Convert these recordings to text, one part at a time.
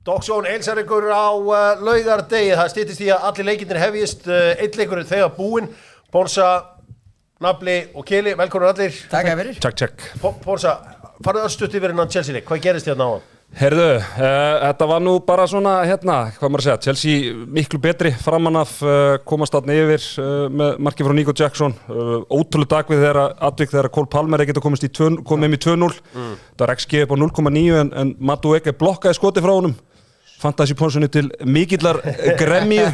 Dogsson heilsar ykkur á laugardegi. Það styttist í að allir leikirnir hefjist. Einn leikur þegar búinn. Ponsa, Nafli og Kili, velkomin allir. Takk fyrir. Check. Ponsa, farðu öllstutt yfir innan Chelsea-leik. Hvað gerist hérna á hann? Herðu, þetta var nú bara svona, hvað maður að segja, Chelsea miklu betri framan af, komast þarna yfir með marki frá Nico Jackson, ótrúlega dagvið þegar Cole Palmer geta komið í 2-0, það var XG upp á 0,9 en Madueke blokkaði skoti frá honum, fantasy ponsunni til mikillar gremju.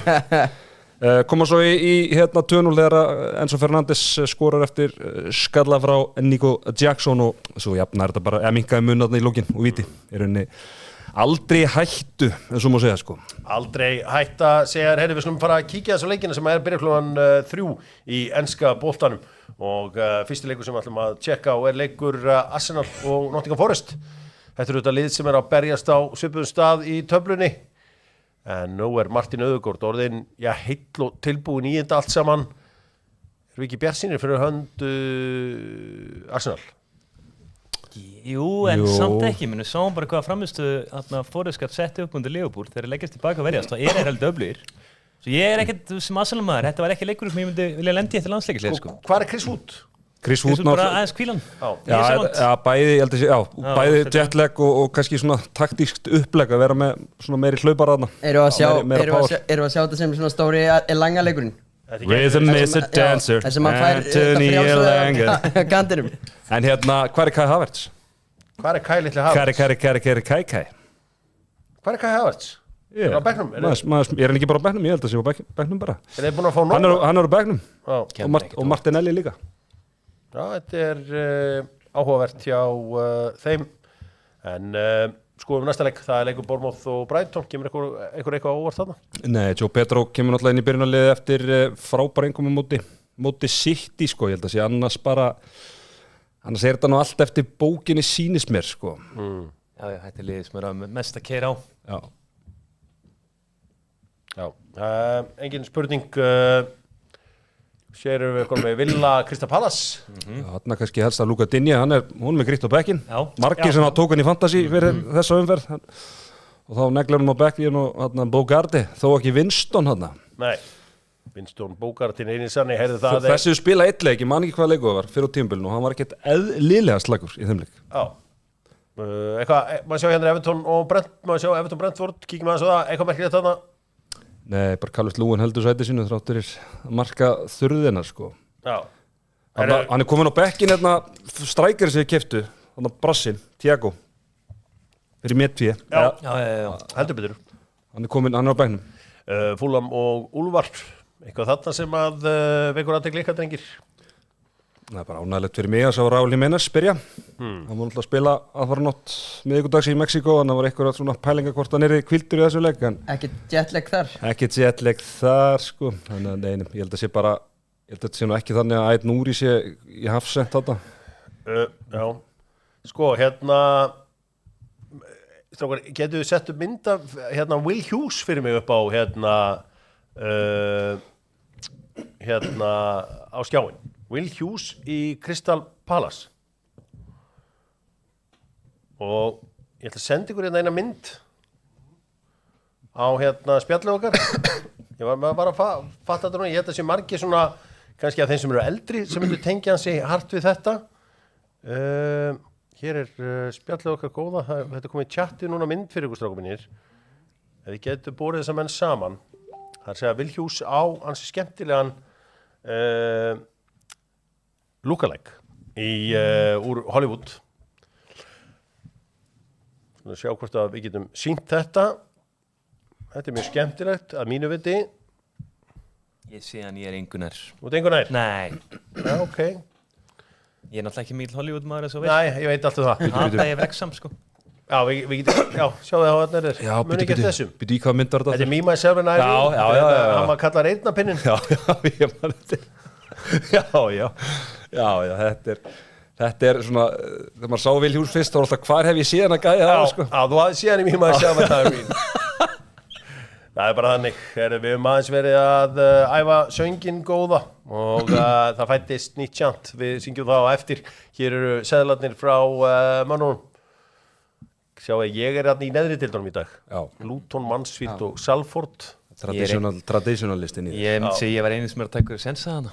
Koma svo í 2-0 þegar Enzo Fernandes skorar eftir skalla frá Nico Jackson og svo jafnar þetta bara minkaði munnaðna í lókin og víti í rauninni aldrei hættu eins og má segja sko. Aldrei hætta segjar, herri við skulum fara að kíkja þessu leikina sem byrja klukkan 3 í enska boltanum og fyrsti leikur sem við ætlum að tjekka og leikur Arsenal og Nottingham Forest. Þetta þetta lið sem að berjast á svipuðum stað í töflunni. En nú Martin Ødegaard orðinn, heill og tilbúin í þetta allt saman. Erum við ekki bjartsýnir fyrir hönd Arsenal? Jú, en samt ekki. Við sáum bara hvað framistu Forrest gat sett upp undir Liverpool þegar leggjast tilbaka að verjast og heldur öflugir. Svo ég ekkert sem Arsenal-maður. Þetta var ekki leikur sem ég myndi vilja lendi eftir landsleikisleik. Sko. Hvað Chris Wood? Chris Wood bara aðeins kvílan. Bæði jetlag og kannski svona taktískt upplegg að vera með svona meiri hlaupar þarna. Erum við að sjá þetta sem svona stóri Elanga leikurinn? Rhythm is a dancer, Anthony Elanga. Kantinum. En hvað Kai Havertz? Hvað Kai litli Havertz? Kai. Hvað Kai Havertz? Er hann á bekknum? Er hann ekki bara á bekknum? Ég held að það sé á bekknum bara. Er þið búin að fá nóg? Hann er á bekknum og Martinelli líka. Já, þetta áhugavert hjá þeim en skoðum næsta leik, það leikur Bournemouth og Brighton, kemur eitthvað óvart þarna? Nei, Joe Pedro kemur náttúrulega inn í byrjunarliði eftir frábæra einkomu móti City sko, ég held að sé annars er þetta nú allt eftir bókinni sýnist mér sko. Já, þetta liðið sem mest að keyra á. Já, engin spurning sérum við komum með Villa Crystal Palace. Þarna kannski helst að Luka Dinja, hún með grítt á bekkinn. Margir sem tók hann í fantasy fyrir þessa umferð. Og þá neglar hann á bekkinn og Bogarde, þó ekki Winston hann. Nei, Winston Bogarde eini sanni, heyrðu það. Þessi spila eitt leik, ég man ekki hvað leiku það var fyrir á tímabilinu og hann var ekkert eðlilega slagur í þeim leik. Já, maður sjá hérna Everton og Brentford, kíkjum aðeins á það, eitthvað merkilegt þarna. Nei, bara Calvert Lúin heldur sæti sínu þráttur marka þurðina sko. Já. Hann komin á bekkin strækari sem við keyptu, Brassin, Thiago fyrir Medvi. Já. Heldur betur. Hann er á bekknum. Fulham og Úlfar, eitthvað þarna sem að vekur athygli ykkar drengir. Það er bara ánægilegt fyrir mig að sá Raúl Jiménez byrja. Hann var náttúrulega að spila aðfarnótt miðvikudags í Mexíkó, þannig að það var eitthvað svona pælinga hvort hann hvíldur í þessu leik. Ekki jetlag þar? Ekki jetlag þar, sko. Þannig að neina, ég held að þetta sé nú ekki þannig að Ait Núri sé í hafsent þetta. Já, sko, strákar, getur við sett upp mynd af Will Hughes fyrir mig upp á á skjáin. Will Hughes í Crystal Palace og ég ætla að senda ykkur eina mynd á spjallið okkar. Ég var bara að fatta þetta núna, ég held að sé margir svona kannski að þeim sem eru eldri sem myndu tengja hansi hart við þetta. Hér spjallið okkar góða, þetta kom í chati núna mynd fyrir ykkur strákum mínir. Ef þið getur borið þessa menn saman, það segja Will Hughes á hansi skemmtilegan lookalike úr Hollywood. Sjá hvort að við getum sýnt þetta. Þetta mjög skemmtilegt að mínu viti. Ég sé hann, ég engu nær. Þú ert engu nær? Nei. Já, ok. Ég náttúrulega ekki mikil Hollywood maður eins og Nei, ég veit alltaf það. Það er Wrexham sko. Já, við getum, sjáðu það á þarna er. Muni ekki eftir þessum. Býtu í hvað myndar þetta? Þetta Me, Myself and I. Já. Hann maður kallar eyrnapinnin. Já, ég man þetta. Já, þetta er svona, þegar maður sá Will Hughes fyrst, þá var alltaf hvar hef ég séð hann að gæja það, sko. Já, þú hafði séð hann í Me, Myself and I. Það er bara þannig, við höfum aðeins verið að æfa sönginn góða og það fættist nýtt chant, við syngjum það á eftir. Hér eru seðlarnir frá mönnunum. sjá að ég þarna í neðri deildunum í dag. Já. Luton, Mansfield og Salford. Traditionalistin í því. Ég myndi segja ég var einu sem að taka sensa hana.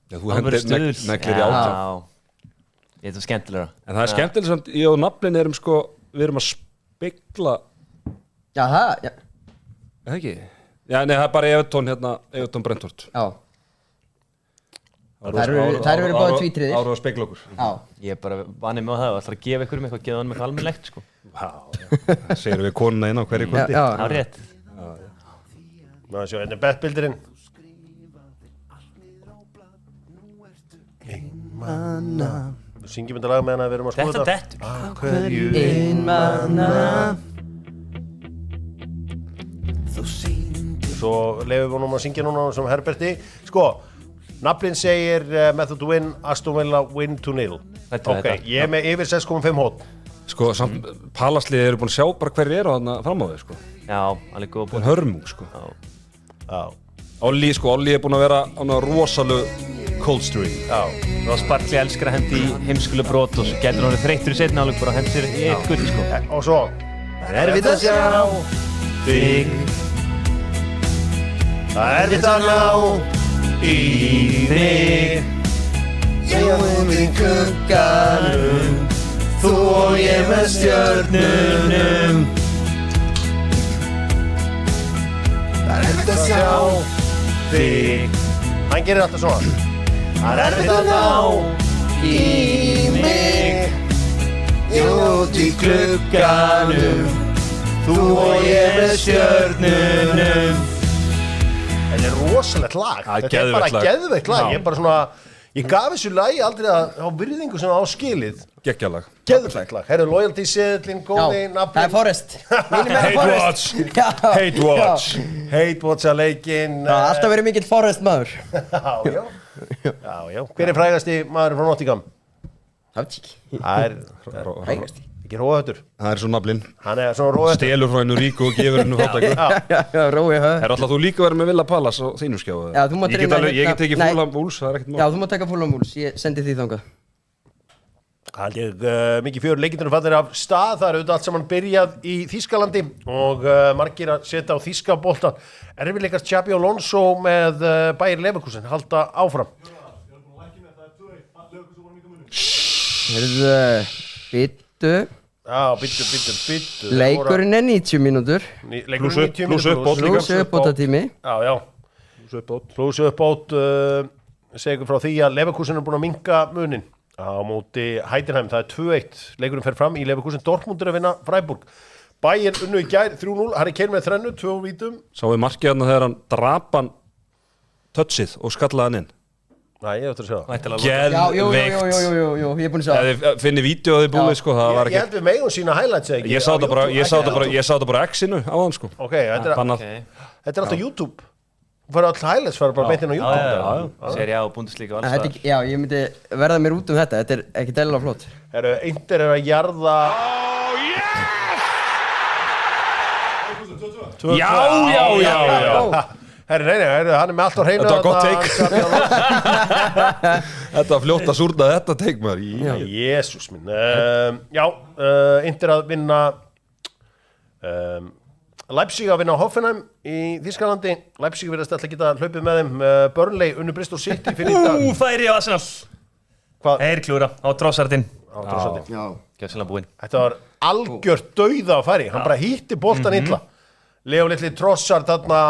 Já, þú hendir neglir í átján. Ég er það skemmtilega. En það skemmtilega samt, ég og naflin erum sko, við erum að spegla. Já, það, já. Er það ekki? Já, nei, það er bara Everton Brentford. Já. Þær eru verið báðið tvítriðir. Ára að spegla okkur. Já. Ég er bara vanið með það og ætlar að gefa ykkur eitthvað, gefa hann með eitthvað almennlegt sko. Það segir við konuna inn á hverju kvöldi. Já. Það er rétt. Ná, sjá, þetta bettbildirinn. Við syngjum þetta lag með hana að við erum að skoða Þetta dettur. Hverju Einmana. Svo leifum við honum að syngja núna sem Herberti. Sko, naflinn segir Method to win, Aston Villa win 2-0. Ok, ég er með yfir 6,5 hótt. Sko, samt Palasliðið eru búin að sjá bara hverju eru þarna fram á þau, sko. Já, alveg góð Búin hörmung, sko. Já. Olli er búin að vera á rosalega cold streak. Já. Ross Barkley elskar að hendi í heimskulu brot og svo getur hann þreyttur í seinna áleik bara að hendi sér í eitt gull sko. Og svo Það er erfitt að sjá þig. Það er erfitt að ná í þig. Sjáum í glugganum, þú og ég með stjörnunum. Það er erfitt að sjá þig. Hann gerir alltaf svona. Það er erfitt að ná í mig. Út í glugganum, þú og ég með stjörnunum. Þetta er rosalegt lag. Þetta er bara geðveikt lag. Ég er bara svona, ég gaf þessu lagi aldrei á virðingu sem á skilið. Geggjalag. Geðveikt lag. Herru, loyalty seðlinn, góði nafn. Það er Forrest. Mínum er Hate Forrest. watch. Já. Hate watch. Hate watch að leikinn. Það har alltaf verið mikill Forrest maður. Já. Hver er frægasti maður frá Nottingham? Haftík. Það er Frægasti. ekki Róðhöttur. Það er svo naflinn. Hann er svona Róðhöttur. Stelur frá hennu ríku og gefur hennu fátæku. Já, Rói höf. Er alltaf þú líka verið með Villa Palace á þínu skjá? Já, þú mátt reyna Ég get tekið Fulham Wolves, það er ekkert Já, mál. þú mátt taka Fulham Wolves. Ég sendi því þangað. Það er mikið fjör leikindunum fallir af stað. Það er auðvitað allt saman byrjað í Þýskalandi og margir að setja á þýska boltan. Erfiðleikast Xabi Alonso með Bayer Leverkusen halda áfram. Heyrðu, byttu. Já, byttu. Leikurinn er 90 mínútur. Leikurinn 90 Plús uppbót líka. Plús uppbótartími. Já. Plús uppbót segur frá því að Leverkusen er búin að minnka munin á móti Heidenheim. Það er 2-1. Leikurinn fer fram í Leverkusen. Dortmund er að vinna Freiburg. Bayern unnu í gær 3-0. Harry Kane með þrennu, 2 vítum. Sáu við markið þarna þegar hann drapan touchið og skallaði hann inn. Næ, ég ætti að sjá það. Já, jú, ég er búin að sjá það. Ef þið finnir vídeo að þið búið, sko, það var Ég held við megum sína highlights eða ekki. Ég sá þetta bara X-inu á hann, sko. Ok, þetta er alltaf YouTube. Þú fara all highlights, fara bara beint inn á YouTube. Serie A og Bundesliga og alls það. Já, ég myndi verða mér út þetta. Þetta er ekki dælilega flott. Inter er að jarða Já. Herri, hann er með allt á hreinu. Þetta var gott take. Þetta var fljótt að súrna þetta take, maður. Jésús minn. Inter að vinna Leipzig að vinna Hoffenheim í Þýskalandi. Leipzig verðast alltaf geta hlaupið með þeim. Burnley unnu Bristol City fyrir í dag. Færi á Arsenal. Hvað? Þeir klúra á Trossardinn. Já. Gjössalega búinn. Þetta var algjört dauða að færi. Hann bara hýtti boltan illa. Leo litli Trossard þarna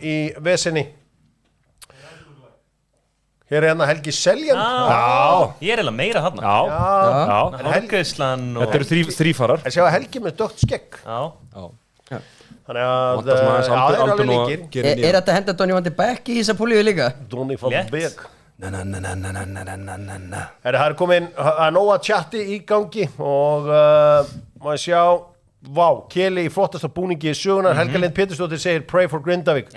í vesinni. Hér er hérna Helgi Seljan. Ég er eiginlega meira þarna. Já. Hálfgæðslan og... Þetta eru þrífarar. Ég sé að Helgi með dögt skegg. Þannig að það er alveg líkir. Er þetta að henda Donny van de Beek í þessa púlíu líka? Donny van de Beek. Na. Það er komin að nóga chatti í gangi og maður sjá Keli í flottasta búningi í sögunar. Helga Lind Pétursdóttir segir pray for Grindavík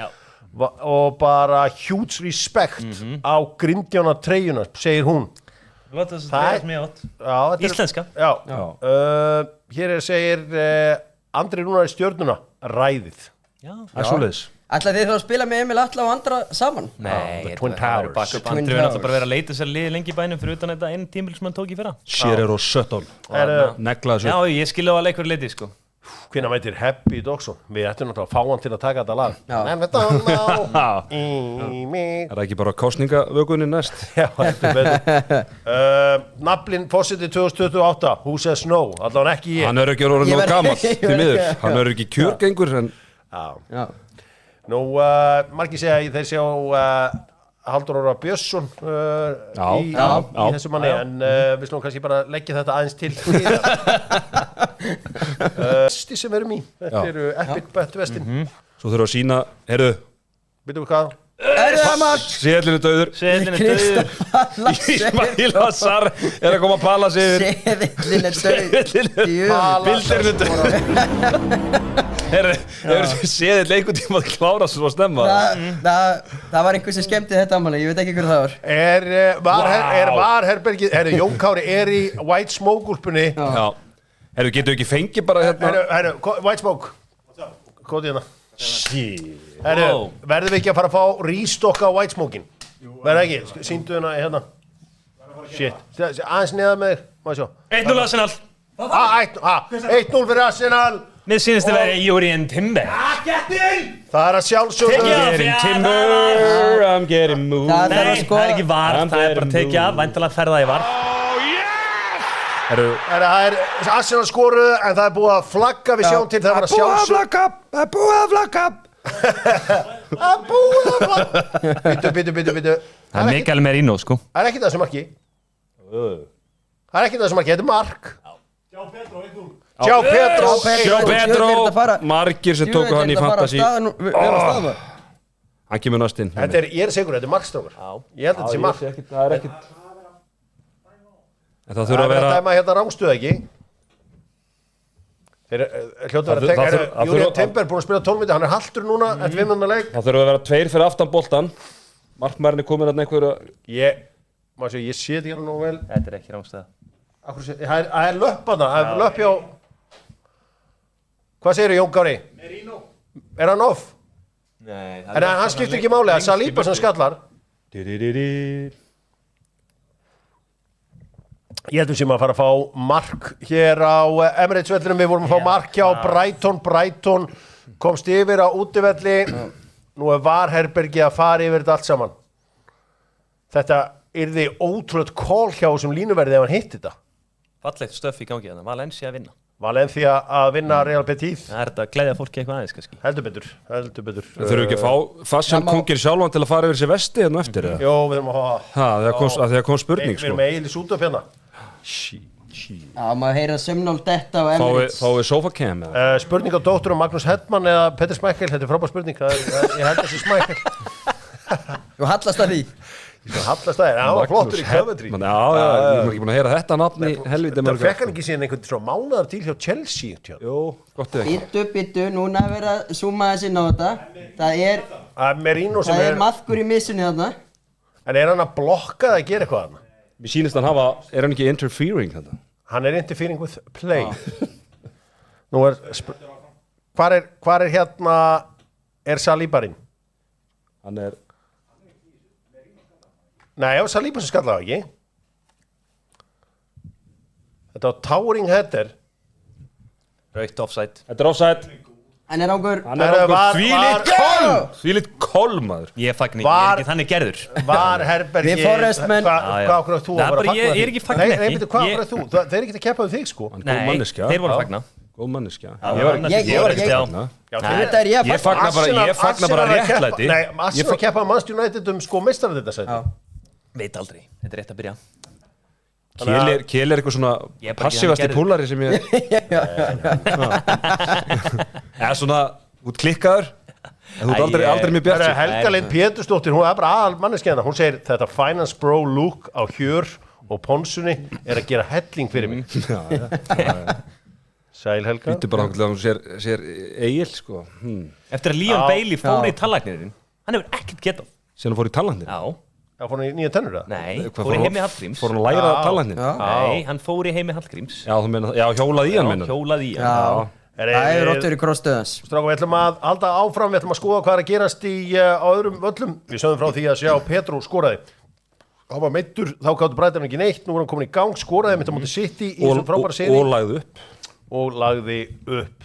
og bara huge respect á Grindjána treyjuna, segir hún. Það er mjög átt. Íslenska. Já. Hér segir Andri Rúnar í Stjörnuna ræðið. Það er svoleiðis. Ætlaði þið þá að spila með Emil Atla og Andra saman? Nei, Twin það verður Towers. backup. Twin Andri verður Towers. alltaf bara að vera að leita sér liði lengi í bænum fyrir utan þetta einn tímil sem hann tók í fyrra. Shearer og Sutton neglaði Já, svo ég skilja á að leikur leiti, sko. Hvenær mætir Happy Dogson? Við ættum náttúrulega að fá hann til að taka þetta lag. Já. En þetta ná í mig. Er það ekki bara kosningavögunni næst? Já, þetta betur. Naflin fórseti 2028, Who Says No? Allavega ekki ég. Hann er ekki orðinn Ég nóg var- gamall, ég því var- miður. Hann er ekki kjörgengur, en Já. Já. Nú, margir segja að þeir sjá Halldór Orra Björnsson í þessu manni, en við slúum kannski bara leggja þetta aðeins til Sti sem við erum í, þetta eru Epic Bet Vestin. svo þurfum við að sína, heyrðu, Veitum við hvað? Er það maður? seðlinu döður. Seðlinn er döður. Ismail Hassar er að koma að pala sig yfir. Seðillin er döð. Bildirinu döður. Hefur séðið leikutíma að klára svo snemma? Það var einhver sem skemmti þetta ammali, ég veit ekki hver það var. Er Varherbergið, Jón Kári er í White Smoke-úlpunni. Já. Hefur getur ekki fengið bara hérna? White Smoke, kótið hérna. Sí. Herru, verðum við ekki að fara að fá rístokka á White Smoke-in? Verða ekki, síndu hérna Shit, aðeins neðað með þér, má ég sjá 1-0 Arsenal. 1-0 fyrir Arsenal. Mér sýnist að vera Júrien Timber. Það er að sjálfsögðu Tekið af. Getting timber, I'm getting moved. Það þarf Nei, að skoða. það er ekki var, það er bara tekið af, væntanlega ferða í var. Það er Arsenal skoruðu, en það er búið að flagga, við sjáum til það var að sjálfsögðu Það er búið að flagga. Það er búið að flagga. Bittu Það er Mikael Merino, sko. Það er ekki það sem marki. Það er ekki það sem marki, þetta er mark. Sjá Pedro. Sjá Pedro, Djöfull er þetta að fara- margir sem tóku hann í fantasy. Við erum að staða. Hann kemur næst inn. Ég er segur, þetta er markstrókar. Ég held að þetta sé mark. Það er ekkit. En það Það þurfa að er vera... að dæma hérna rángstuð ekki. Þeir hljóta að vera Það að þurfa- tekja. Júrien Timber búin að spila 12 mínútur, hann er haltur núna eftir 5 minútna leik. Það þurfa að vera tveir fyrir aftan boltan. Markmærin er komin að einhverju... Ég sé þetta hérna nú vel. Þetta er ekki rángstæða. Það er löpp að það er löpp hjá. Hvað segirðu Jón Kári? Merino. Er hann off? Nei, En hann skiptir ekki máli, það er Saliba sem skallar. Ég held við sem að fara að fá mark hér á Emirates vellinum. Við vorum að fá mark hjá Brighton komst yfir á útivelli. Nú er Varherbergi að fara yfir þetta allt saman. Þetta yrði ótrúlega call hjá þessum línuverði ef hann hitti þetta. Fallegt stöff í gangi þannig, Valencia að vinna. Valencia að vinna Real Betis. Það er þetta að gleðja fólki eitthvað aðeins, kannski. Heldur betur. Þurfum við ekki að fá fashion kongir sjálfan til að fara yfir sér vesti hérna eftir, eða? Jó, við erum að fá Þegar kom spurning, Við sko. erum með Eilis út af hérna. Já, maður heyra sömnól detta á Emirates. Fáið sofacam, eða? Spurning á dótturum Magnús Hedman eða Petter Smækkel. Þetta er frábær spurning. Ég held þessi Smækkel. Þú hallast að því. Hallast það er, hann var flottur í Coventry. Já, ég er ekki búin að heyra þetta nafn í helviti Það mörg. fekk hann ekki síðan einhvern svona mánaðar til hjá Chelsea. Jú, gott eða ekki. Bittu, núna er verið að zooma þessi inn á þetta. Það Merino sem er maðkur í missunni þarna. En er hann að blokka það að gera eitthvað hann? Mér sýnist hann hafa, er hann ekki interfering þetta? Hann er interfering with play. Nú hvar er hérna, er Salibarinn? Hann er... Nei, það var Saliba sem skallaði ekki. Þetta var towering header. Raukt offside. Þetta er offside. Hann er ángur. Hann er okkur þvílít kolmaður. Ég fagn ekki, ég er ekki þannig gerður. Varherbergi. Við Forrest menn. Hvað okkur þú að Það er vera bara, að fagna ég er ekki fagn ekki. Nei, betur, hvað okkur þú? Þeir eru ekki að keppa um þig, sko. Góð Nei, manneskja. þeir voru að fagna. Góð manneskja. Ég var ekki stjá. Þetta er ég Ég fagna bara réttlæti. Nei, Arsenal að keppa Manchester United sko meistarinn þetta sæti. Veit aldrei, þetta er rétt að byrja. Kjell er eitthvað svona Ég er bara ekki passívasti hann púlari sem ég... Eða svona, út klikkaður. Þú ert aldrei mjög bjart. Helga Lind Pétursdóttir, hún er bara aðal manneskjana. Hún segir þetta finance bro look á Hjör og Ponsunni er að gera helling fyrir mig. Sæl Helga. Býttu bara hann til að hún sér Egil, sko. Eftir að Leon Bailey fór í tannlæknirinn, hann hefur ekkert getað. Síðan hann fór í tannlæknir. Já. Það fór hann í nýja tennur það? Nei, fór í heimi Hallgríms. Fór hann að læra tannlæknir? Nei, hann fór í heimi Hallgríms. Já, þú meina, já, hjólað í hann, meina. Hjólað í hann. Já. Það rottur í krossdöðans. Strákum, við ætlum að halda áfram, við ætlum að skoða hvað að gerast á öðrum völlum. Við sögum frá því að sjá Petru skoraði. Hann var meiddur, þá gáttu Brighton ekki neitt, nú var hann komin í gang, skoraði mitt á móti City í þessum frábæra sigri. Og lagði upp.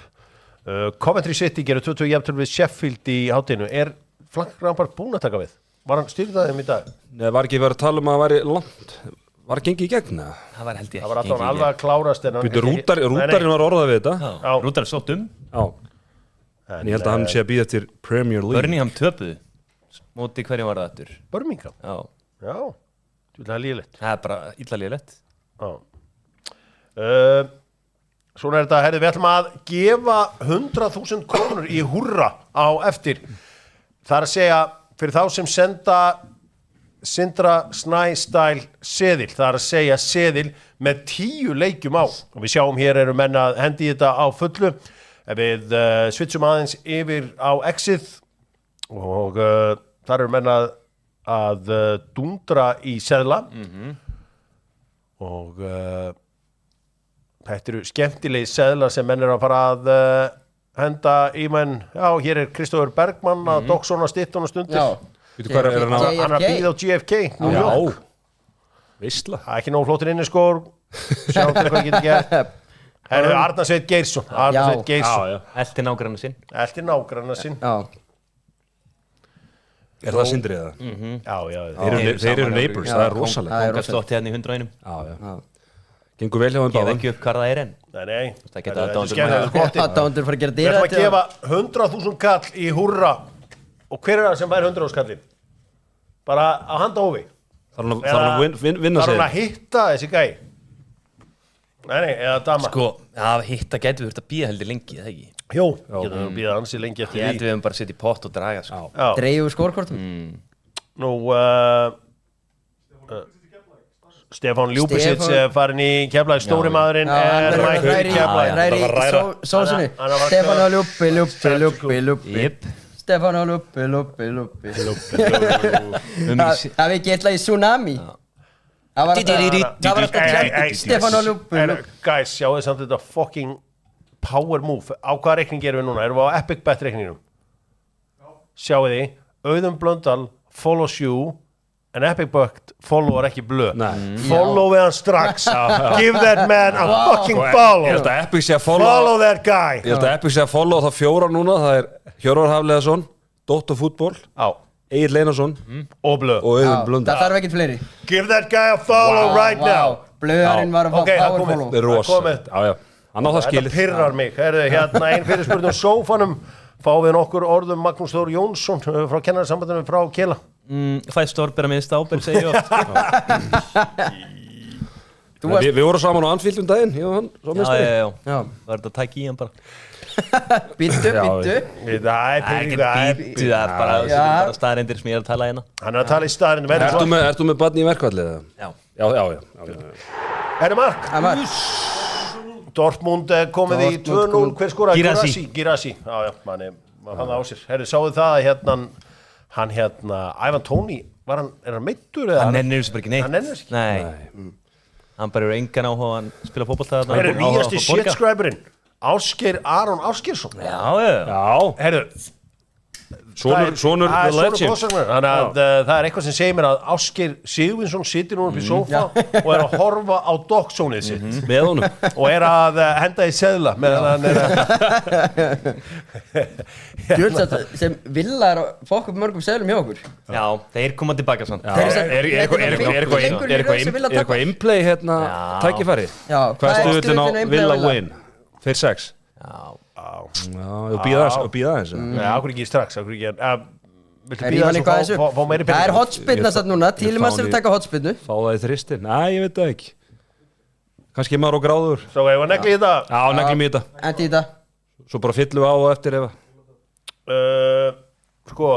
Coventry City gerur 22 jafntölu við Sheffield í hátinu. Er Frank Lampard búinn að taka við? Var hann stýrðað þeim í dag? Nei, var ekki verið að tala um að það væri langt. Var það gengið í gegn? Það var held ég Það var alltaf alveg að klárast Rútarinn var orðað við þetta. Já, Rútarinn sótt Já. En ég held að hann sé að býða til Premier League. Birmingham töpuðu. Móti hverjum var það aftur? Birmingham? Já. Já, það er líðilegt. Það er bara illa líðilegt. Já. Svona er þetta, herri, við ætlum að gefa 100.000 krónur í húrra á eftir. Það er að segja, fyrir þá sem senda Sindra Snæstæl seðil, það er að segja seðil með 10 leikjum á. Og við sjáum hér eru menn að hendi þetta á fullu. Við switchum aðeins yfir á Exið og þar eru menn að dundra í seðla. Og þetta eru skemmtilegi seðlar sem menn eru að fara að henda í menn. Já, hér er Kristofur Bergmann að Dogsson að stytta hann stundir. Já. Hann er að býða á GFK New York. Veistla. Það er ekki nóg flottir inni skór. Sjáum til hvað getur gert. Herru, Arnar Sveinn Geirsson. Elti nágranna sinn. Elti nágranna sinn. Já. Er það Sindri eða? Já. Þeir eru neighbors, það er rosalega. Konga slótti hérna í 101. Já. Gengur vel hjá þeim Geð báðum. ekki upp hvað það er enn. Nei. Það geta Dándur fara að gera Við ætlum að dýra. gefa 100.000 kall í húrra. Og hver er það sem fær 100.000 kallin? Bara að handa hófi. Þarf hann að vinna Þarf sig. hann að hitta þessi gæi? Nei, eða dama. Sko, að hitta getur við þurft að býða heldur lengi, það ekki? Jó, getum við býða ansi lengi eftir Ég held við höfum bara setja í pott og draga, sko. Já. Dreifu skórkortum. Nú, Stefán Ljúbisic farin í Keflavík, stóri maðurinn er mættur í Keflavík. Ræri í sósunni. Stefán á Ljúbi. Stefán á Ljúbi. Það við getla í Tsunami. Það var alltaf tjaldið. Stefán á Ljúbi. Guys, sjáu þið samt þetta fucking power move. Á hvaða reikning erum við núna? Erum við á Epic Bet reikningnum? Sjáu þið, Auðun Blöndal follows you en Epic Bet follow ekki blöð. Follow við hann strax. Give that man a fucking follow. Ég held að Epic sé að follow. Follow that guy. Ég held að Epic sé að follow það 4 núna. Það er Hjörvar Hafliðason, Dóttur Fútból, Egill Einarsson og blöð. Og Auðun Blöndal. Það þarf ekkert fleiri. Give that guy a follow right now. Blöðarinn var að fá power follow. Það er rosa. Já. Hann á það skilið. Þetta pirrar mig. Hérna ein fyrirspurning sófanum. Fáum við nokkur orðum Magnús Þór Jónsson frá kennarasambandinu frá Kela. Fæst Þorbera minnst ábyrg, segi ég oft. Við vorum saman á Anfield daginn, ég og hann. Já. Var þetta að tækja í hann bara? Býttu. Það er pirringu. Það er bara staðarindir sem ég er að tala hérna. Hann er að tala í staðarinn. Ertu með barni í verkfallið? Já. Er það mark? Dortmund komið í 2-0. Hver skoraði? Girassi. Já, maður fann það á sér. Herri, sáðu það að hann Ivan Tóni, er hann meiddur? Hann nennir þessu bara ekki neitt. Hann nennir þessu ekki? Nei. Hann bara eru engan áhuga að hann spila fótbolta. Herri, nýjasti shitscriberinn. Ásgeir Aron Ásgeirsson. Já. Herri, Sonur the legend. Þannig að það er eitthvað sem segir mér að Ásgeir Sigurvinsson situr núna upp í sófa og er að horfa á dogsónið sitt með honum og er að henda í seðla meðan hann er Gjörnsat sem vilja er að fá okkur mörgum seðlum hjá okkur. Já, þeir koma tilbaka samt. Er eitthvað inplay hérna tækifæri? Hvað er stuðullin á Villa Win? 4-6? Já, býða aðeins. Nei, ákveð ekki strax, ákveð ekki. Viltu Er býða Ívan eitthvað þess og fá meiri Það er hotspinna satt núna, Tílimans er að taka hotspinnu. Fá það í þristin? Nei, ég veit það ekki. Kannski maður og gráður. Svo ef að negli í þetta? Já, neglum í þetta. Endi í þetta. Svo bara fyllum við á og eftir ef Sko,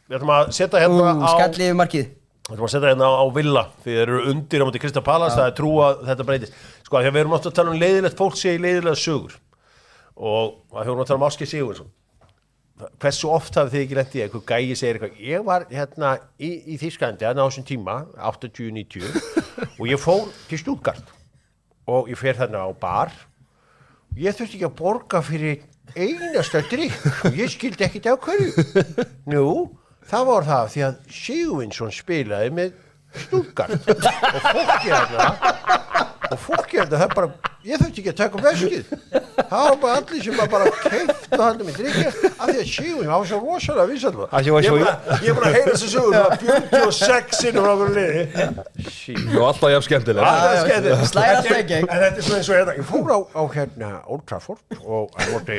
við ætlum að setja hérna á Skalli yfir markið. Við ætlum að setja hérna á Villa því þeir eru undir á móti Crystal Palace, það er trú að þetta breytist. Sko, þegar við erum ofta að tala um leiðilegt fólk sé í leiðilega sögur og við erum að tala um Ásgeir Sigurvinsson. Hversu oft hafið þið ekki lent í einhver gæi segir eitthvað, ég var hérna í Þýskalandi hérna á þessum tíma, 80-90 og ég fór til Stuttgart og ég fer þarna á bar ég þurfti ekki að borga fyrir einasta drykk og ég skildi ekkit af hverju. Nú, það var það því að Sigurvinsson spilaði með Stuttgart og fólki þetta það bara, ég þurfti ekki að taka veskið. Það var bara allir sem bara keiftu hann með drykja af því að Sigurvinsson, það var svo rosalega vinsæll. Ég er bara að heyra þessu sögur 46 sinnum frá okkur liði. Og alltaf jafn skemmtilega. Alltaf skemmtilega. Slæðir alltaf ekki. En þetta er svona eins og hérna, ég fór á Old Trafford og ég vorti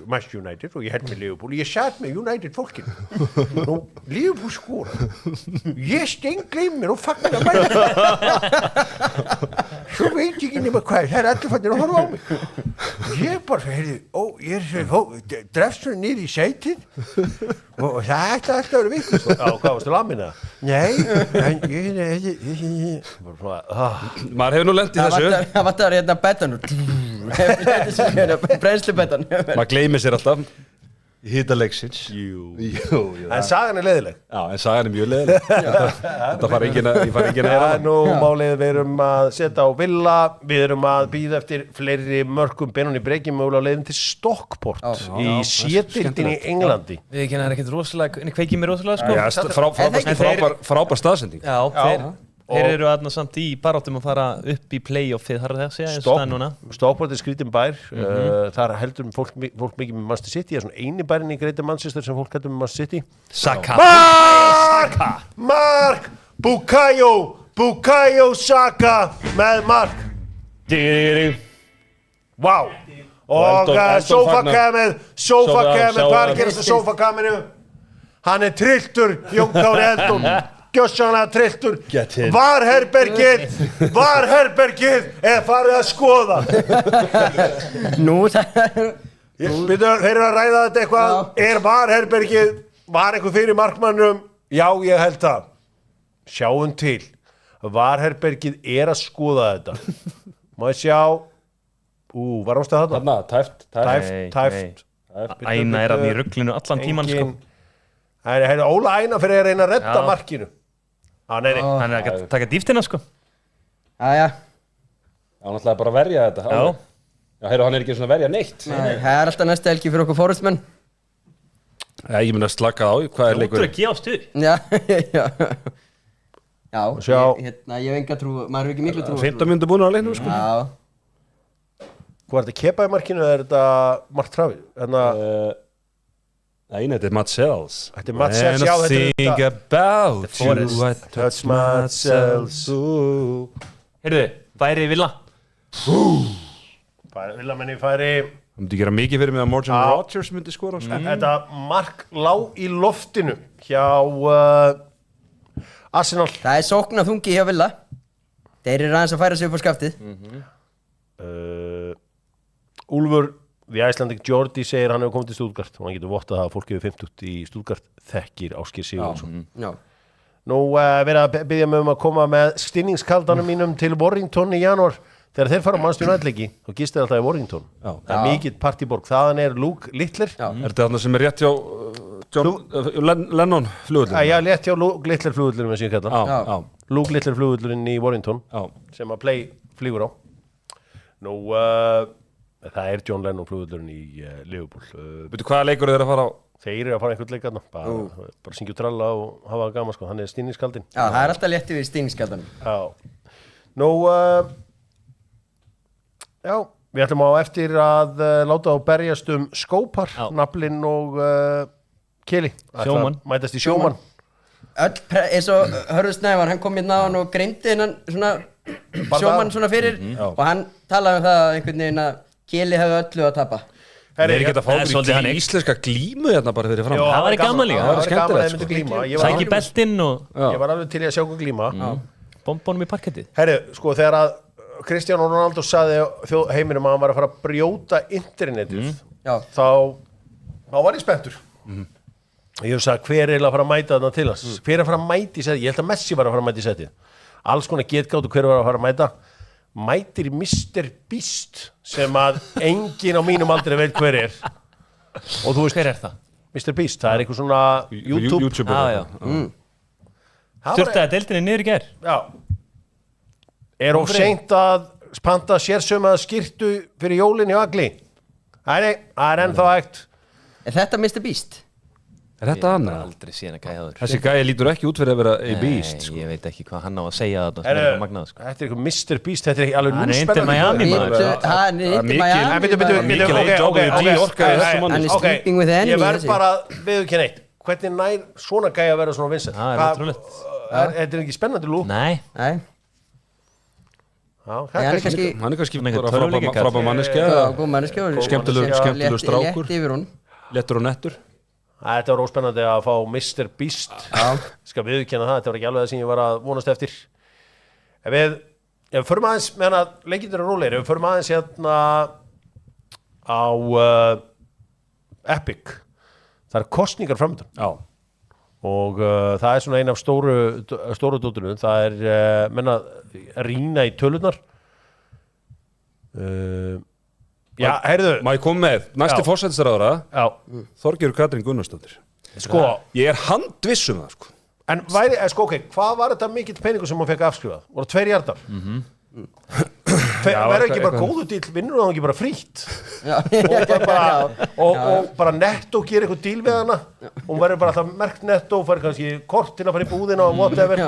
Manchester United og ég held með Liverpool. Ég satt með United fólkinu. Nú, Liverpool skora. Ég stengleim mér og fagnar að mæta. Svo veit ég ekki nema hvað, það er allir fannir að horfa á mig. Ég bara, heyrði, drefst svona niður í sætið og það ætti alltaf að vera vikið. Já, hvað varstu lamin það? Nei, en Maður hefur nú lent í þessu. Það vantar hérna betanur. Brennslubetan. Maður gleymir sér alltaf í hita leiksins. Jú. En En sagan er leiðileg. Já, en sagan er mjög leiðileg. Þetta fara enginn að heyra Já, það. nú málið við erum að setja á Villa, við erum að býða eftir fleiri mörkum. Benóni Breki mögulega á leiðin til Stockport í sétildin í Englandi. Við ekki, það er ekkert rosalega, en kveikið mér rosalega sko. Já, frábær staðsending. Já, þeir eru aðna samt í baráttum að fara upp í play-offið, þar að segja, eins og það er núna. Stockport er skrítin bær, þar heldur fólk mikið með Manchester City, það er svona eini bærin í Greater Manchester sem fólk heldur með Manchester City. Saka. Mark! Bukayo Saka með mark. Vá! Og Sofakamið, hvað er að gerast á Sofakaminu? Hann er trilltur, Jón Kári Eldon. Gjössanlega trilltur. Varherbergið er farið að skoða. Nú, það Þeir eru að ræða þetta eitthvað. Er Varherbergið, var eitthvað fyrir markmannum? Já, ég held það. Sjáum til. Varherbergið er að skoða þetta. Má ég sjá. Var ástæða þarna? Tæft. Æna er að í ruglinu allan tíman sko. Það er Óla Æna fyrir að reyna að redda markinu. Nei. Hann er að taka dýftina sko. Jæja. Hann ætlaði bara að verja þetta. Já, heyrðu, hann er ekki svona að verja neitt. Nei, það er alltaf næsta helgi fyrir okkur forestmenn. Ég mun að slaka á, hvað er leikur? Þú ert að gefa stuð. Já. Sjá. Hérna, ég hef enga trú, maður hefur ekki miklu trú. 15 mínútur búin á leiknum, sko. Já. Hvað er þetta Kepa í markinu eða er þetta Mark Travis? Nei, þetta er Mats Sells. Þetta er Mats Sells, já, þetta er Think about you, I touch Mats Sells. Heyrðu, færi Villa. Villamenni færi. Það myndi gera mikið fyrir mig að Morgan Rodgers myndi skora. Þetta mark lá í loftinu hjá Arsenal. Það er sókn að þungi hjá Villa. Þeir eru aðeins að færa sig upp á skaftið. Úlfur, The Icelandic Jordi segir hann hefur komið til Stuttgart og hann getur vottað að fólk hefur 50 í Stuttgart þekkir Ásgeir Sigurðsson. Já. Nú verið að biðja mig að koma með stinningskaldanum mínum til Warrington í janúar. Þegar þeir fara á Manchester United leiki, þá gist þeir alltaf í Warrington. Það er mikið partyborg. Þaðan er Luke Littler. Er þetta þarna sem er rétt hjá Lennon flugvöllurinn? Já, rétt hjá Luke Littler flugvöllurinn með síðan kalla. Luke Littler flugvöllurinn í Warrington sem að Play flýgur á. Nú, það er John Lennon flugvöllurinn í Liverpool. Veitu hvaða leikur þeir að fara á? Þeir eru að fara einhvern leik aðna. Bara syngja og tralla og hafa það gaman, sko. Hann er stinningskaldinn. Já, það er alltaf létti við stinningskaldanum. Já. Nú, já, við ætlum á eftir að láta á berjast skópar, naflinn og Kili. Sjómann. Mætast í sjómann. Eins og Hörður Snævar, hann kom hérna á hann og greindi hennan svona sjómann svona fyrir og hann talaði um það einhvern veginn að Kili hefði öllu að tapa. Þeir eru ekki að fá okkur í íslenska glímu hérna bara fyrir fram. Það var gaman líka. Það var gaman að mynda glíma. Sæki beltinn og Ég var alveg til í að sjá okkur glíma. bombónum í parkettið. Herru, sko, þegar að Cristiano Ronaldo sagði heiminum að hann var að fara að brjóta internetið, þá var ég spenntur. Ég hef sagt, hver er að fara að mæta þarna til hans? Hver er að fara að mæta í setið? Ég held að Messi var að fara að mæta í setið. Alls konar getgátt og hver var að fara að mæta. Mætir Mr. Beast sem að enginn á mínum aldrei veit hver er. Og þú veist, Hver er það? Mr. Beast, það er eitthvað svona YouTube. Stjórtaði deildinni niður í gær. Já. Er of seint að panta sérsömaða skyrtu fyrir jólin í Agli? Nei, það er ennþá hægt. Er þetta Mr. Beast? Er þetta hann? Aldrei síðan að gæja áður. Þessi gæi lítur ekki út fyrir að vera a beast sko. Ég veit ekki hvað hann á að segja þetta. Þetta er eitthvað Mr. Beast, þetta er ekki alveg Hann er núspennandi. Inter Miami, maður. Hann er Inter Mikil Miami. orka í þessum manni. Hann er sleeping with enemy, Ég verð þessi. bara viðurkenna eitt. Hvernig nær svona gæja að vera svona vinsæll? Það er ótrúlegt. Þetta er ekki spennandi lúk. Nei. Nei, Já, hann er kannski Hann er kannski Hann er bara tölvuleikjakall. frábær manneskja, góð manneskja og Skemmtilegur strákur. Létt yfir hún. léttur og nettur. Þetta var óspennandi að fá Mr. Beast. Skal viðurkenna það, þetta var ekki alveg það sem ég var að vonast eftir. Ef við förum aðeins, meðan að leikindur er rólegir, ef við förum aðeins hérna á Epic, það er kosningar framöndan. Já. Og það er svona ein af stóru dóttunum, það er menna rýna í tölunar. Já, heyrðu. Má ég koma með, næsti Já. forsætisráðherra, Já, Þorgerður Katrín Gunnarsdóttir. sko, Ég er handviss um það, sko. en væri, sko, ok, hvað var þetta mikill peningur sem hún fekk afskrifað? Voru 2 hjartar? Verður ekki bara góðu dýl, vinnur það ekki bara frítt? Og bara Netto gerir eitthvað díl við hana, hún verður bara alltaf merkt Netto, fær kannski kort til að fara í búðina og whatever.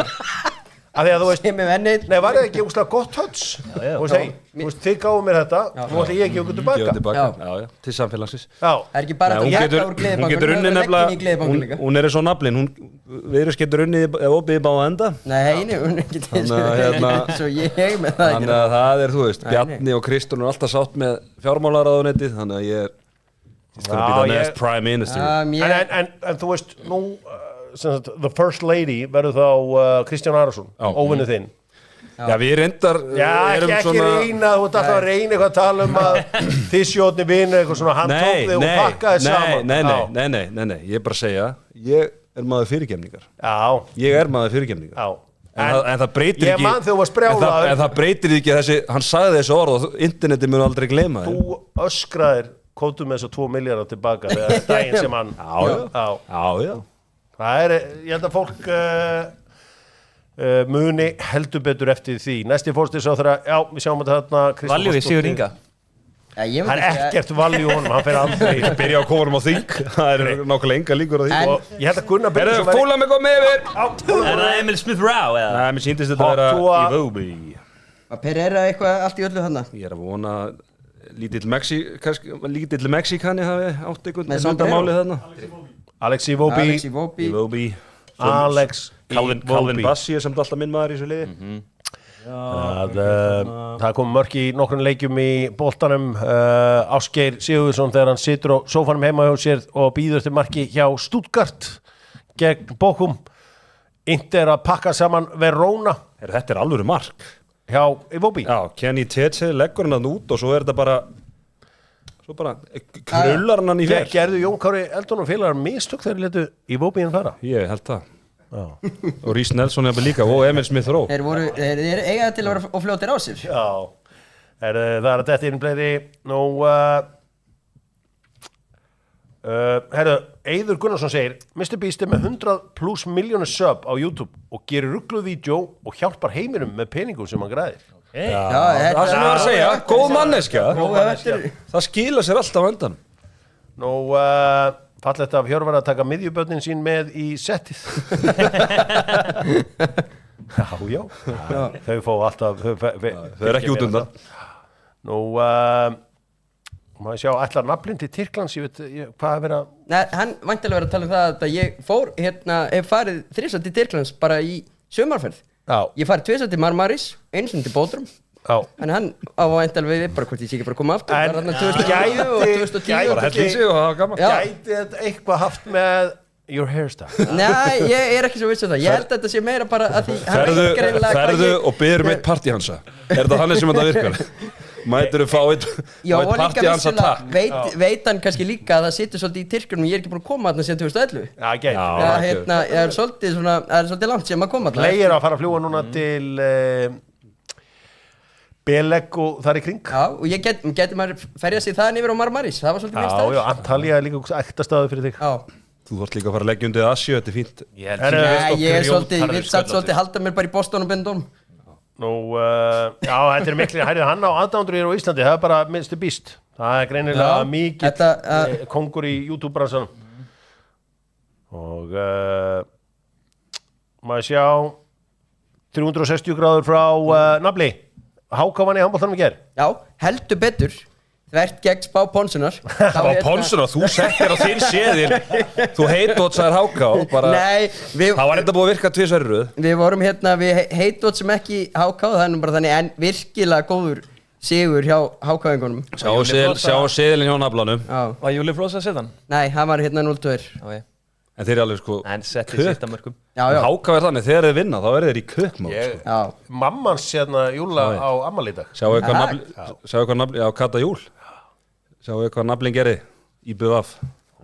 Af því að þú veist, Ég með vennið. nei, var það ekki úrslega gott höts? Þú veist, hey, þú veist, þið gáðu mér þetta, nú ætla ég ekki okkur tilbaka. Gjöðu tilbaka, Já. já, til samfélagsins. Já, Það er ekki bara Nei, að hún jaka getur, úr hún gleðibankunum. getur unnið nefnilega, hún er eins og naflin, Viðreisn getur unnið opið í báða enda. Nei, hún er ekki til Þannig að, hérna, svo ég með það Þannig að það er, þú veist, Nei, nei. Bjarni og Kristján er alltaf sátt með fjármálaráðuneytið, þannig að ég er gonna be the next prime minister. en þú veist, nú, sem sagt, the first lady verður þá Kristján Arason, óvinnu þinn. Já, við reyndar Já, ekki reyna, þú ert alltaf að reyna eitthvað að tala um að þið sjóðni vinnu, eitthvað svona, hann tók þig og pakkaði saman. Nei, ég er bara að segja, ég er maður fyrirgefningar. Já, Ég er maður fyrirgefningar. já. En það breytir Ég ekki man þegar þú varst brjálaður. En það breytir ekki þessi, hann sagði þessi orð og interneti mun aldrei gleyma þeim. Þú öskraðir, kóttu með þessu 2 miljardar tilbaka þegar daginn sem hann. Já. Það ég held að fólk muni heldur betur eftir því. Næsti fórstisráðherra, já, við sjáum þetta þarna. Valjú í Sigur Inga. Það er ekkert valjú honum, hann fer aldrei. Byrja á kórum á þing, það er nákvæmlega enga líkur á því. Og ég held að Gunnar Birgisson Erðu fúla mig góð með yfir? Er það Emil Smith-Rowe eða? Nei, mér síndist þetta að vera Tua- í Vóbi. Pereira eitthvað allt í öllu hana. Ég er að vona lítill Mexikani hafi átt einhvern Með vandamáli þarna. Alexi Vóbi. Alexi Vóbi. Í Vóbi. Alex Calvin Bassi er samt alltaf minn maður í þessu liði. Það kom mörk í nokkrum leikjum í boltanum. Ásgeir Sigurðsson þegar hann situr á sófanum heima hjá sér og býður til marki hjá Stuttgart gegn Bochum. Inter að pakka saman Verona Þetta er alvöru mark. hjá Vóbi. Já, Kenny Tete leggur hann út og svo er þetta bara krullar hann í fér. Gerðu Jón Kári Eldon og félagar mistök þegar letu Vóbi hann fara? Ég held það. Og Rhys Nelson er líka og Emil Smith-Rowe. Þeir eiga til að vera og fljótir á sér. Já, það er að þetta inn fleiri. Nú, herru, Eiður Gunnarsson segir Mr. Beast er með 100+ milljónir sub á YouTube og gerir ruggluð vídeo og hjálpar heiminum með peningum sem hann græðir. Það sem ég var að segja, góð manneskja. Það skila sér alltaf á endan. Nú, fallegt af Hjörvar að taka miðjubörnin sín með í settið. Já. Þau fá alltaf Þau er ekki út undan. Nú, maður sjá ætlar naflinn til Tyrklands, ég veit hvað að vera. Nei, hann væntilega verið að tala um það að ég fór hef farið 3 til Tyrklands bara í sumarferð. Já. Ég farið 2 til Marmaris, 1 til Bodrum. Já. En hann á væntilega við bara hvort ég sé ekki bara að koma aftur. En Það var þarna 2009 og 2010. Bara hellir sig og það var gaman. Já. Gæti þetta eitthvað haft með your hairstyle? Nei, ég er ekki svo viss um það. Ég held að þetta sé meira bara að því hann veit greinilega hvað Ferðu ég- og byrjum eitt partíhansa. Er þetta þannig sem þetta virkar? Mætirðu fá eitt Já, og líka partíhansa vissilega takk? veit hann kannski líka að það situr svolítið í Tyrkjunum. Ég er ekki búin að koma þarna síðan 2011. Já, gæti. Það er svolítið langt sem að koma þarna. Legir að fara að fljúa núna til Beleg og þar í kring. Já, og ég geti maður ferja sig þaðan yfir á Marmaris. Það var svolítið minn staður. Já, Antalya er líka ekta staðu fyrir þig. Já. Þú þarft líka að fara að leggja undir Asju, þetta er fínt. Nei, ég vil satt svolítið halda mér bara í Boston og Benidorm. Nú, já, þetta mikli hærið hann á aðdándur á Íslandi, það bara Mr. Beast. Það greinilega mikið kongur í YouTube-bransanum. Og maður sjá 360 gráður frá Nafli. Háka vann í handboltanum í gær. Já, heldur betur. Þvert gegn spá Ponsunar. Spá Ponsunar, þú settir á þín séðir. Þú heitdótsaðir Háka og bara... Nei, það var þetta búið að virka 2 röð. Við vorum við heitdótsum ekki Háka og það er nú bara þannig en virkilega góður sigur hjá Hákaðingunum. Sjá séðilin hjá Naflanum. Var Júli Flósa að setja hann? Nei, hann var 0-2. Okay. En þeir eru alveg sko... En setti sitt að mörgum. Háka verð þannig, þegar þeir vinna, þá er þeir í kökmátt. Já. Mammans Júla á ammali í dag. Sjáu hvað Nafli... Já, Kata Júl. Sjáu hvað Naflin gerði í BVF.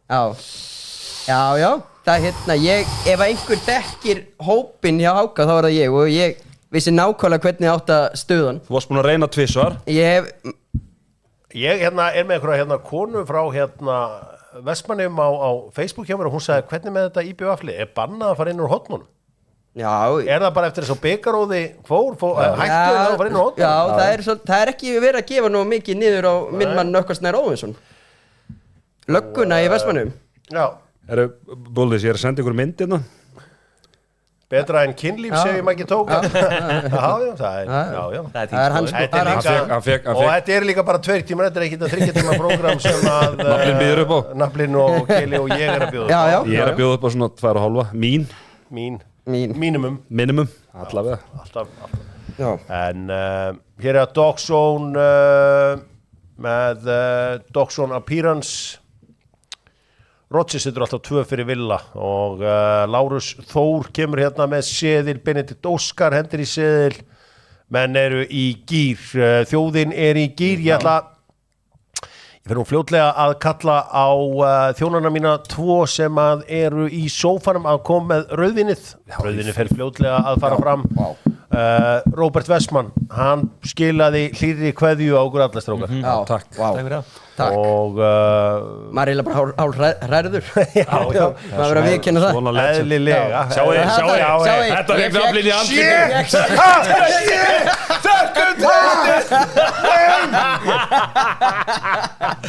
Já. Það ef einhver þekkir hópinn hjá Háka, þá er það ég og ég vissi nákvæmlega hvernig átt að stuðan. Þú varst búin að reyna 2 svar. Ég er með einhverja konu frá Vestmannum á Facebook hjá mér og hún sagði hvernig með þetta IBF-lið er bannað að fara inn úr hotnunum. Já. Er það bara eftir þess að byggaróði hættu að fara inn úr hotnunum? Já, það er ekki verið að gefa nú mikið niður á minn mann Nökkvarsnær Óvinsson. Lögguna í Vestmannum. Já. Búldis, ég er að senda ykkur myndina. Betra en kynlíf sem ég maður ekki tók. Það er hans og þetta er líka bara 2 tímar, þetta er ekki þetta 3 tíma prógram sem að Naflin býður upp á. Naflin og Keli og ég er að bjóða upp á. Ég er að bjóða upp á svona 2,5. Minimum. Allavega. Alltaf. En hér er Dogzone með Dogzone Appearance. Rodgers setur alltaf 2 fyrir Villa og Lárus Þór kemur hérna með seðil, Benedikt Óskar hendur í seðil, menn eru í gýr, þjóðin er í gýr, ég fer nú fljótlega að kalla á þjónana mína 2 sem að eru í sófanum að koma með rauðvinnið fer fljótlega að fara fram. Róbert Westman, hann skilaði hlýrri kveðju á okkur alla strákar. Takk. Takk fyrir það. Og maður er bara hálf hræður. Já. Maður verður að viðurkenna það. Eðlilega. Sjáu. Þetta er Naflin í andlitið.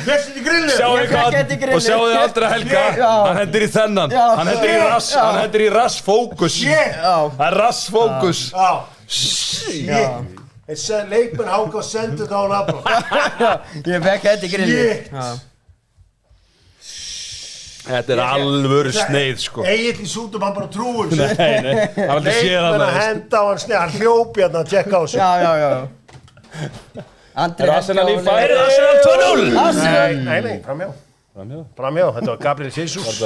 Þessi í grillu. Og sjáu þið aldrei Helga. Hann hendur í þennan. Hann hendur í rassfókus. Það er rassfókus. Leikmenn Háka og sendu þetta á Nafla. Ég fekk þetta í grilli. Þetta er alvöru sneið sko. Egil í sútum, hann bara trúur Nei, hann aldrei séð leikmenn að henda á hann sneið, hann hljópi hérna að tjekka á sig. Já. Er Arsenal í færi? Arsenal 2-0. Nei, framhjá, þetta var Gabriel Jesus.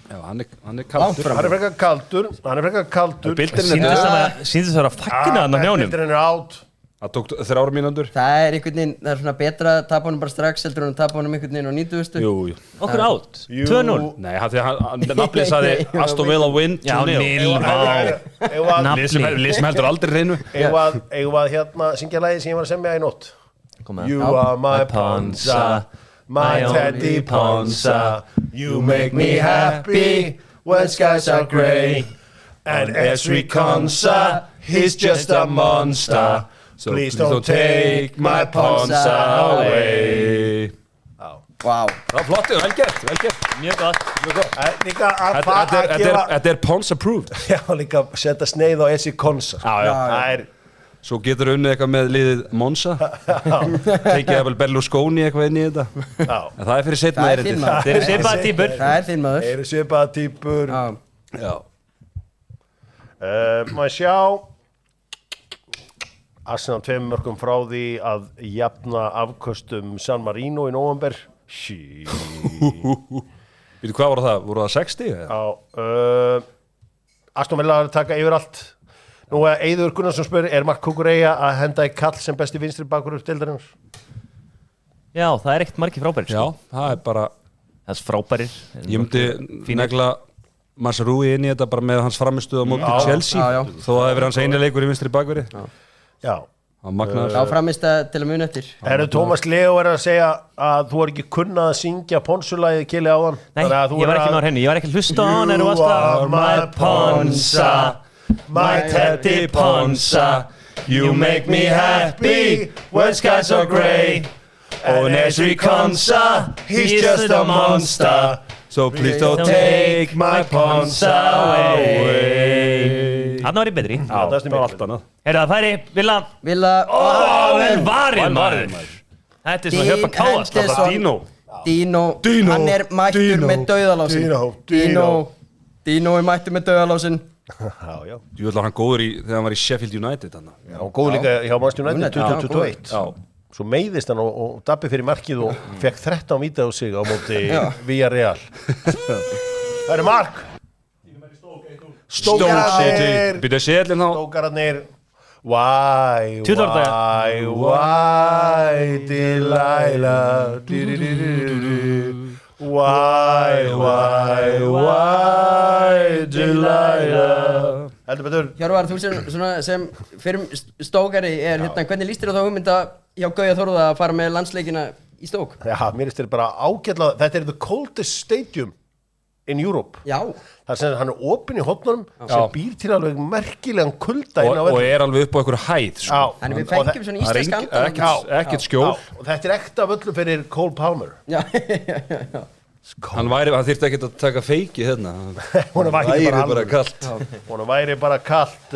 Já, hann er kaldur. Hann er frekar kaldur. Sýndist það að fagna hann á hnjánum. Bildurinn er átt. Það tók 3 mínútur. Það er einhvern veginn, það er svona betra að tapa honum bara strax heldur en að tapa honum einhvern veginn á 90. Jú. Okkur átt, 2-0. Nei, Nafli sagði Aston Villa win 2-0. Lýsum heldur aldrei hreinu. Eigum að hérna syngja lagið sem ég var að semja í nótt. You are my Ponsa, my Teddy Ponsa. You make me happy when skies are grey. And Esri Konsa, he's just a monster. So please don't take my Ponsa away. Wow. Það var flott, vel gert. Mjög gott. Líka að fara að gefa... Þetta er Pons approved. Já, líka að setja sneið á Esri Konsa. Já. Svo getur unnið eitthvað með liðið Monza. Tekið það vel Berlusconi eitthvað inn í þetta. En það er fyrir seinna erindi. Þeir eru svipaða týpur. Það er þinn maður. Þeir eru svipaða týpur. Já. Maður sjá Arsenal 2 mörkum frá því að jafna afköstum San Marino í nóvember. Býtu, hvað voru það? Voru það 60? Já. Aston Villa að taka yfir allt. Nú er Eiður Gunnarsson spyr, er Mark Kukureya að henda í kall sem besti vinstri bakur upp deildarinnar? Já, það er ekkert margir frábærir. Já, það er bara... Það er frábærir. Ég myndi negla Masrui inn í þetta bara með hans framistuð á móti Chelsea. Þó að það hefur hans eini leikur í vinstri bakveri. Já. Já, framist til að muna eftir. Tómas Leo er að segja að þú er ekki kunnað að syngja Ponsulagið Kili á hann. Nei, ég var ekki með á henni. Ég var ekki hlusta á hann en þú varst að... You are my Ponsa. My Teddy Ponsa, you make me happy when skies are grey. And Esri Konsa, he's just a monster. So please don't take my Ponsa away. Þarna var ég betri. Já, það var allt annað. Það færi, Villa. Villa Vel varinn maður. Þetta er svona hjöpa káast. Henderson. Dino, hann er mættur með dauðalásin. Dino er mættur með dauðalásin. Já. Jú, ætla hann góður þegar hann var í Sheffield United hann. Já, hann góð líka hjá Manchester United 2021. Já. Svo meiðist hann og dabbi fyrir markið og fekk 13 víta á sig á móti Villarreal. Það er mark. Stókararnir. Byrja seðlinn þá. Stókararnir. Why, Delilah. Why, Delilah. Heldur betur. Hjörvar, þú sem fyrir stókari hvernig líst þér á þá hugmynda hjá Gauja Þórða að fara með landsleikina í Stók? Já, mér finnst þér bara ágætlega, þetta er the coldest stadium in Europe. Já. Það sem hann er opinn í hotnunum sem býr til alveg merkilegan kulda inn á og er alveg upp á einhverju hæð sko. Þannig við fengjum svona íslensk andan. Ekkert skjól. Og þetta er ekta völlum fyrir Cole Palmer. Já. Hann þyrfti ekkert að taka feiki hérna. Hún væri bara kallt. Hún væri bara kallt.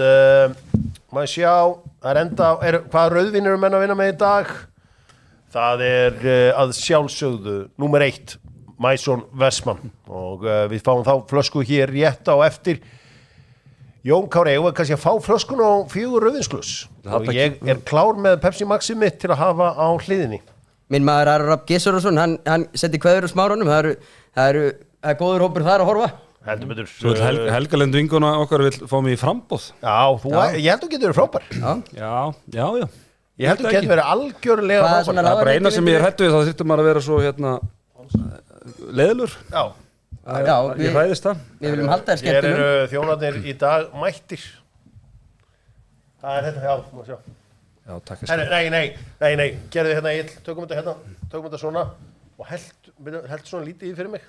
Maður sjá, það er enda, hvaða rauðvín eru menn að vinna með í dag? Það er að sjálfsögðu númer 1. Mason Westman og við fáum þá flösku hér rétt á eftir. Jón Kári, ég var kannski að fá flöskun á 4 rauðvinsglös og ég er klár með Pepsi Maxi mitt til að hafa á hliðinni. Minn maður Aron Rapp Gissurusson, hann setti kveður úr smárunum, það er góður hópur þar að horfa. Heldur betur. Svo Helgalend vinguna okkar vil fá mig í frambóð. Já, ég held þú getur verið frábær. Já. Ég held þú getur verið algjörlega frábær. Það er bara eina sem ég hættu við, þá þyrfti maður að vera svo leiðlur. Já, ég hræðist það. Við viljum halda þér skemmtunum. Hér eru þjónarnir í dag mættir. Það er þetta, já, má sjá. Já, takk. Nei, gerðu hérna Egill, tökum þetta svona og held svona lítið í fyrir mig.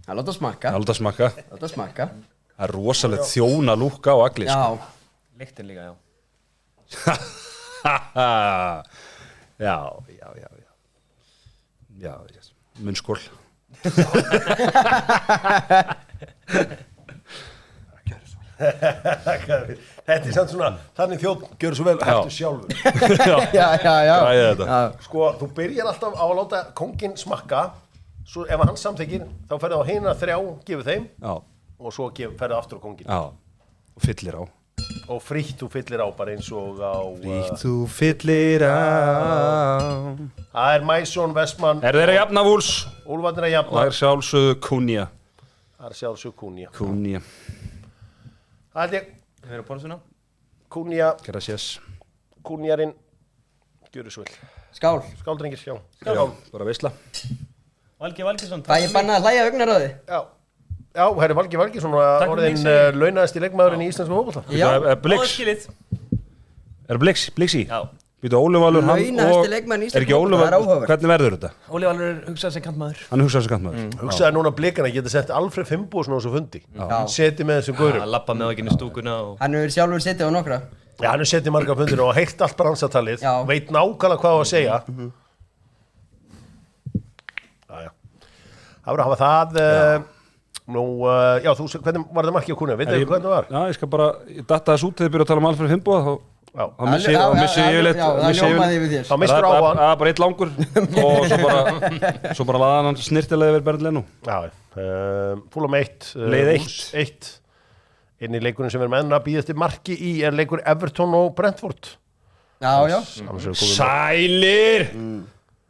Það láta smakka. Það er rosalegt þjóna lúkka á agli. Já. Lyktin líka, já. Já, munnskól. Þetta er samt svona, þannig þjóð gjör svo vel hættu sjálfur. Já. Sko, þú byrjar alltaf á að láta kónginn smakka, svo ef hann samþykir, þá ferðu á hina 3, gefur þeim og svo ferðu aftur á kónginn. Já, og fyllir á. Og frítt þú fyllir á, bara eins og á... Frítt þú fyllir á. Það er Mason Westman. Er þeirra jafna Vúls? Úlfarnir að jafna. Og það er sjálfsögðu Kunja. Kunja. Það er ég. Við erum á pónsuna. Kunja. Gracias. Kunjarinn. Gjöru svo vel. Skál. Skál, drengir, já. Bara veisla. Valgi Valgjesson. Það ég banna að hlæja augnaráði. Já, herri Valgi Valgjesson var orðin launaðasti leikmaðurinn í íslensku fótbolta. Er Blix í? Já. Býtu Óli Valur hann og... Launahæsti leikmaðurinn í íslensku fótbolta, það er áhugavert. Hvernig verður þetta? Óli Valur hugsaði sem kantmaður. Hann hugsaði sem kantmaður. Hugsaði núna Blikana, geta sett Alfred Finnbogason á þessu fundi. Seti með þessum gaurum. Hann lappa með ekki inn í stúkuna og... Hann hefur sjálfur setið á nokkra. Já, hann hefur setið marga á fundinu og heyrt allt bransatalið. Veit nákvæmlega hvað á að segja. Það verður að hafa það... Nú, já, hvernig var það markið á Kunja? Veit þið hvernig það var? Já, ég skal bara, ég datta þess út þegar ég byrja að tala um Alfred Finnboga, þá missi ég yfirleitt. Það ljómaði yfir þér. Þá mistur á hann. Það er bara eitt langur og svo bara laða hann snirtilega yfir Bernd Leno. Já, Fulham 1. Leið 1. Inn í leikurinn sem við erum enn að bíða eftir marki í er leikur Everton og Brentford. Já. Sælir!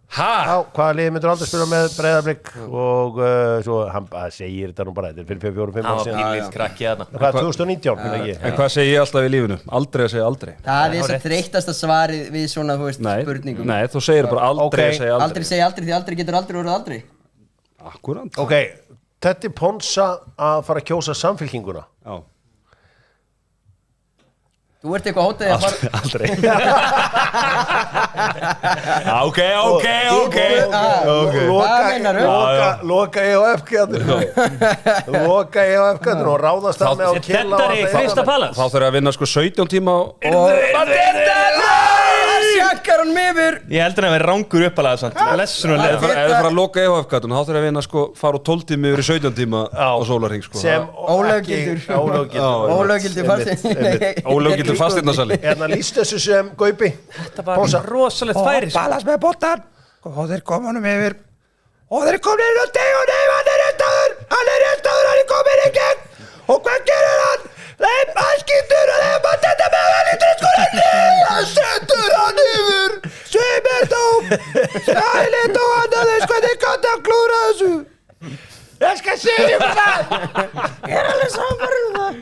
Já, hvaða liði myndur aldrei spila með Breiðablik og svo, hann segir þetta nú bara, þetta er fyrir 4-5 ára síðan. Það var pínlít krakki þarna. Hvað, 2019, minna ekki? En hvað segir ég alltaf í lífinu? Aldrei að segja aldrei. Það er svo þreyttasta svarið við svona, þú veist, spurningum. Nei, þú segir bara aldrei að segja aldrei. Aldrei segja aldrei því aldrei getur aldrei orðið aldrei. Akkúrat. Ok, Teddy Ponsa að fara að kjósa Samfylkinguna. Já. Þú ert eitthvað hótaði að fara Aldrei Ok Hvað meinarðu? Loka Loka EOF-kvæðinu og ráðast það með á killa Þetta er í Krista Palace. Þá þurfa að vinna sko 17 tíma Sjakkar hann yfir Ég heldur að það verði rangur uppalega samt. Lessun og Ef leið. þið fara að loka EOF-gatun þá þurfa að vinna sko fara úr 12 tíma yfir í 17 tíma á sólarhring sko sem Ólöggildur Ólöggildur fasteignarsali Hérna lýst þessu sem Gaupi Þetta var rosalegt færi. sko. Balas með boltan og þeir koma honum yfir og þeir komið inn á deg og nei, hann er réttaður hann er komin í gegn og hvað gerir hann? Hann skýtur og þeir bara þetta með hann í triskurinn hann setur hann yfir Sveimerdóm Sælind og annaðis hvernig gæti að klúra þessu ég skal segja það ég er alveg samfarið það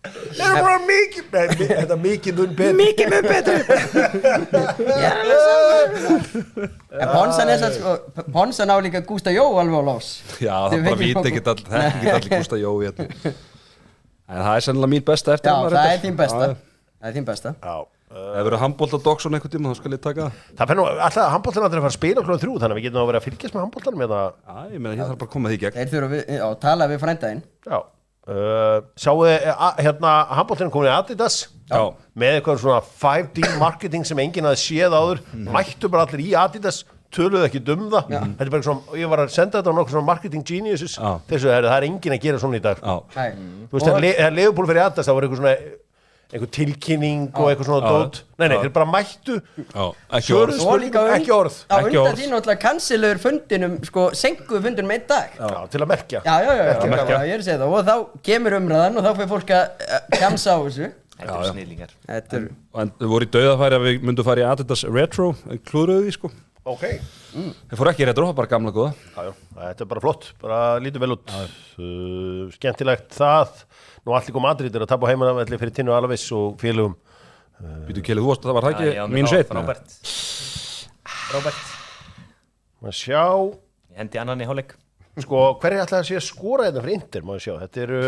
Þeir eru bara mikið Þetta er mikið mun betur mikið með betri ég er alveg samfarið En Ponsan á líka Gústa Jó alveg á lás Já, það bara víti ekkert allir Gústa Jó hérna. En það er sennilega mín besta eftir Já, hann það reyndar. er þín besta Já, Það er þín besta Já Ef verður handbólta Doxon einhvern tíma þá skal ég taka það Það fær nú alltaf handbóltan að fara að spila klokkan 3 þannig að við getum að vera að fylgjast með handbóltanum eða Já, ég meina ég þarf bara að koma því í gegn Þeir þurfa að tala við frændaðinn Já Sjáu hérna handbóltanum komin í Adidas Já. með eitthvað svona 5D marketing sem enginn hafði séð áður mættu bara allir í Adidas töluðu ekki það Þetta er bara svona, ég var að senda þetta á nokkuð svona marketing geniuses Já. þessu það er enginn að gera svona í dag Já, Nei. Þú veist, þegar Leopold fyrir Adidas það var eitthvað svona einhver tilkynning og eitthvað svona dót Nei, þeir bara mættu já, ekki svöruðu orð Og líka spurningum, ekki orð Á Ekki undan orð. því náttúrulega canceluður fundinum sko, senkuðu fundinum einn dag Já, til að merkja Já, ég er að segja það og þá kemur umræðan og þá fyrir fólk að kjamsa á þessu Þetta eru snillingar. Þetta er En þau voru í dauðafæri að við myndum fara í Adidas Retro en klúðruðu því sko Ok Þeir fóru ekki í Retro, það var bara gamla góða Já, þetta er bara flott, bara lítið vel út skemmtilegt það nú allir kom Madrid að tapa heimavelli fyrir Tinnu Alaves og félögum Býtu Keli, þú varst, það var það Já, ekki mínu sveit Frábært. Frábært. maður sjá, Ég hendi annan í hálfleik. sko, hverju ætlaði að sé að skora þetta fyrir Inter, maður sjá, þetta eru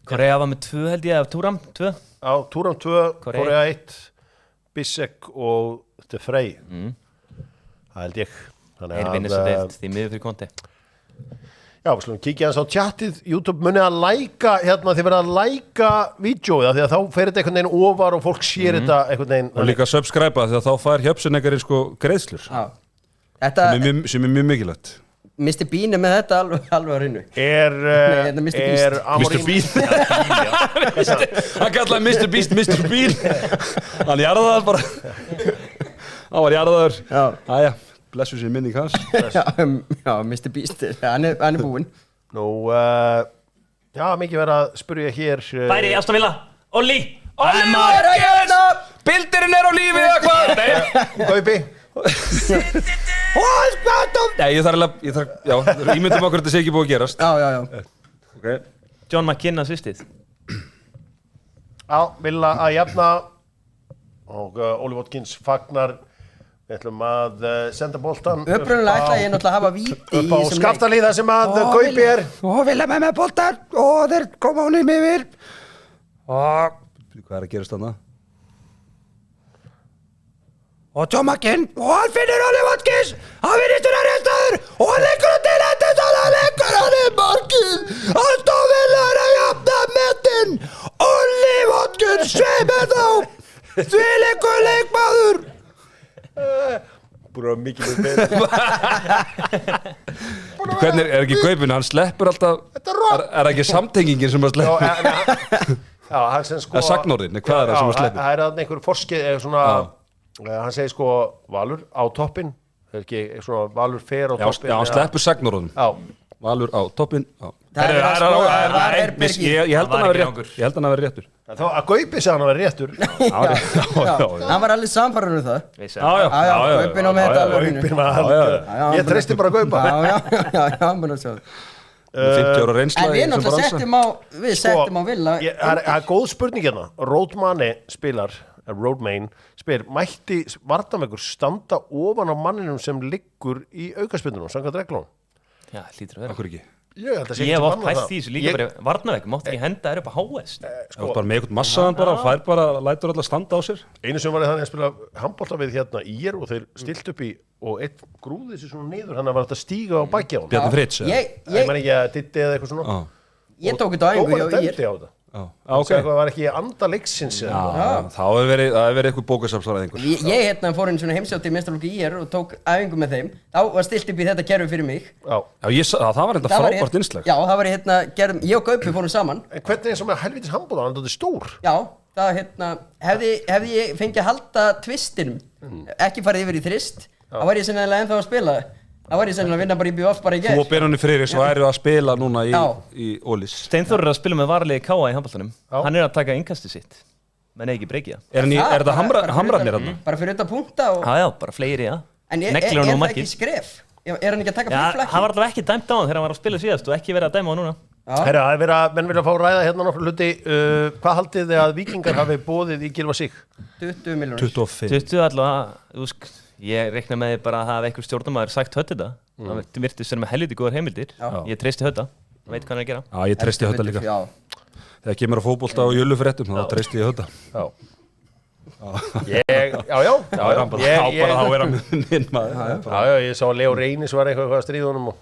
Korea var með 2 held ég, af Túram 2. á Túram 2, Korea. Korea 1 Bissek og þetta er Frey það held ég Þeir vinnir svo deilt því miður fyrir konti. já, við slúum kíkja þess á tjattið YouTube munið að læka, hérna þið verða að læka vídjóið, af því að þá fer þetta einhvern veginn ofar og fólk sér þetta einhvern veginn Og líka subscribe því að þá fær hjöpsinnegarinn sko greiðslur Já. Þetta sem er mjög mikilvægt Mr. Bean er með þetta alveg á hreinu er þetta er Mr. Beast. er Amorim Hann kallaði Mr. Beast Mr. Bean Hann jarðaði bara Hann var jarðaður Já. Æja, blessu sér minning hans Já, Mr. Beast, hann er búinn nú, já, mikið verið að spyrja hér Bæri, Aston Villa. Olli. Er að hérna Bildirinn er á lífi eða hvað? Nei, Gaupi Nei, ég þarf já, ímyndum okkur að þetta sé ekki búið að gerast Já okay. John McKinnon svistið. Já, Villa að jafna og Óli Watkins fagnar við ætlum að senda boltan Upprunalega ætla ég náttúrulega að hafa víti í upp á þessum leik. skaftalíða sem að Gaupi er og vilja með boltan og þeir koma honum yfir og Hvað er að gerast þarna? John McKinn og hann finnir Óli Watkins hann finnir þurra restaður og hann leggur hann til þetta og hann leggur hann í markið Aston Villa er að jafna metin Óli Watkins sveimir þá því leggur leikmaður búin að mikið með Hvernig er ekki Gaupin? Hann sleppur alltaf Þetta er rokk. Er ekki samtengingin sem að sleppur? Já, hann sem sko Það er sagnorðin, hvað er það sem að sleppur? Það er að einhver forskið eða svona hann segir sko Valur á toppin það er ekki svona Valur fer á Já, toppin hann sleppur sagnorðunum Já, Valur á toppin Það er að sko, það er Birgir Ég held Það hann var að vera ekki réttur Ég held hann að vera réttur en þá að Gaupi segja hann að vera réttur Já, hann var alveg samfarið um það Gaupin á með þetta alveg á hreinu. Gaupin var ég treysti bara Gaupa Já, hann búinn að sjá það 50 ára reynsla En í við þessum náttúrulega bransa. settum á Villa það er góð spurning hérna Roadmane spilar Roadmane spyr mætti Vardamekur standa ofan á manninum sem liggur í aukaspindunum samkvæmt reglunum Já, hlýtur að vera. Akkur ekki Ég held að sé Ég ekki hef oft bannað hægt það. því þessu líka bara varnavegg, mátt ekki henda þær upp á HS. Sko, bara með einhvern massaðan bara, fær bara, lætur alltaf standa á sér. Einu sem var þannig að spila handbolta við hérna ír og þeir stilt upp í og einn grúði sér svona niður hann að var að stíga á baki á hann. Bjarni Fritz, Ég man ekki að ditti eða eitthvað svona. Ég tók þetta á æfingu Dómarinn hjá IR. dæmdi á þetta. ok. Það var ekki anda leiksins. Þá hefur verið eitthvað bókasafsfræðingur. Ég hérna fór inn svona heimsjátt í meistaraflokki IR og tók æfingu með þeim. Þá var stilt upp í þetta kerfi fyrir mig. Já. Það var enda frábært innslag. Já, það var hérna, ég og Gaupi fórum saman. En hvernig er sem að helvitis handbolta, hann er þetta stór. Já, það hérna, hefði ég fengið að halda tvistinum, ekki farið yfir í þrist, þá var ég sennilega ennþá að spila. Þá var ég sennilega að vinna bara í BVF bara í Þú gær. og Benóni Friðriks væru að spila núna Já. í Ólís. Steinþór að spila með varalegi Káa í handboltanum. Hann að taka innkastið sitt. menn ekki breykja. Er þetta hamrarnir hann? Bara fyrir utan punkta og... Já, bara fleiri, já. En er það ekki skref? Er hann ekki að taka flugflakki? Já, hann var allavega ekki dæmt á hann þegar hann var að spila síðast og ekki verið að dæma á núna. Herra, menn vilja fá ræða hérna nokkur hluti. Hvað haldið þið að Víkingar hafi boðið í Gylfa Sig? 20 miljónir. 25. 20 allavega, ég reikna með bara að hafa einhver stjórnarmaður sagt Hödd þetta. Það virtist sem með helviti góðar heimildir. Ég treysti Hödda, veit hvað hann er að gera. Já, ég treysti Hödda líka. Þegar kemur að fótbolta og jöllufréttum, þá treysti ég Hödda. Já. Já, þá er hann minn maður. Já, ég sá að Leo Reynis var eitthvað að stríða honum og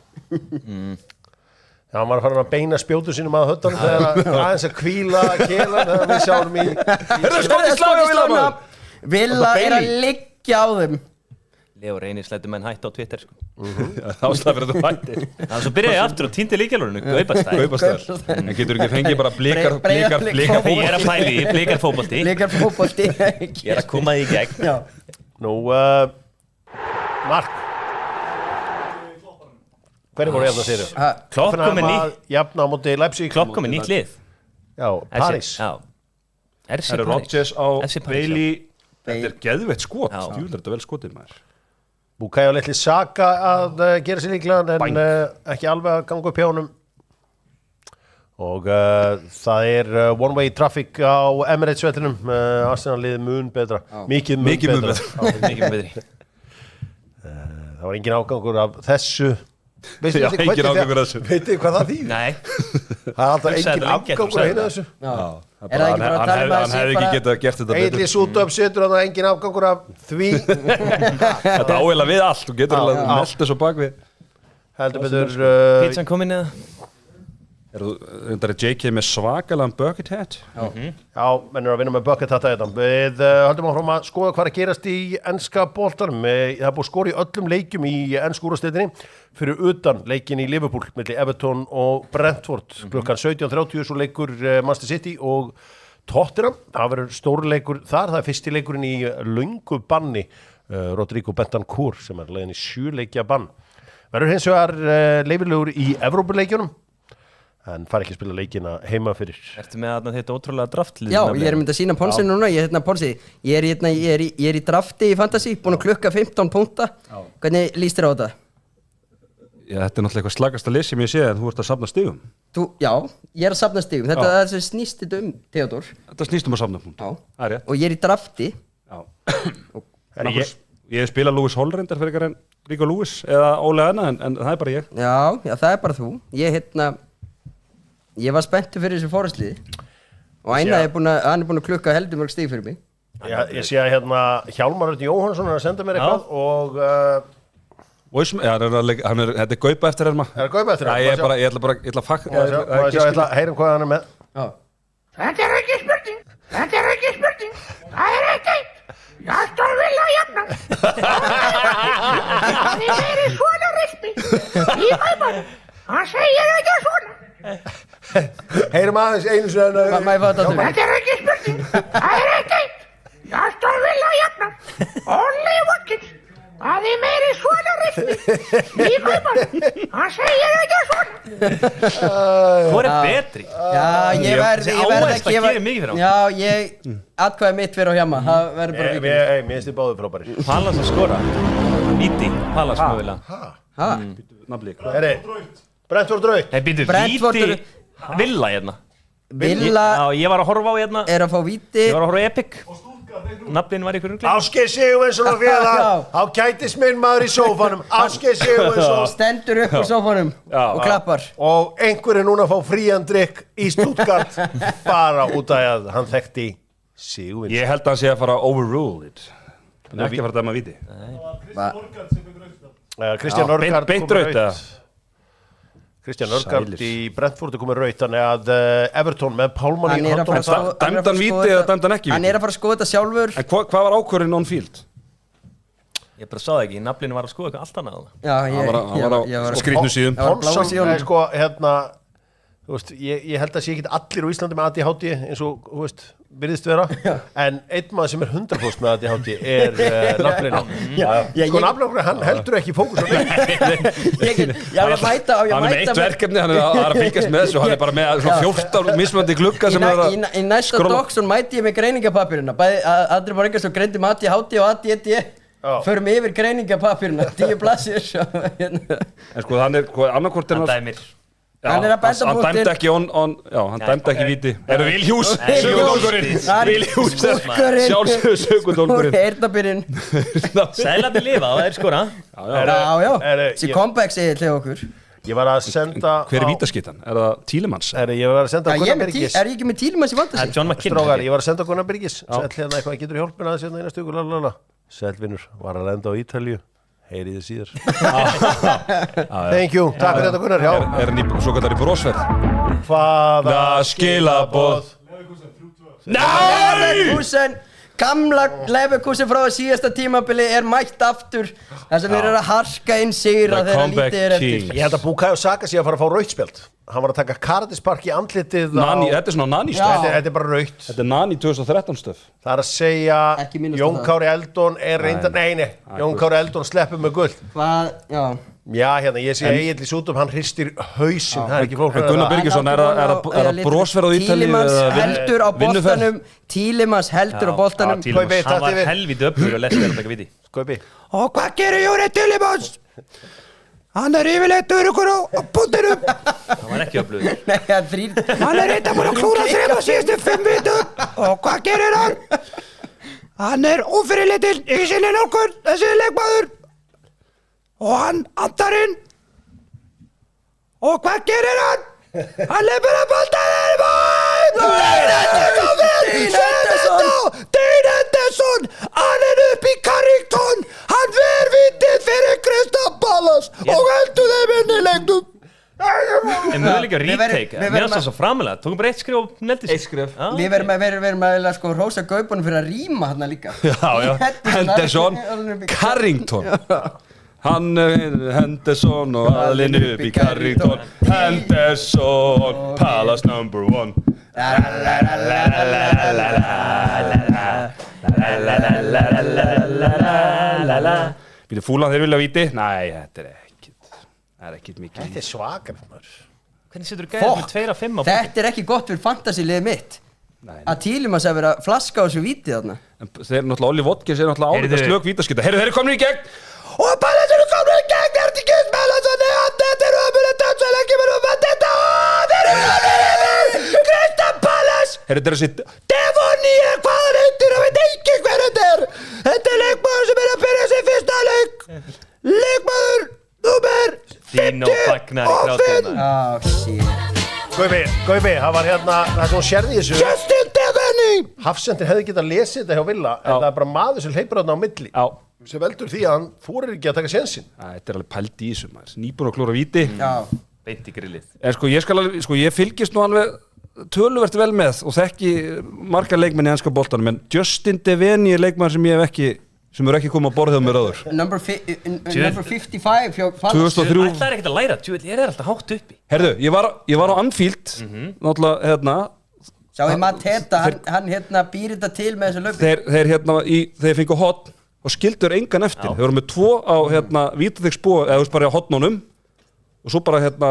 já, hann var farin að beina spjótu sínum að Höddanum þegar aðeins að hvíla kelan þegar við sjáum í Villa er að liggja á þeim. Leo Reynis lætur menn hætt á Twitter sko. Þá slafir þetta hættir. Það svo byrjaði ég aftur og týndi líkjálfurinu, Gaupastæð. En getur ekki fengið bara blikar Ég er að pæli í blikar fótbolti. Blikar fótbolti. Ég er að koma því í gegn. Já. Nú, Mark hverju voru hérna séru? Klopp kom með nýtt jafna á móti Leipzig. Klopp kom með nýtt lið. Já, París. Já. Það eru Rodgers á Bailey. Þetta er geðveitt skot. Stjúlar þetta vel skotið maður. Bukayo litli Saka að gera sér líklega en ekki alveg að ganga upp hjá honum. Og það er one way traffic á Emirates vellinum. Arsenal liðið mun betra. Mikið mun betra. Það var engin ágangur af þessu. Já, engin ágangur af þessu. Veitu hvað það þýðir? Nei. Það er alltaf engin afgangur að hinna þessu. Hann hefði ekki getað gert þetta betur. Eitlis út upp setur að það engin afgangur af því. Þetta áheila við allt. Þú getur alveg meld þessu bakvið. Heldur betur. Pizzan komin eða? Þetta er JK með svakalega bucket hat. Já, menn er að vinna með bucket hat að þetta. Við höldum áfram að skoða hvað er að gerast í enska boltanum. Það er búið skor í öllum leikjum í ensku úrvalsdeildinni fyrir utan leikin í Liverpool milli Everton og Brentford. Klukkan 17:30 svo leikur Manchester City og Tottenham. Það verður stórleikur þar. Það er fyrsti leikurinn í löngu banni Rodrigo Bentancur sem er leiðin í 7 leikja bann. Verður hins vegar leyfilegur í Evrópuleikjunum. En fara ekki að spila leikina heima fyrir. Ertu með þetta ótrúlega draftlið? Já, ég er myndið að sína Ponsin núna. Ponsi, ég er í drafti í Fantasy, búin að klukka 15 púnta. Hvernig líst þér á þetta? Já, þetta er náttúrulega eitthvað slagasta lið sem ég sé en þú ert að safna stigum. Já, ég er að safna stigum. Þetta er sem snýst þetta Theodor. Þetta snýst að safna púnta. Já, og ég er í drafti. Já. Ég spila Lewis Holrender fyrir en Rico Lewis eða Óli Anna en það er bara ég. Já, það er bara þú. Ég var spenntur fyrir þessu fórhastliði og Einar er búin að klukka heldur mörg stig fyrir mig. Já, ég sé að Hjálmar Örn Jóhannsson er að senda mér eitthvað og þetta er Gaupa eftir Elma. Er það Gaupa eftir Elma? Ég ætla að fakka. Ég ætla að heyrum hvað hann er með. Þetta er ekki spurning. Það er eitt. Jag står vilja jafna. Það er verið svona rispi. Í mæmann. Hann segir þetta svona. Heyrum aðeins einu svona. Þetta er ekki spurning. Það er eitt. Jag står vilja jafna. Only Watkins. Það er meiri svona rispi. Í mæmann. Hann segir þetta svona. Hvor er betri? Já, ég verð að gefa mikið fyrir á. Já, ég atkvæði mitt fyrir á hjama. Það verður bara vikið. Mér finnst þið báðu frábæri. Pallas að skora. Víti, Pallas mögulega. Herri, Brentford draug. Nei, býtu, Víti Villa hérna. Villa Já, ég var að horfa á hérna. er að fá víti. Ég var að horfa á Epic. nafnin var ykkur rugli. Ásgeir Sigurvinsson og félag á kætisminn maður í sófanum Ásgeir Sigurvinsson Stendur upp úr sófanum og klappar. og einhver er núna að fá frían drikk í Stuttgart bara út af að hann þekkti Sigurvinsson. Ég held að hann sé að fara að overrule it. Hann er ekki að fara að dæma víti. Kristján Örgaard Beint raut eða? Kristján Örgaard Sælir. í Brentford er komið raut þannig að Everton með Pálmann Hann í er að fara handónum að Dæmdi hann víti eða dæmdi hann ekki Hann víti? er að fara að skoða þetta sjálfur. En hvað var ákvörðin on field? Ég bara sá það ekki, nafnin var að skoða eitthvað allt annað. Já, Hann var á skrýtnu síðum. Það var bláa Pálsson síðan. er sko hérna þú veist, ég held að sé ekki allir á Íslandi með ADHD eins og þú veist, virðist vera en einn maður sem er 100% með ADHD er nafninu sko nafninu, hann heldur ekki fókus á Ég mæta Hann er með eitt verkefni, hann er að fylgjast með þessu, hann er bara með svona 14 mismunandi glugga sem er að Í næsta skrolla. doksson mæti ég með greiningapapirina. Andri bara einhvers og greindi með ADHD og ADD. Förum yfir greiningapapirina, 10 blassir. En sko, hann er, annarkort er Það dæmir. Hann er að benda Hann punktin. dæmdi ekki hann dæmdi ekki víti. Er það Vilhjús? Sögudólgurinn. Vilhjús, sjálfsögðu sögudólgurinn. Eyrnabyrinn. Sælandi lifa, það er skora. Já. Þessi comeback segir til okkur. ég var að senda Hver er vítaskittan? Er það Tílemans? ég var að senda Er Gunnar Birgis ég ekki með tílumanns í Það fantasy? er John strókar, McKinnon. ég var að senda Gunnar Birgis sæll hérna eitthvað, getur hjálpina aðeins hérna eina stugu lalala Sælvinur, var að lenda á Ítalíu heyri þið síðar thank you, takk fyrir þetta Gunnar Er hann í svo kallar í brósverð? hvaða skilaboð Leverkusen, gamla Leverkusen frá síðasta tímabili er mætt aftur þess að þeir eru að harka inn sigra The þegar comeback lítið er eftir. king. ég held að Bukayo Saka sé að fara að fá rautspjald hann var að taka kardispark í andlitið Nani, þetta er svona Nani Já. stöð þetta er bara raut Þetta er Nani 2013 stöð það er að segja Ekki minnast á Jón það. Kári Eldon er reynda nei, Jón Kári Eldon sleppur með gull Hvað, já. já hérna, ég sé Egil í sútum hann hristir hausinn, það er ekki flóknar En Gunnar Birgisson, er það brósverð á Ítalíu Tílimans eða heldur á vinnuferð? boltanum. Tílimans heldur á boltanum. Tílemans. Kaupi, Hann var takk yfir. helvítið öflugur og lesið að taka viti. Kaupi Og hvað gerir Jóri Tílemans? Hann er yfirleitt öruggur á búndinum. Hann var ekki öflugur. Nei, það er þrír. Hann er eitthvað búin að klúra þreim á síðustu 5 vitum. Og hvað gerir hann? Hann er ófyrirlítill í sinni nálgun, þessi leikmaður. Og hann andar inn. Og hvað gerir hann? Hann leipur að boltanum. Dean Henderson. Hann er upp í Carrington. Hann ver vitið fyrir Crystal Palace og heldur þeim inn í leiknum. En möguleika Við verðum- retake. við Mér verðum finnst það svo framalega. Tókum bara eitt skrif og neldist. Eitt skrif. Við verðum að sko rósa gaupunum fyrir að rýma þarna líka. Já, Henderson, Carrington Hann Henderson og alinn upp í Carrington Henderson, Palace number 1 Býtu fúlan þeir vilja víti? Næ, þetta er ekkit mikið þetta er svakar Hvernig setur þú gæðið með 2 af 5 á bókinn? Þetta er ekki gott fyrir fantasy-liðið mitt. Að Tílimans að vera að flaska á þessu vítið þarna. En þeir náttúrulega Olli Watkins er náttúrulega álítið Heyrðu. slök vítaskipta Heyrðu, þeir eru komin í gegn Og Palace eru komin í gegn, er þetta ekki spila svo neðan, þetta eru ömulegt dömsvel ekki verið að þetta þeir eru komin í Crystal Palace Heyrðu, þetta er þessi Devonie, hvað hann heitir, ég veit ekki hver þetta er Þetta er leikmaður sem er að byrja sig fyrsta leik Leikmaður númer Dino fagnar í grátinu. Gaupi, það var hérna það sem hún sérði í þessu Justin Devonie Hafsendir hefði getað lesið þetta hjá Villa en það er bara maður sem hleypur þarna á milli Já, sem veldur því að hann þorir ekki að taka sénsinn þetta er alveg pælt í þessu maður Nýbúin að klúra víti Já. Beint í grillið. En ég fylgist nú alveg töluvert vel með og þekki margar leikmenn í enska boltanum en Justin Devaney er leikmenn sem ég hef ekki sem eru ekki komið á borðið á mér áður Number 55 hjá Palace. 2003 Það er ekkert að læra, ég er alltaf hátt uppi. Herðu, ég var á Anfield náttúrulega, hérna Sá ég Mateta, hann hérna býr þetta til með þessu löpi. þeir hérna þeir fengu hotn og skildur engan eftir þeir voru með 2 á hérna vítaþeiksbúa eða þú veist bara á hotnunum og svo bara hérna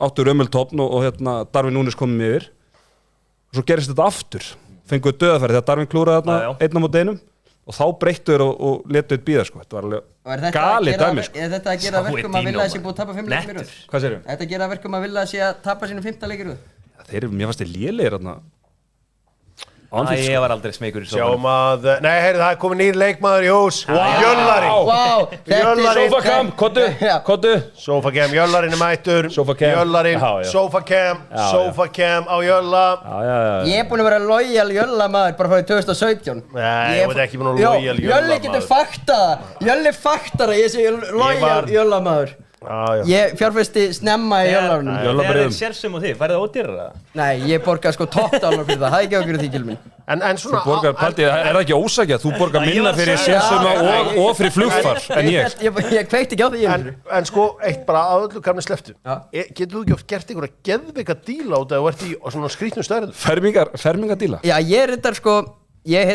áttur ömultopn og hérna Darwin Núnes komið yfir og svo gerist þetta aftur fenguðu döðafæri þegar Darwin klúraði þarna einn á móti einum og þá breyttuður og letuður bíða sko þetta var alveg galið dæmi sko Er þetta að gera verkum að Villa sé búið að tapa 5 leikir í röð? Hvað segirðu? Þetta að gera verkum að Villa sé að tapa sínu 5. leikir í röð? Mér fannst þeir lélegir þarna Anfield, Ég var aldrei smekur í Sjáum að, nei, heyrðu, það er komið nýr leikmaður í hús. Jöllari. Wow, Jöllari. Sofacam, kottu Sofacam, Jöllarinn er mættur. Sofacam. Jöllarinn, Já, já. Sofacam á Jölla. Ég er búin að vera lojal Jöllamaður bara frá 2017. Nei, þú ert ekki búin að lojal Jölli Jöllamaður. getur faktað Jölli faktar að ég sé lojal Jöllamaður. Já. Ég fjárfesti snemma í Jöllarunum. Þegar þið sérsum á því, færði það ódýrara? Nei, ég borga sko $12 fyrir það. Það er ekki okkur því, Gilmin. En svona... Borgar, Paldi, er það ekki ósækja? Þú borgar minna fyrir sérsuma og fyrir flugfar en ég. Ég kveikti ekki á því En sko, eitt bara að öllu kamni sleftu. Já. Getur þú ekki oft gert einhverja geðveika díla út að þú ert í svona skrýtnum stærðum? Fermingadíla? Já, ég er þetta sko, ég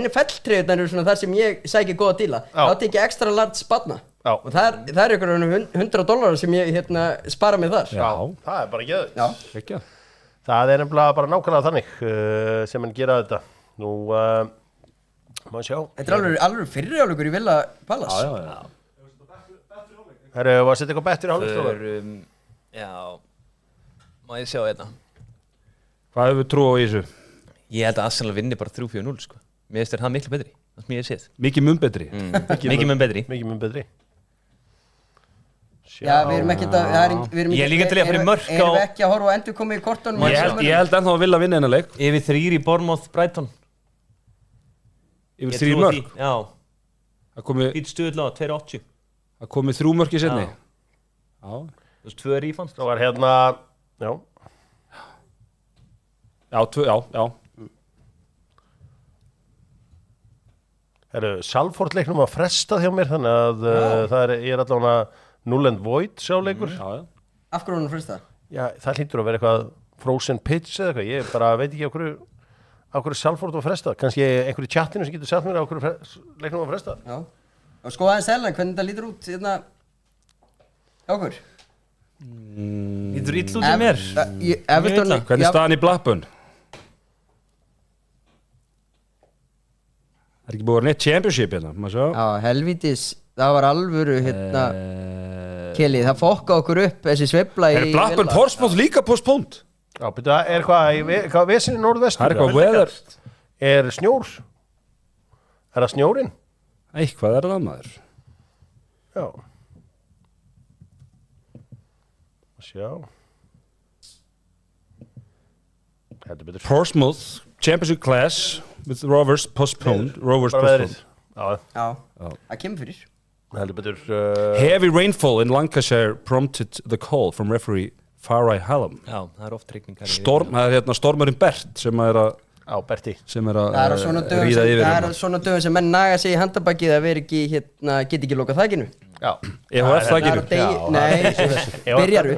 NFL-treyðunar eru svona þar sem ég sækir góða díla. Já. Þá tek ég extra large spanna. Já. Og það er ykkur $100 sem ég spara mig þar. Já, það er bara geðveikt. Já. Ekki. Það er nefnilega bara nákvæmlega þannig sem hann gera þetta. Nú, má sjá. Þetta er alveg fyrirjálugur í Villa Palace. Já. Herru, var að setja eitthvað bettur í hálfstofar? Já, má ég sjá þetta? Hvað hefur trú á í þessu? Ég held að Arsenal vinni bara 3-4-0 sko. Mér finnst það miklu betri, það sem ég hef séð. Mikið mun betri. Mikið mun betri. Mikið mun betri. Já, við erum ekki Ég er líka til að fara í mörk á- Erum við ekki að horfa á endurkomi í kortunum? Ég held ennþá að vilja vinna hennar leik. Yfir 3 í Bournemouth Brighton. Yfir Ég 3 trúi mörk. því. Já, ít stuðla á 2.80. Það komið 3 mörk í sinni. Já. Já. Þú veist, 2 rífans. Það var hérna, já. Já. Herru, Salford leiknum að fresta hjá mér, þannig að ég er allavega null and void sjáleikur. Já. Af hverju hún frista? Já, það hlýtur að vera eitthvað frozen pitch eða eitthvað. Ég bara veit ekki á hverju Salford var frestað. Kannski einhverju í chatinu sem getur sagt mér á hverju leiknum var frestað. Já. Og sko aðeins Ellen, hvernig þetta lítur út hérna hjá okkur? Lítur illa út í mér. Everton, Hvernig staðan í Blackburn? Það er ekki búið að vera neitt championship hérna, maður sjá. Já, helvítis, það var alvöru Kelly, það fokka okkur upp þessi sveifla í Er Blackburn Portsmouth líka postpónd? Já, betur það, er hvað vesinni norðvestur? Það er eitthvað weather. Er snjór? Er það snjórinn? Eitthvað er það maður. Já. Sjá. Heldur betur. Portsmouth, championship class with Rovers postponed. Rovers Bara veðrið. postponed. Já, það kemur fyrir. heldur betur. Heavy rainfall in Lancashire prompted the call from referee Farai Hallam. Já, það er oft rigningar. Það er hérna stormurinn Bert sem er að Á, Berti. Það er á svona dögum ríða yfir það er hérna. á svona dögum sem menn naga sig í handabakið að vera ekki get ekki lokað þakinu. Já. EHF Það er á þakkinu. degi, nei, byrjaru.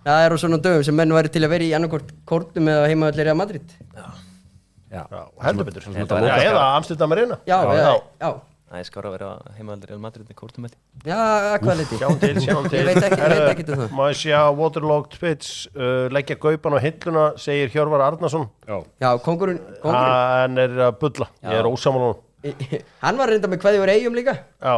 Það er á svona dögum sem menn væri til að vera í annarkort kórnum eða heimavallir í Madrid. Já, Heldur betur. Þetta Já, eða Amsterdam Arena. Já. Það er skára að vera heimaðaldur í Madrid með kórtum með því. Já, hvað liti? Sjáum til. Ég veit ekki um það. Má ég sjá waterlogged pitch, leggja gaupan á hilluna, segir Hjörvar Arnarsson. Já, kóngurinn. Hann er að bulla. Ég er ósammála honum. Hann var reynda með kveðjur eigum líka. Já.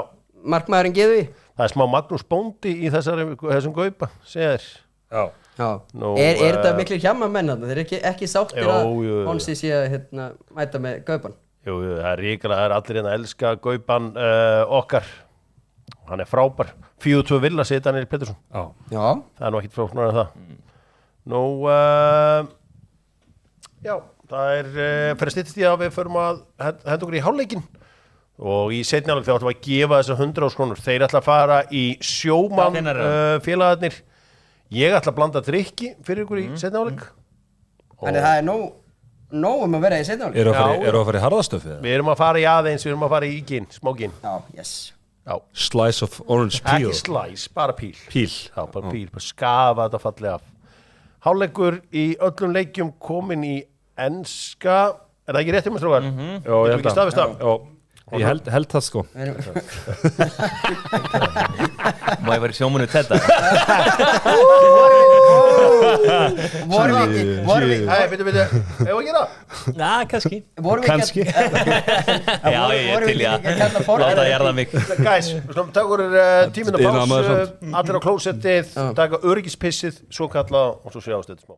Markmaðurinn Geðvi. Það er smá Magnús Bóndi í þessum gaupa, segir þér. Já. Já. Nú, Er þetta miklir hjamamenn þarna? Þeir eru ekki sáttir Jú, að jú. Honsi sé að mæta með gaupan. Jú, það er ríkilega, það er allir hérna að elska gaupan okkar. Hann er frábær. 4-2 Villa, segir Daniel Pettersson. Já. Það er nú ekkert flóknar en það. Nú, já, það er fyrir styttist í að við förum að henda okkur í hálfleikinn. Og í seinni hálfleik þá ætlum við að gefa þessa 100.000 krónur. Þeir ætla að fara í sjómann hvenær er félagarnir. Ég ætla að blanda drykki fyrir ykkur í seinni hálfleik. Þannig það er nóg að vera í seinna Eru að fara í harðastöfið? Við erum að fara í aðeins, við erum að fara í gin, smá gin. Já, yes. Já. Slice of orange peel. Ekki slice, bara píl. Píl. Já, bara píl, bara skafa þetta fallega af. Hálfleikur í öllum leikjum komin í enska. Er það ekki rétt að strákar? Já, ég held ekki staðfest það? Já, ég held það sko. Má ég vera í sjómanu þetta? Vorum við Hei, byrju, hefur að gera? Já, kannski. Kannski. Já, ég er til í að láta að jarða mig. Guys, við slúmum taka úr tíminn og Iðnaðarmaður pás, allir á klósettið, taka öryggispissið, svo kalla og svo sjáast þetta smá.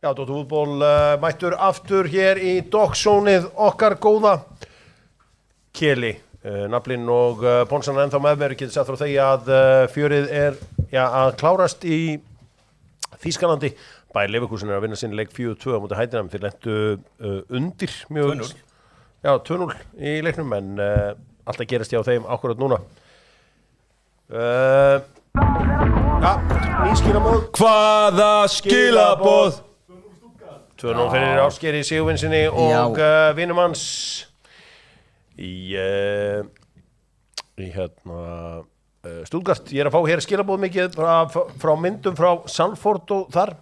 Já, Dóttur fútból mættur aftur hér í Dogsónið okkar góða. Keli, Naflinn og Ponsan ennþá með mér, getur sagt frá því að fjörið að klárast í Þýskalandi. Bayer Leverkusen að vinna sinni leik 4-2 á móti Heidenheim. Þeir lentu undir mjög 2-0. Já, 2-0 í leiknum, en alltaf gerast hjá þeim akkurat núna. Ný skilaboð. Hvaða skilaboð? 2-0 fyrir Ásgeiri Sigurvinssyni og vinum hans í Stuttgart. Ég að fá hér skilaboð mikið frá myndum frá Salford og þar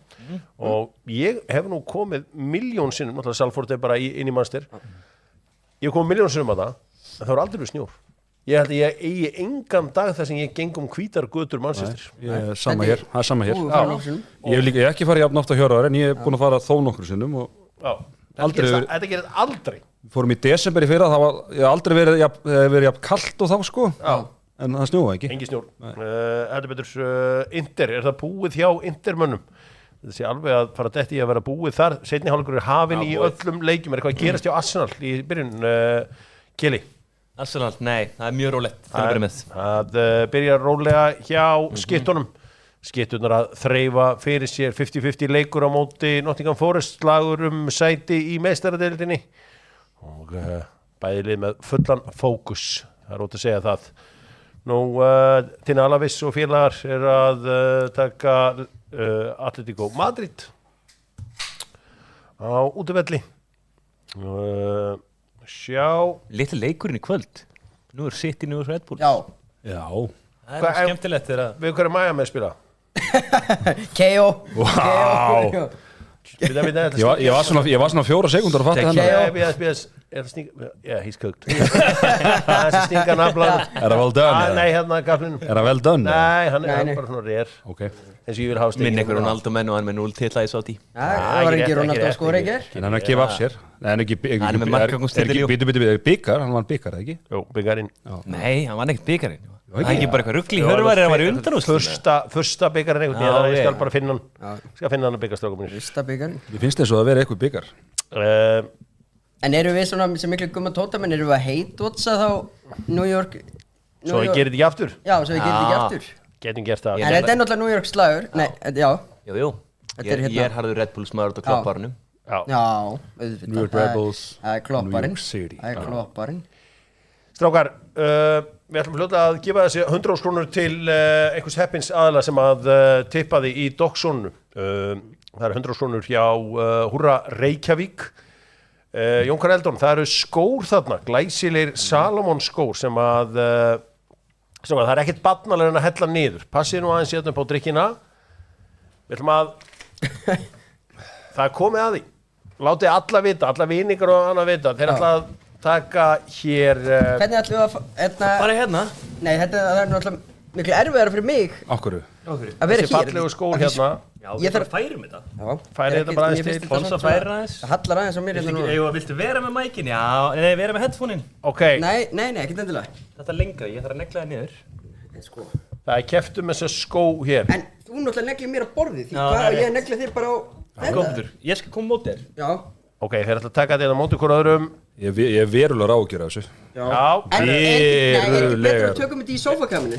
og ég hef nú komið milljón sinnum, náttúrulega Salford bara inn í Manchester. Ég hef komið milljón sinnum að það, en það voru aldrei verið snjór. Ég held að ég eigi engan dag þar sem ég geng hvítar götur Manchester. Sama hér, það er sama hér. Ég hef ekki farið jafn oft á Hjörðar en ég hef búin að fara þó nokkru sinnum og Þetta gerist aldrei. Fórum í desember í fyrra, það var aldrei verið jafn kalt og þá sko. En það snjóaði ekki. Engi snjór. Þetta betur Inter, er það búið hjá Intermönnum? Þetta sé alveg að fara detti í að vera búið þar. Seinni hálfleikur er hafinn í öllum leikjum. Er eitthvað að gerast hjá Arsenal í byrjun, Keli? Arsenal, nei, það er mjög rólegt til að byrja með. Það byrja rólega hjá skittunum. Skittunar að þreifa fyrir sér 50-50 leikur á móti Nottingham Forest, slagur sæti í meistaradeildinni og bæði lið með fullan fókus. Það er ótt að segja það. Nú, Tina Alavis og félagar er að taka Atletico Madrid á útivelli. Sjá. Litli leikurinn í kvöld. Nú er City, nú er Red Bull. Já. Það er skemmtilegt þegar að... Við hvað er Miami að spila? K.O. Vá. Ég var svona 4 sekúndar að fatta hennar. He's cooked. Það er stinga naflan. Er það well done? Nei, hérna gaflinn. Er það well done? Nei, hann er bara svona rér. Ok. Eins og ég vil hafa stinga. Minn einhver Ronaldo menn og hann með 0 titla í sátti. Það var ekki Ronaldo að skora ekki. En hann er að gefa af sér. Hann er með markakóngstitil í byggar, hann var byggar, ekki? Jú, byggarinn. Nei, hann var ekkert byggarinn. Það er ekki bara eitthvað rugl í hörvar eða hann var í undanúrslitum. Fyrsta byggarinn einhvern veginn, ég skal bara finna hann. Skal finna hann að byggarstrákum mínir. Fyrsta byggarinn. Ég finnst þess að það veri eitthvað byggar. En eru við svona sem miklu gumma tótamenn, eru við að heitwatcha þá New York? Svo ég gerir þetta ekki aftur? Já, svo ég gerir þetta ekki aftur. Getum gert það. En þetta er náttúrulega New York slagur. Nei, já. Jú. Ég er harður Red Bulls maður út á klopparnum. Já, New York Red Bulls, það er klopparinn. New York City. Það er klopparinn. Strákar, við ætlum fljóta að gefa þessi 100 krónur til einhvers heppins aðla sem að tippaði í Dogsónu. Það er 100 krónur hjá Húrra Reykjavík. Jón Karl Eldon, það eru skór þarna, glæsilegir Salomon skór sem að það er ekkert barnalega en að hella niður. Passið nú aðeins hérna upp á drikkina. Við ætlum að það er komið að því. Látið alla vita, alla viningar og annað vita. Þeir ætla að taka hér Hvernig ætlum við að Bara hérna? Nei, þetta er náttúrulega miklu erfiðara fyrir mig Akkurru? að vera þessi hér. fallegu skór hérna. Já, við bara færum þetta. Já. Færið þetta bara aðeins til. Fonsa færir aðeins. Það hallar aðeins á mér hérna núna. Viltu vera með mækin? Já, nei, vera með headphone-in. Ok, Nei, ekkert endilega. Þetta er lengra, ég þarf að negla það niður. Sko. það er keftum með þessi skó hér. En þú náttúrulega neglir mér á borðið, því Já, hvað það er ég negli þér bara á Góður, ég skal koma mót þér. Já. Ok, þeir ætla að taka þetta á móti hvort öðrum. Ég er verulega ráðgjör af þessu. Já. En er ekki betur Verulega. að tökum þetta í sofakaminu?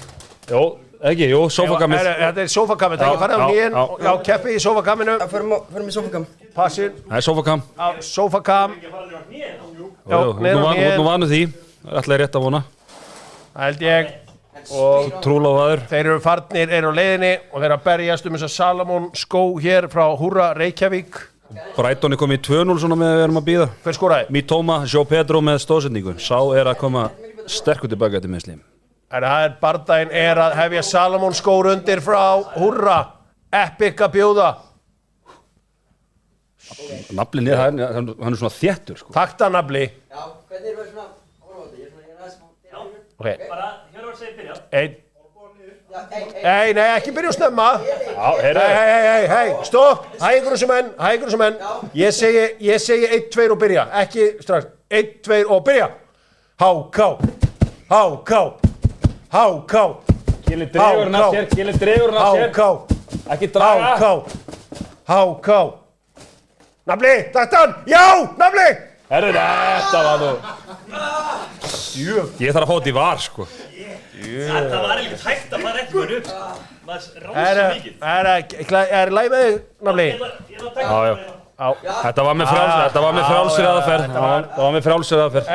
Jú, sofakamið. Þetta er sofakamin, það er farið á nýjan. Já, keppi í sofakaminu. Förum í sofakam. Passin Það er sofakam. á sofakam. Já, niður á Nú nýjan. vanu því. Ætlaði rétt að vona. Það held ég. Og Trúlofaður. þeir eru farnir, eru á leiðinni og þeir eru að berjast þessa Salomon skó hér frá Húrra Reykjavík. Brighton er komið í 2-0 svona með að við erum að býða. Hver skoraði? Mitoma, Joe Pedro með stóðsendingu. Sá er að koma sterkur tilbaka til meðsli. Það er bardaginn er að hefja Salomon skór undir frá Húrra. Epic að bjóða. Naflinn er, hann er svona þéttur sko. Taktanafli. Já, hvernig erum við svona horfa á þetta? Ég er aðeins Ok, Bara, hér var að segja byrja. einn. Hey. Nei, ekki byrja að snemma. Já, heyrðu. Hei, stopp. Hægur sem enn. Ég segi 1, 2 og byrja. Ekki strax. 1, 2 og byrja. Háká. Kili dregur hann af sér. Háká. Ekki draga. Háká. Nafli, taktan, já, Nafli! Herru, þetta var nú... Ég þarf að fá þetta í var, sko. Þetta var ekkert hægt að fara ekki með upp. Maður ráðs Er mikið. læg með þig, Nafli? Já. Þetta var með frjálsir aðferð. Það var með frjálsir aðferð.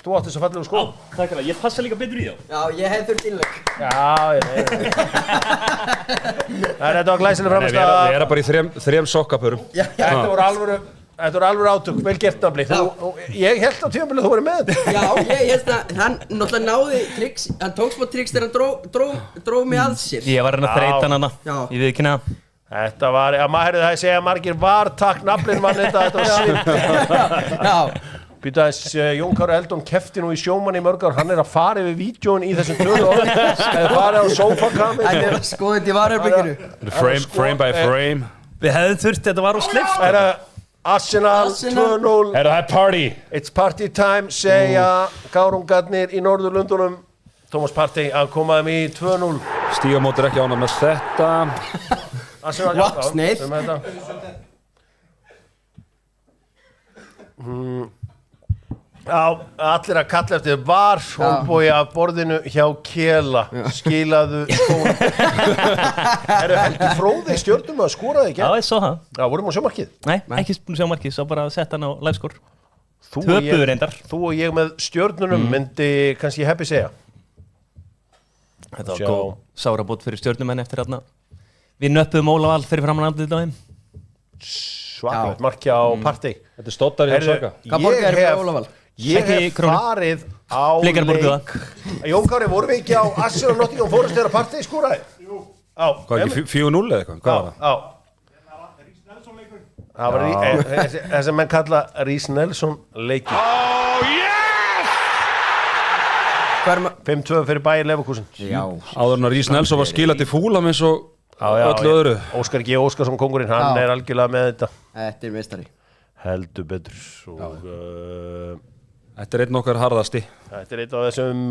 Þú átt þess að fallegu sko. Takk fyrir, ég passa líka betur í þá. Já, ég hef þurft innlegg. Já, ég veit. Þetta var glæsileg framist Við erum bara í þrem sokkapörum. Þetta voru alvöru átök, vel gert Nafli. Ég held á tímabilið þú verið með þetta. Já, ég held að hann náttúrulega náði tricks, hann tók smá tricks þegar hann dró mig að sér. Ég var að þreita hann hana, Já. ég viðkynna það. Þetta var, maður heyrði það að segja margir vartak, Naflin vann þetta var svind. Já, Býta þess, Jón Kári Eldon kefti nú í sjómann í mörg ár, hann að fara yfir vídjóin í þessum tölu orðin, eða fara á sofakamið. hann skoðið þetta í vararbygginu. Frame by frame. Við hefðum þurft, þetta var á sleift. Arsenal 2-0. Herru, það er party. It's party time, segja gárungarnir í Norðurlundunum. Thomas Partey að koma þeim í 2-0. Stígamót er ekki ánað með þetta. Arsenal, What, sneið? Já, allir að kalla eftir var Hólbói af borðinu hjá Kela skilaðu skóla. Helgi Fróði Stjörnum að skoraði ekki? Já, ég svo það. Já, vorum á sjómarkið? Nei, ekki búin að sjá markið, svo bara að setja hann á livescore. Þú og Töpuðu reyndar. Þú og ég með Stjörnunum myndi kannski heppi segja. Þetta var Sjá. góð sárabót fyrir stjörnumenn eftir þarna. Við nöppuðum Óla Val fyrir framan andlið á þeim. Svakalegt markið á Partey. Þetta er stóttar í Heyrðu, saka. Hvað borgaðir fyrir Ólafal? Ég Ekki hef krónu. farið á Blikar borguðu leik. Jón Kári, vorum við ekki á Arsenal Nottingham Forest þegar Partey skoraði? Jú. Hvað ekki, 4-0 eða eitthvað? Hvað var það? Já. Það var þessi menn kalla Rhys Nelson leikin. 5-2 fyrir Bayer Leverkusen. Já. Áður en að Rhys Nelson var skilað til Fulham eins og öllu öðru. Óskar G. Óskarsson kongurinn, hann Já. er algjörlega með þetta. Þetta er meistari. Heldur betur. Og, Þetta er einn okkar harðasti. þetta er eitt af þessum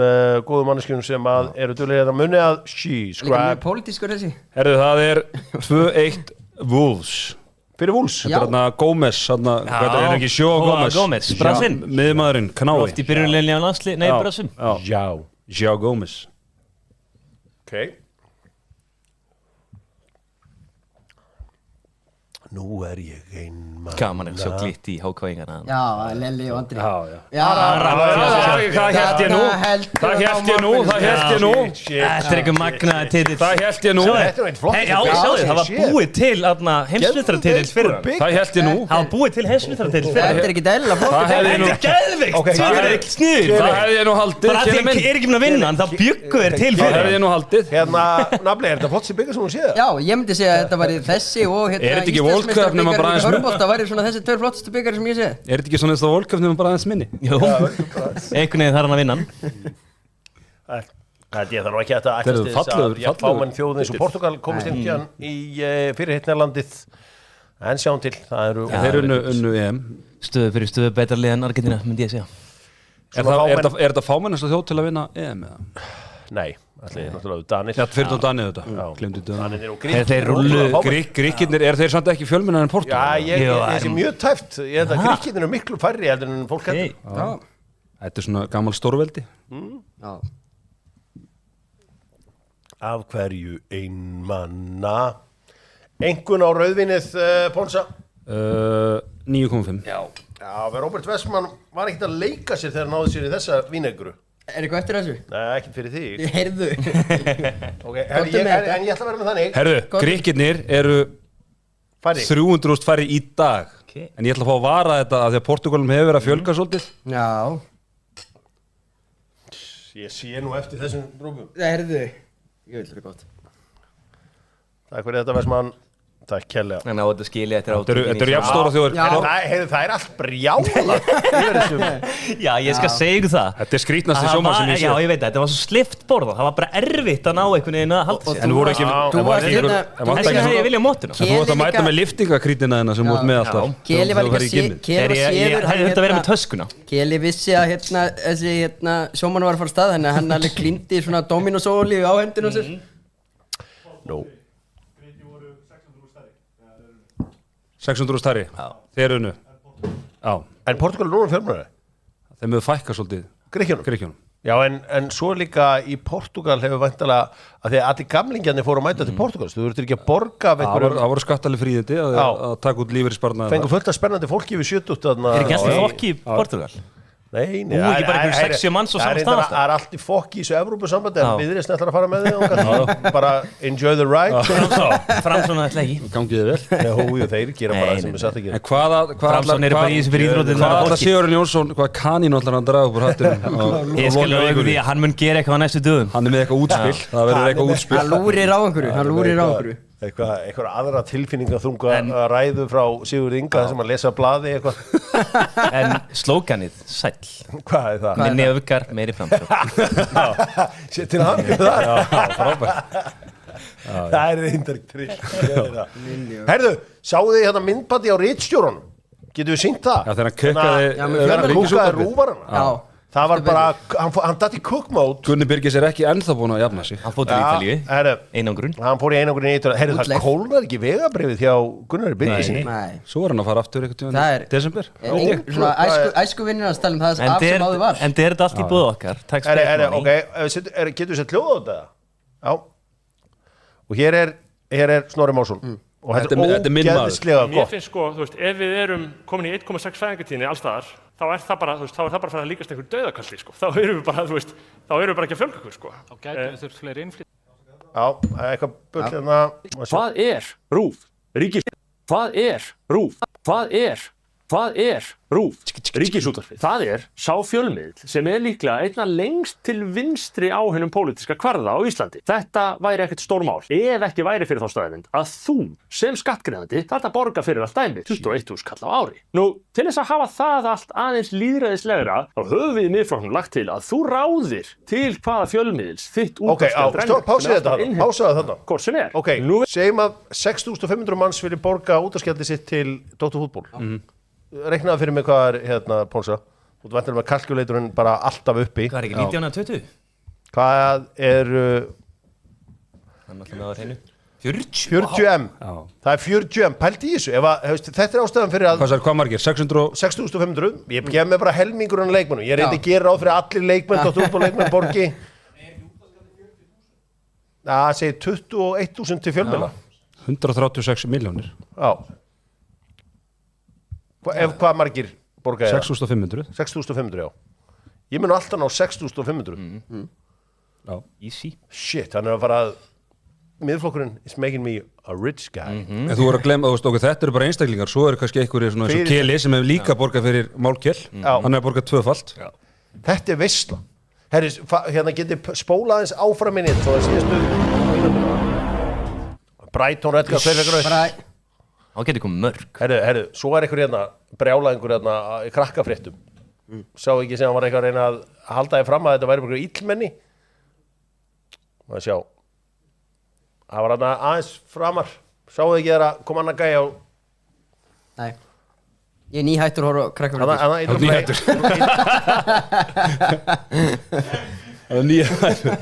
góðu manneskjum sem eru duglegir að munni að Líka mjög subscribe pólitískur þessi. Herðu, það er 2-1 Wolves. fyrir Wolves. Þetta er hérna Gómez, hérna, hvað er ekki Sjó Gómez? Gómez, Brassinn. Miðmaðurinn, knái. Oft í byrjunleginni á landsli, nei, Brassum. Já. Sjó Gómez. Ok. Nú er ég einmann. Gaman að sjá glitt í hákvæðingarna. Já, Lelli og Andri. Já, já. Já, Það hélt ég nú. Það hélt ég nú, það hélt ég nú. Þetta er eitthvað magnaði titill. Það hélt ég nú. Þetta er eitt flott. Já, sjáðu, það var búið til heimsmeistaratitill fyrir hann. Það hélt ég nú. Það var búið til heimsmeistaratitill fyrir Þetta hann. er ekki dæla Það flott. hefði ég nú. Þetta er geðvikt, Ok, það er ekki sniður. Það hefði ég nú haldið. Bara að þið er ekki búin að vinna hann, þá byggu þér til Það fyrir hefði ég nú haldið. Hérna, Nafli, er þetta flott sem byggar sem hún séð? Já, ég myndi segja að þetta væri þessi og Er þetta ekki World Cup nema bara aðeins minni? Það væri svona þessi tveir flottustu byggar sem ég sé. Er þetta ekki svona eins og volkjöfn nema bara aðeins minni? Jú, einhvern veginn þarf hann að vinna hann. Það ég þarf nú ekki að Þeir eru ætlast fallegur, þess að fámenn þjóð eins og Portugal komist inn í fyrirheitnarlandið. En sjáum til, það eru... Þeir unnu EM. Stöðu fyrir stöðu betra lið en Argentina, myndi ég segja. Er þetta fámennast þjóð til að vinna EM eða? Nei, allir náttúrulega Danir. Já, fyrir og Danið þetta. Glemdi þetta. Danir og Þeir rúlluðu Gríkirnir, er þeir samt ekki fjölmennar en Portugal? Já, ég Jú, sé mjög tæft. Ég held að Gríkirnir eru miklu færri heldur en fólk heldur. Já. Þetta er svona gammal stórveldi. Já. Af hverju einmanna? Engun á rauðvinnið, Ponsa? 9,5. Já, fyrir Robert Westman var ekkert að leika sér þegar hann náði sér í þessa vínegru. Er eitthvað eftir þessu? Nei, ekkert fyrir þig. Heyrðu. Okay, Komdu með þetta. en ég ætla að vera með þannig. Herðu, Gríkirnir eru Færri. 300.000 færri í dag. Ok. En ég ætla að fá að vara þetta af því að Portugalum hefur verið að fjölga svolítið. Já. Ég sé nú eftir þessum rúfum. Heyrðu. Ég vil þetta gott. Takk fyrir þetta, Westman. Takk kærlega. En á þetta skilja eftir Þetta eru jafnstóra þjóður. Já. Það er allt brjálað. Já, ég skal segja ykkur það. Þetta er skrítnasti Það sjómann var- sem ég sé. Já, ég veit það, þetta var svo slift borða. Það var bara erfitt að ná einhvern veginn að halda sér. En voru ekki... Já. Þú en varst var ekki hérna- einhver- en Þess vantar vegna ekki hefði ég svona- viljað mótuna. En þú ert að mæta líka- með liftingakrítina þennan sem þú ert með alltaf. Keli var Þú líka ferð í gymmið. Keli var Ég séður. hefði þetta verið með töskuna. Keli vissi að þessi sjómann var að fara af stað, þannig að hann alveg klíndi svona dominosóli á hendinu á sér. Nú. 600 stærri, þeir unnu. Já, En Portugal er núna fjölmennari þeim hefur fækkað svolítið Grikkjunum Já, en svo líka í Portugal hefur væntalega að því að allir gamlingjarnir fóru að mæta til Portugals þú þurftir ekki að borga af einhverjum Það voru skattaleg fríðindi að taka út lífeyrissparnaði fengu fullt af spennandi fólki við 70 ekki alltaf fokki í Portugal? Nei, Nú ekki bara einhver 60 manns og sama stað Það er allt í fokki í þessu Evrópusambandi en við erum snettar að fara með þig bara enjoy the ride Framsson ætla ekki Gangiði vel Jú, þeir gera bara sem við satt ekki En hvað Framsson er bara í þessu fyrir íþróttin Hvað ætla Sigurður Jónsson, hvað kanínu ætlar hann að draga upp úr hattinu Ég skilur auðvitað því að hann mun gera eitthvað á næstu dögum Hann er með eitthvað útspil, það verður eitthvað útspil Hann lúrir á einhverju eitthvað aðra tilfinninga þunga ræðu frá Sigurði Inga sem að lesa blaði eitthvað En slóganið, sæll Hvað er það? Minni öfgar, meiri framsókn Til hann það Það er eindag trill Herðu, sáðu þið hérna myndbandi á ritstjórunum Getur við sýnt það? Já, þegar hann kukkaði Kukkaði rúvarana Já Það var bara, hann datt í cookmode Gunni Birgis er ekki ennþá búin að jafna sig Hann fór til Ítalíu, einangrun Hann fór í einangrun í Ítalíu Herðu, það kólnar ekki vegabrifið hjá Gunnari Birgisinni Nei Svo er hann að fara aftur eitthvað Það er- desember Svona æskuvinnir að stala það af sem áður var En þetta allt í búið okkar Takk Ok, getur við sett hljóða á þetta? Já Og hér er Snorri Másson Og þetta Þetta er minn er maður. ógeðslega Mér gott finnst sko, þú veist, ef við erum komin í 1,6 fæðingartíðni allstaðar, þá er það bara, þú veist, þá er það bara fyrir að líkast einhver dauðakalli, sko. Þá erum við bara, þú veist, þá erum við bara ekki að fjölga okkur, sko. Þá gætum við þurft fleiri innflytjendur. Já, eitthvað bull hérna Hvað er RÚV? Hvað er RÚV? Hvað er RÚV? Ríkisútvarpið. Það er sá fjölmiðl sem er líklega einna lengst til vinstri á hennum pólitíska kvarða á Íslandi. Þetta væri ekkert stórmál ef ekki væri fyrir þá staðreynd að þú sem skattgreiðandi þarft að borga fyrir allt dæmi 21.000 kall á ári. Nú, til þess að hafa það allt aðeins lýðræðislegra þá höfum við í Miðflokknum lagt til að þú ráðir til hvaða fjölmiðils þitt útvarpsgjald Pásaðu þetta hvort sem er. Ok, segjum að 6.500 manns vilja borga útvarpsgjaldið sitt til Dóttur fútból Reiknaðu fyrir mig hvað er hérna, Pólsa Þú væntir með kalkulatorinn bara alltaf uppi Hvað er ekki 1920? Hvað er Hann ætla með á hreinu 40? 40M Það er 40M, pældi í þessu Þetta er ástæðan fyrir að Hvað margir? 6.500 Ég gef mig bara helmingur en leikmennum Ég reyndi að gera ráð fyrir allir leikmenn Dóttur fútból leikmenn borgi Það segir 21.000 til fjölmiðla 136 miljónir Já Hvað margir borgaði 6.500 6.500, já Ég mun alltaf ná 6.500 Já. Easy Shit, hann er að fara að Miðflokkurinn is making me a rich guy En þú voru að glemma, þetta eru bara einstaklingar Svo eru kannski einhverjir svona eins og Keli sem hefur líka borgað fyrir Málkel Hann er borgað tvöfalt Þetta er veisla Herri, hérna getið spólaðins áfram minni Svo það síðastu Brighton Redgar Þá getur komið mörg Herru, svo er einhver hérna brjálað einhver hérna í krakkafréttum Sá ekki sem hann var eitthvað að reyna að halda þið fram að þetta væri einhverju illmenni Maður sjá Það var hérna aðeins framar Sáðu ekki þeirra kom hann að gæja og Nei Ég er nýhættur að horfa á krakkafréttir Nýhættur Það er nýhættur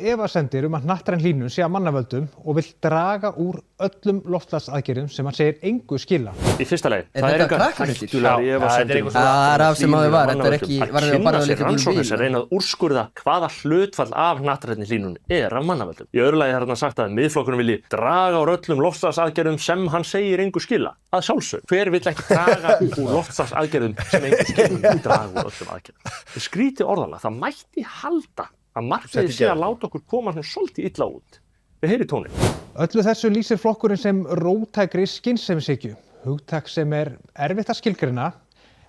Efasemdir að hnattræn hlýnun sé að mannavöldum og vill draga úr öllum loftslagsaðgerðum sem hann segir engu skila. Í fyrsta leið, Er þetta krakkafréttir? Það er af sem áður var, þetta er ekki að kynna sér rannsóknir sem reyna að úrskurða hvaða hlutfall af hnattrænni hlýnun er af mannavöldum. Í öðru lagi er þarna sagt að Miðflokkurinn vilji draga úr öllum loftslagsaðgerðum sem hann segir engu skila. Að sjálfsög, hver vill ekki draga úr loftslagsaðgerðum sem engu skila draga úr öllum aðgerðum? Skrítið orðalag, það mætti halda að markmiðið sé að láta okkur koma svona svolítið illa út. Við heyri tóninn. Öllu þessu lýsir flokkurinn sem róttækri skynsemishyggju, hugtak sem er erfitt að skilgreina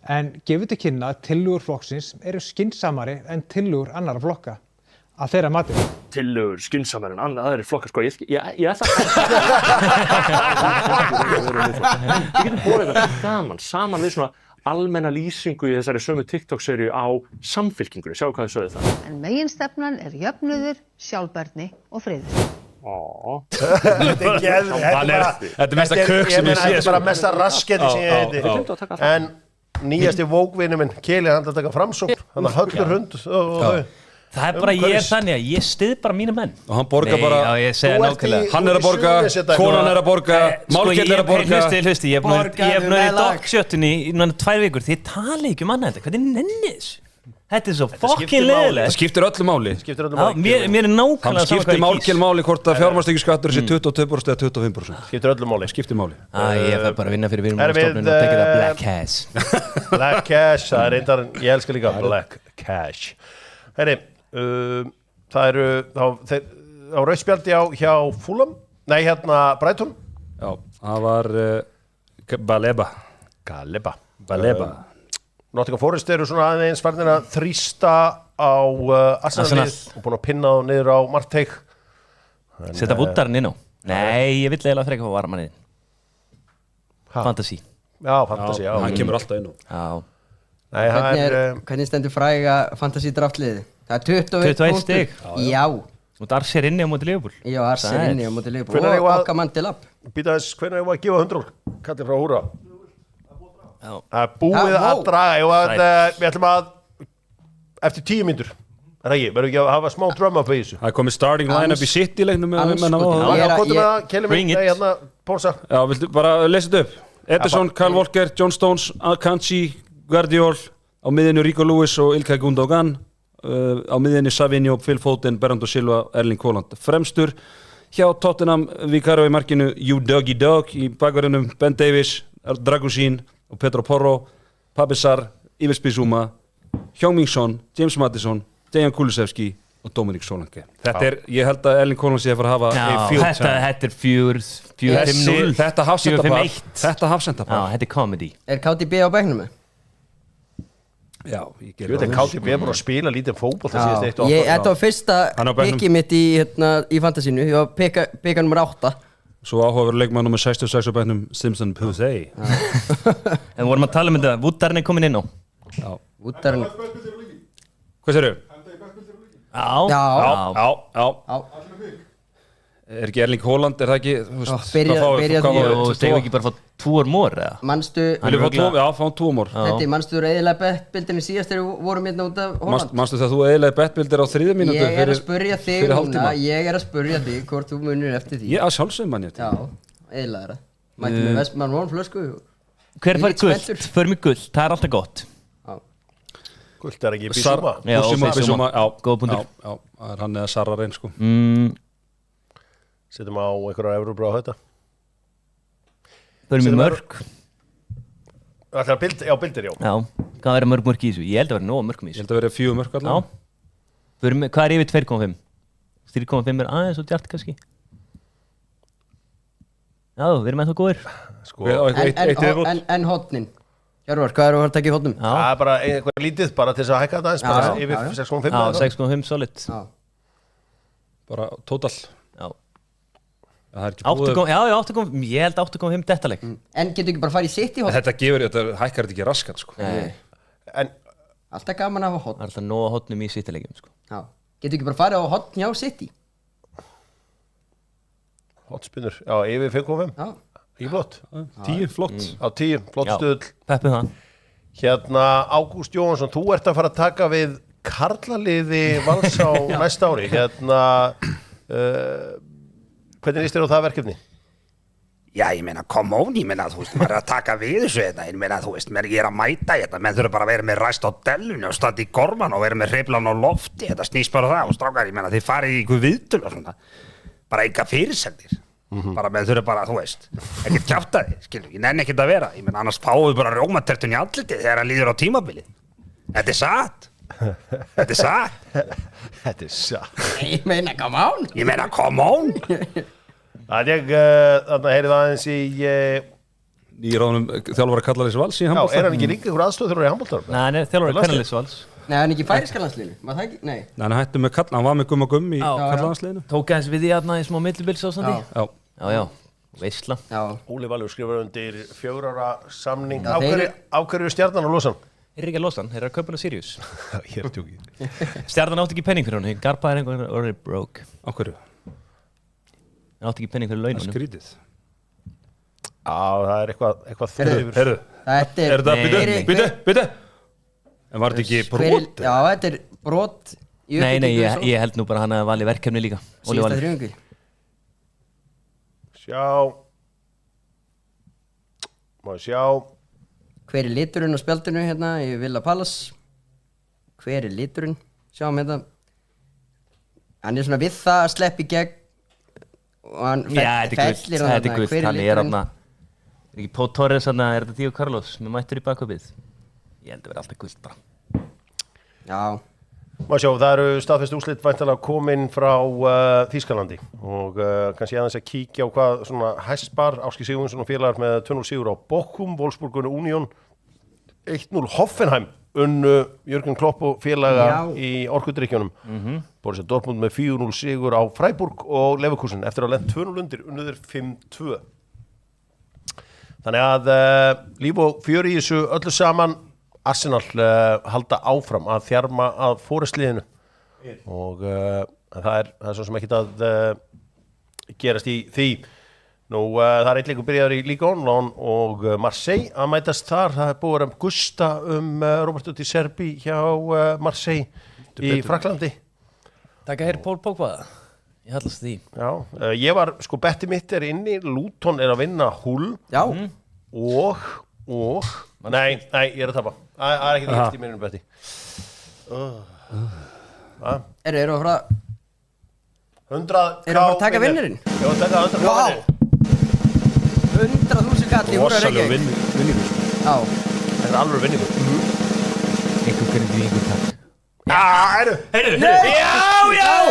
en gefur til kynna að tillögur flokksins eru skynsamari en tillögur annarra flokka. Að þeirra mati. Tillögur skynsamari en aðrir flokkar, sko. Ég ætla Við getum borðið þetta gaman saman við svona almenna lýsingu í þessari sömu TikTok-seríu á samfylkingunni. Sjáu hvað þið sögðu það. En meginstefnan er jöfnuður, sjálfbærni og friður. Þetta er mesta kök sem ég sé Þetta er bara mesta rasketi sem ég heiti En nýjasti vókvinni minn Keli, hann að taka framsókn Hann að höllur hund Það er bara, ég er þannig að ég styð bara mína menn. Og hann borgar bara, já, ég segja nákvæmlega. hann er að borga, konan er að borga, Málkell er að borga. Hlusti, ég hef náttúrulega í dogsjöttunni í náttúrulega 2 vikur, þið tala ekki annað þetta, hvernig nenni þessu? Þetta er svo fucking leðilegt. Það skiptir öllu máli. Mér er nákvæmlega saman hvað ég kýs. Það skiptir Málkell máli hvort að fjármagnstekjuskattur sé 22% eða 25%. Skiptir öllu máli. Skiptir máli. Ég fer bara að vinna fyrir Vinnumálastofnun og tekja það Black Cash. Black Cash, það er reyndar, ég elskar líka Black Cash. Herri, það eru á rauðspjaldi hjá Fulham, nei hérna Brighton. Já, það var Baleba. Nottingham Forest eru svona aðeins farnir að þrýsta á Arsenal-lið og búin að pinna þá niður á Marteig. Setta Vúddarinn inn á? Nei, ég vill eiginlega freka hvað varmanniðin. Fantasy. Já, Fantasy, já. Hann kemur alltaf inn á. Já. Nei, Hvernig stendur fræga Fantasy draftliði? Það er 21 stig. Já. Og Darcy er inni á móti Liverpool. Já, Darcy er inni á móti Liverpool og okkar mann til app. Býta þess, hvernig er það að gefa 100 kallið frá Húra? Það er búið wow. að draga við ætlum að eftir 10 mínútur er það ekki, verðum ekki að hafa smá drömma upp í þessu. Það er komið starting line-up í City leiknum með Kvotum að kelum við hérna Pónsa. Já, viltu bara lesa þetta upp? Ederson, Kyle Walker, John Stones, Akanji, Guardiol á miðinu Rico Lewis og Ilkay Gundogan á miðinu Savinho, Phil Foden, Bernardo Silva, Erling Haaland fremstur hjá Tottenham, Vicario í markinu Doggy Dog í bakverðinum Ben Davies, Dragusin og Pedro Porro, Pabisar, Ives Bissouma, Heung-min Son, James Maddison, Dejan Kulusevski og Dominic Solanke. Þetta er, ég held að Erling Haaland sé að fara að hafa þetta er 4-5-0 Þetta hafsendapar þetta er comedy. Er KDB á bæknum með? Já, ég veit að KDB er bara að spila lítið fótboll það síðast eitt og Þetta var fyrsta piki mitt í fantasínu, ég var pika nummer 8. Svo áhugaverður leikmann nummer 66 á bæknum Simpson Pusey. En vorum að tala um þetta, Vúddarinn er komin inn á. Já. Vúddarinn. Hvað séru? Já. Er ekki Erling Haaland, er það ekki? Byrja því. Þegar ekki bara fá 2 mór eða? Manstu... Já, fá 2 mór. Þetta manstu þú eðilega bettbildinni síðast þegar við vorum hérna út af Haaland? Manstu það þú eðilega bettbildir á 3 mínútu Ég er að spurja þig núna, ég er að spurja þig hvort þú munir eftir því. Ég að sjálfsögum mann ég til. Já, eðilega er það. Mætti með Vestmann von flösku. Hver fær gult? För mig gult, það er alltaf gott. Gult er ekki Bissouma. Bissouma, góð punktur. Já, það er hann eða Sarra reyn sko. Settum á einhverja Evróbrá á þetta. Förum við mörg. Það er bildir, já. Já, hvað verður mörg í þessu? Ég held að verður nóg mörgum í þessu. Ég held að verður 4 mörg allavega. Já. Hvað er yfir 2,5? 3,5 er aðeins og djart kannski. Já, við erum ennþá góðir. En hotnin. Hjörvar, hvað er að taka í hotnum? Það er bara eitthvað lítið, bara til þess að hækka þetta eins, bara yfir 6,5. Já, 6,5 solid. Bara total. Já. Það er ekki búið. Já, 8,5, ég held 8,5 dettaleg. En getur ekki bara farið í sitt í hotn? Þetta hækkar þetta ekki raskat sko. Alltaf gaman að hafa hotn. Það er alltaf nóg að hotnum í sittalegjum sko. Já, getur ekki bara farið á hotn hjá sitt í? Hotspinnur, já, yfir 5,5. Já. Í flott. 10, flott. Á 10, flott stuðl. Peppið það. Hérna, Ágúst Jóhansson, þú ert að fara að taka við karlaliði Vals á næsta ári. Hérna, hvernig líst þér á það verkefni? Já, ég meina, come on, ég meina, þú veist, maður er að taka við þessu þetta, ég meina, þú veist, ég er að mæta þetta, menn þurfa bara að vera með ræst á dellunni og standa í gorman og vera með hreyflan á lofti, þetta snýst bara það og strákar, ég meina, þið farið í ykkur viðtöl og svona, bara enga fyrirsegdir, bara menn þurfa bara, þú veist, ekkert kjafta þið, skilur, ég nenni ekkert að vera, ég meina, annars fáum við bara rjómatertun í andlitið þegar það líður á tímabilið, þetta er satt. Þetta er satt. Þetta er satt. Ég meina, come on. Ég meina, come on. Þannig heyrið aðeins í ráðunum þjálfara Karlaliðs Vals í handbolta. Já, er hann ekki líka ykkur aðstofþjálfari í handbolta? Nei, hann er þjálfari Karlaliðs Vals. Nei, hann er ekki í færiska landsliðinu, var það ekki? Nei. Nei, hann hætti með hann var með Gumma í Karlalandsliðinu. Tók aðeins við því aðna í smá millibils ástandi. Já, veistla. Óli Valur skrifar undir 4 ára samning. Á hverju Stjarnan og losan? Þeir ekki að losa hann, þeir eru að kaupa hann á Sirius. Ég er tjókið. Stjarnan átti ekki penning fyrir hann, þeir garpaði einhvern og er broke. Á hverju? Hann átti ekki penning fyrir launinu. Skrítið. Já, það er eitthvað þurfur. Herru, er þetta, byttu. En var þetta ekki brot? Já, þetta er brot Nei, ég held nú bara hann að vali verkefni líka. Síðasta þriðjungi. Má sjá. Hver er liturinn á spjaldinu hérna í Villa Palace? Hver er liturinn? Sjáum hérna. Hann er svona við það að sleppa í gegn og hann fellir hann þarna. Hver er liturinn? Er ekki Pó Torres þarna, er þetta Diego Carlos með mættur í bakkvöpið? Ég held að vera alltaf gult bara. Já. Má sjá, það eru staðfest úrslit væntanlega komin frá Þýskalandi og kannski aðeins að kíkja á hvað svona hæstbar Áski Sigurðsson og félagar með 2-0 sigur á Bochum, Wolfsburg og Union 1-0 Hoffenheim Jürgen Klopp og félaga í orkudrykkjunum Borussia Dortmund með 4-0 sigur á Freiburg og Leverkusen eftir að lent 2-0 undir unnuður 5-2 Þannig að líf og fjör í þessu öllu saman Arsenal halda áfram að þjarma að fórestliðinu og það er svo sem ekkert að gerast í því. Nú, það er einn leikur byrjaður í Ligue 1 og Marseille að mætast þar. Það er búið að gusta Roberto Di Serbi hjá Marseille í Fraklandi. Takk að heyra Pól Pogba það. Ég hallast því. Já, ég var, sko, betti mitt er inni. Luton er að vinna Hull. Já. Og Nei, ég er að tapa. Það er ekki það í mínum betti. Eru að fara 100 Eru að fara að taka vinnurinn? Já, taka 100 vinnurinn. 100.000 kall í Húra Reykjavík. vinningur. Já. Þetta er alveg vinningur. Einhver gringur takk. Heyrðu. Já.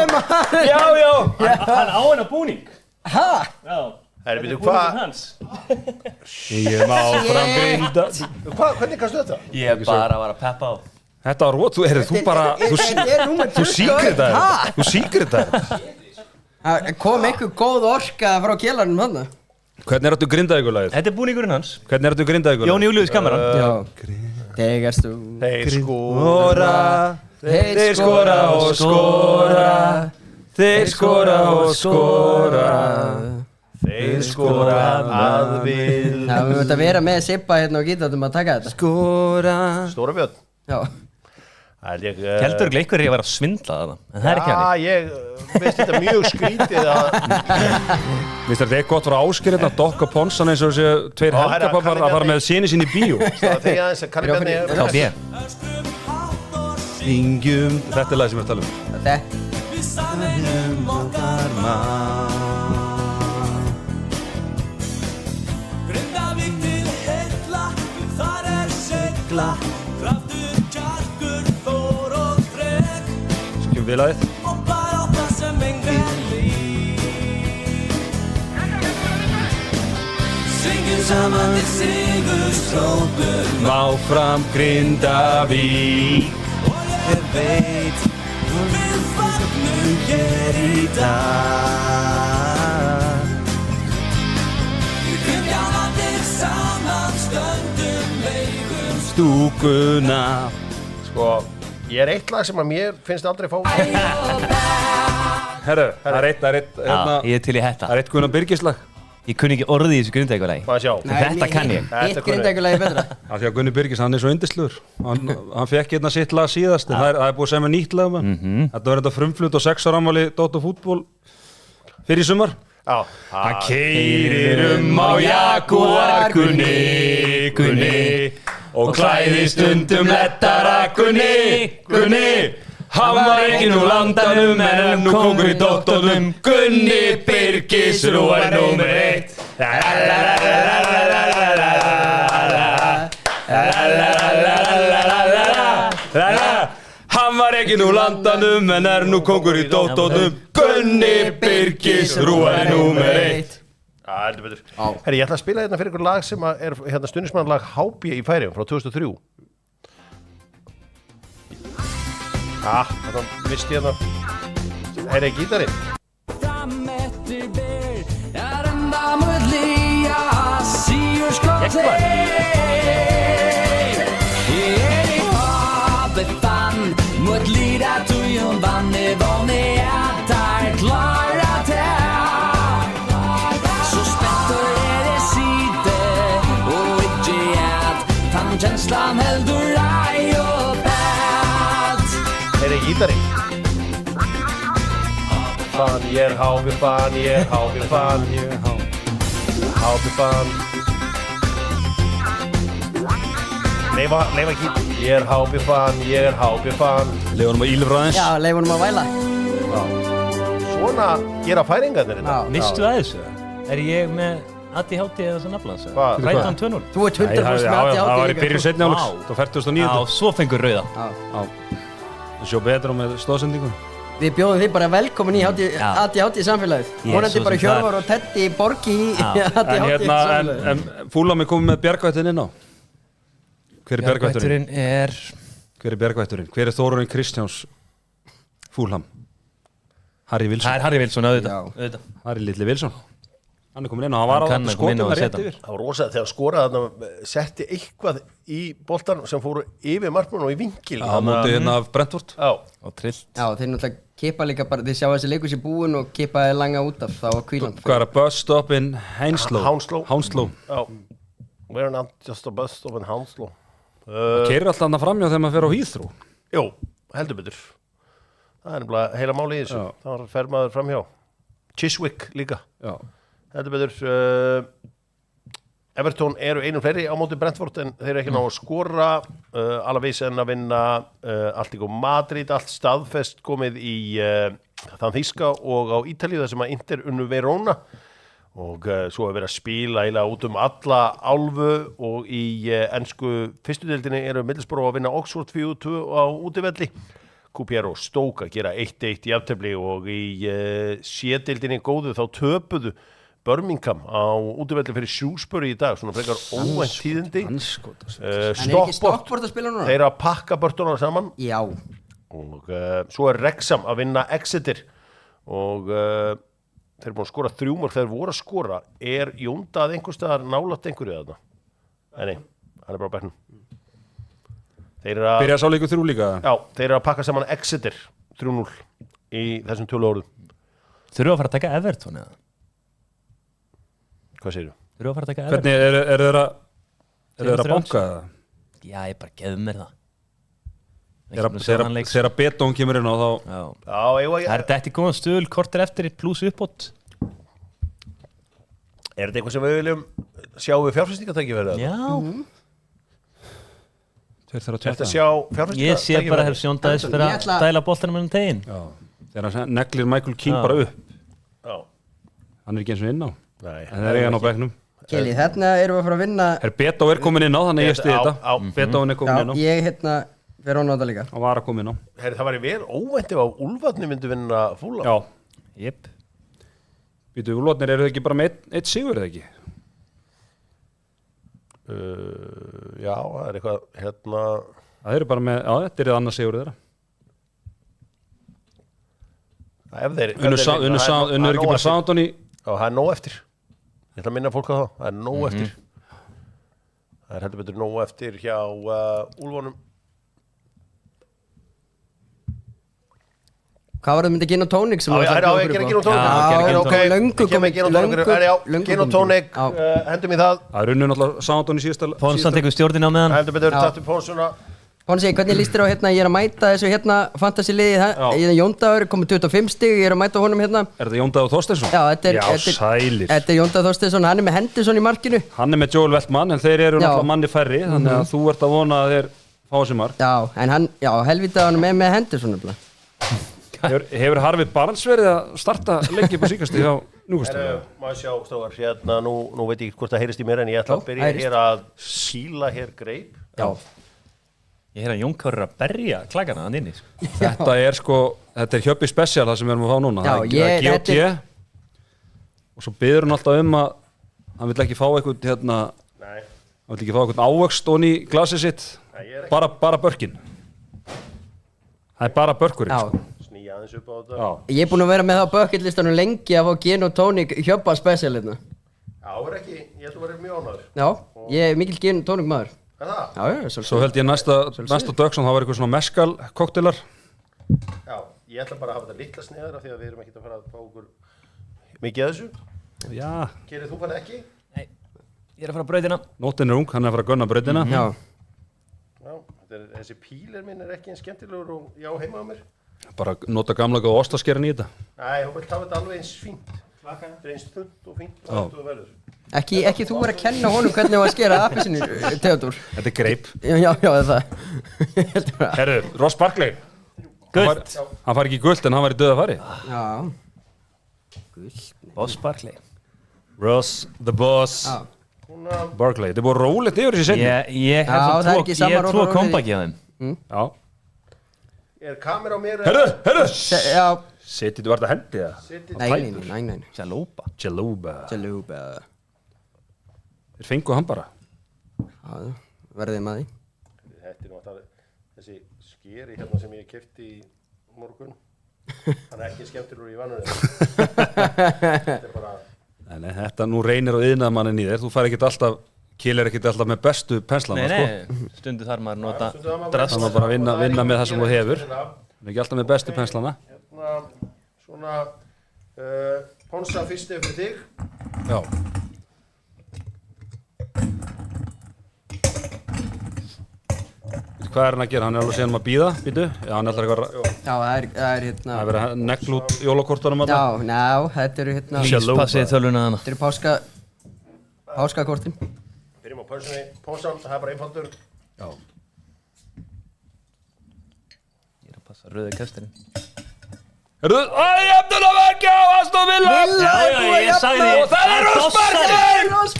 Hann á hennar búning. Hæ? Já. Heyrðu, hvað? Ég má framgrinda. Hvernig kannstu þetta? Ég bara var að peppa á. Þetta var rót, þú bara, þú sýkir þetta. Það kom einhver góð orka frá kjelarnum hann. Hvernig er þetta Grindavíkurlagið? Þetta er búningurinn hans. Hvernig er þetta Grindavíkurlagið? Jón Júlíus Cameron. Já. Þegar þú Þeir skora. Þeir skora og skora. Þeir skora og skora. Þeir skora að við. Já, við mötum að vera með Sippa hérna og gítatum að taka þetta. Skora. Stóra björn. Já. Heldur ekki einhverjir að vera að svindla það, en það er ekki hann. Já, ég veist þetta mjög skrítið að... Vist þetta er gott frá Ásgeir hérna, Dokka Ponsan eins og þessi tveir helgapappar að fara með síni sín í bíó. Það þegar aðeins að Kalli Bjarni... Þá bé. Syngjum. Þetta er lagið sem við talum um. Grindavík til heilla, þar er segla, kraftur, kjarkur, þór og þrek. Skjum við lagið. Og barátta sem engan líf. Syngjum saman til sigurstrókum. Áfram Grindavík. Og ég veit, við fagnum hér í dag. Stúkuna. Sko, ég er eitt lag sem að mér finnst aldrei fá. Herru, það er eitt, Já, ég er til í þetta. það er eitt Gunnar Birgis lag. Ég kunni ekki orðið í þessu Grindavíkurlagi. Má sjá. Þetta kann ég. Hitt Grindavíkurlagi betra. Af því að Gunnar Birgis, hann er svo yndislegur. Hann fekk hérna sitt lag síðast, en það er búið að segja með nýtt lag um hann. Þetta var þetta frumflut og 6 ára afmæli Dótt og fútból fyrir í sumar. Já. Hann keyrir á Jaguar Gunni og klæði stundum lettara Gunni. Hann var ekki nú landanum en nú kóngur í Dóttónum. Gunni Birgis rúar númer 1. Hann var ekki nú landanum en nú kóngur í Dóttónum. Gunni Birgis rúar númer 1. Já, heldur betur. Herri, ég ætla að spila hérna fyrir ykkur lag sem er hérna stundismannlag HB í Færeyjum frá 2003. Já, þetta vist ég hérna. Herri, gítarinn. Herri, gítarinn. HB-fan, ég er HB-fan, ég er HB-fan, HB-fan. Leifa ekki, ég er HB-fan, ég er HB-fan. Leifum að ílfra aðeins. Já, leifunum að væla. Svona gera færingarnir þetta. Mistu að þessu? Er ég með ADHD eða svona nafnans? Hvað? Rættan 2-0? Þú ert 100% með ADHD. Það var í byrjun seinni Vá. áleiks. Það 49. Já, svo fengur rauða. Það sjó betur á með stóðsendingu. Við bjóðum þið bara velkomin í ADHD samfélagið. Vonandi bara Hjörvar og Teddy Borgi í ADHD samfélagið. En Fúlham komið með bjargvættin inn á. Hver er bjargvætturinn? Hver er bjargvætturinn? Hver er Þórarinn Kristjáns Fúlham? Harry Wilson. Það er Harry Wilson, auðvitað. Harry Litli Wilson. Hann er komin inn og hann var á þetta skotum það rétt yfir. Það var rosalega þegar skoraði þarna, setti eitthvað í boltan sem fóru yfir markmann og í vinkil. Já, mótið hérna af Brentford. Já. Og trillt. Já, þeir náttúrulega kippa líka bara, þeir sjá þessi leikur sér búin og kippaði langa út af, það var kvílan. Hvað er að bus stop in Hounslow? Hounslow. Já. We're not just a bus stop in Hounslow. Það keirir alltaf hann framjá þegar maður fer á Heathrow. Jú, heldur betur. Það er nefnilega heila máli í þessu. Það fer maður framhjá. Chiswick líka. Já. Heldur betur. Everton eru einum fleiri á móti Brentford en þeir eru ekki ná að skora. Alavís en að vinna Atletico Madrid, allt staðfest komið í þann þýska og á Ítalíu þar sem að Inter unnu Verona. Og svo er verið að spila eiginlega út alla álfu og í ensku fyrstudeildinni eru Middlesbrough að vinna Oxford 4-2 á útivelli. QPR og Stoke að gera 1-1 í jafntefli og í C-deildinni góðu þá töpuðu Birmingham á útivelli fyrir Shrewsbury í dag, svona frekar óvænt tíðindi. En er ekki Stockport að spila núna? Þeir eru að pakka börnuna saman. Já. Og svo er Wrexham að vinna Exeter og þeir eru búin að skora 3 mörk. Þeir voru að skora. Er Jóndað einhvers staðar nálægt einhverju þarna? Nei, hann er bara á bekknum. Byrja sá leikur 3 líka? Já, þeir eru að pakka saman Exeter 3-0 í þessum 12 orðum. Þurfu að fara að taka Everton eða? Hvað segirðu? Þurfu að fara að taka Everton? Hvernig er þeir að banka það? Já, ég bara gefðu mér það. Þegar Betón kemur inn á þá Já, er þetta ekki góðan stöðul kortir eftir pluss uppbót? Er þetta eitthvað sem við viljum sjá við fjárfestingatækifæri? Já. Þeir þarf að tjekka. Sjá fjárfestingatækifæri? Ég sé bara hefur Sjóndaðis fyrir að dæla boltanum ennum teginn. Þegar hann neglir Michael Keane bara upp. Já. Hann er ekki eins og inn á. Nei. En það er eigan á bekknum. Keli, þarna erum við að fara að vinna. Betó er komin inn á, þannig ég stiði þetta. Betóin er komin inn á. Já, ég fyrir á náta líka. Hann var að koma inn á. Herri, það væri vel óvænt ef á Úlfarni myndi vinna Fúlham. Já. Jep. Býtu, Úlfarnir eru ekki bara með eitt sigur eða ekki? Já, það er eitthvað hérna. Það eru bara með, já, þetta er annað sigur þeirra. Unnu er ekki bara Southampton í. Já, það er nóg eftir. Ég ætla að minna fólk á það. Það er nóg eftir. Það er heldur betur nóg eftir hjá Úlfarnum. Hvað var það myndi gin og tónik sem Já, ég ger gin og tónik. Gin og tónik, hendum í það. Það er unnu náttúrulega Southampton í síðasta. Pónsson tekur stjórnin á meðan. Heldur betur, tattu Pónsona. Pónsi, hvernig líst þér á hérna, ég er að mæta þessu hérna fantasy-liði, Jóndaður, komið 25 stig, ég er að mæta honum hérna. Er þetta Jóndaður Þorsteinsson? Já, þetta er Jóndaður Þorsteinsson, hann er með Henderson í markinu. Hann er með Joel Veltmann, en þeir eru náttúrulega manni færri, þannig að þú ert að vona að þeir fá sér mark. Já, en hann, helvita hann er með Henderson nefnilega. Hefur Harvey Barnes verið að starta leikið på síkasti hjá Núkastöðu? Má sjá, stofar, hérna, nú veit ég ekki hvort það heyrist í mér en ég ætla að byrja hér að síla hér greip. Já. Ég að Jón Kári að berja klakana hann inni. Þetta er þetta er Hjöppi Special það sem við erum að fá núna. Já, það er GOT og svo biður hann alltaf að hann vill ekki fá eitthvað hérna, hann vill ekki fá eitthvað ávöxt onni í glasið sitt, bara börkin. Það er bara börkurinn. Snýja aðeins upp á þetta. Ég er búinn að vera með það á bucketlistanum lengi að fá gin og tónik Hjöppa Special hérna. Já, ég ætla að vera mjög ánægður. Já, ég er mikil gin og tónik maður. Já, svo held ég næsta dögson það var eitthvað svona meskal koktelar. Já, ég ætla bara að hafa þetta litla sneðara því að við erum ekkert að fara að fá okkur mikið að þessu. Já. Gerir þú bara ekki? Nei, ég er að fara að brautina. Nóttin er ung, hann er að fara að gunna brautina. Já. Já, þessi pílir minn er ekki eins skemmtilegur og já heima á mér. Bara nota gamla góða ostaskerin í þetta. Nei, hún vil hafa þetta alveg eins fínt. Þetta er eins þund og fínt og þetta verður. Ekki þú að kenna honum hvernig þú að skera appelsínur, Theodór. Þetta er greip. Já, það. Herru, Ross Barkley. Gult. Hann fari ekki í gult en hann var í döða fari. Já. Gult. Ross Barkley. Ross the Boss. Já. Barkley. Þetta er búið rólegt yfir þessi setni. Ég hef tvo comeback í þeim. Já. Er kamera á mér? Herru! Já. Setið, var þetta hendið það? Nei. Jaluba. Þeir fengu hann bara. Já, verðið maður því. Þetta er náttúrulega þessi skeri hérna sem ég keypti í morgun. Hann er ekki skemmtilegur í vanunni. Þetta er bara... Nei, þetta nú reynir á iðnaðarmannin í þér. Þú fær ekkert alltaf, Kiel ekkert alltaf með bestu penslana, sko. Nei, stundu þar maður nota drast. Það má bara vinna með það sem þú hefur. Það er ekki alltaf með bestu penslana. Hérna, svona, Ponsa fyrstu fyrir þig. Já. Hvað er hann að gera? Hann er alveg síðan að býða, býtu? Já, hann er alltaf eitthvað... Já, það er hérna... Það er verið að negla út jólakortunum að það? Já, þetta eru hérna... Passið tölvuna hana. Þetta eru páskakortin. Byrjum á pönsunni. Ponsan, það er bara einfaldur. Já. Ég er að passa rauði kasturinn. Herru, jafnunarverki á Aston Villa! Ég sagði og það er Ross Barkley! Ross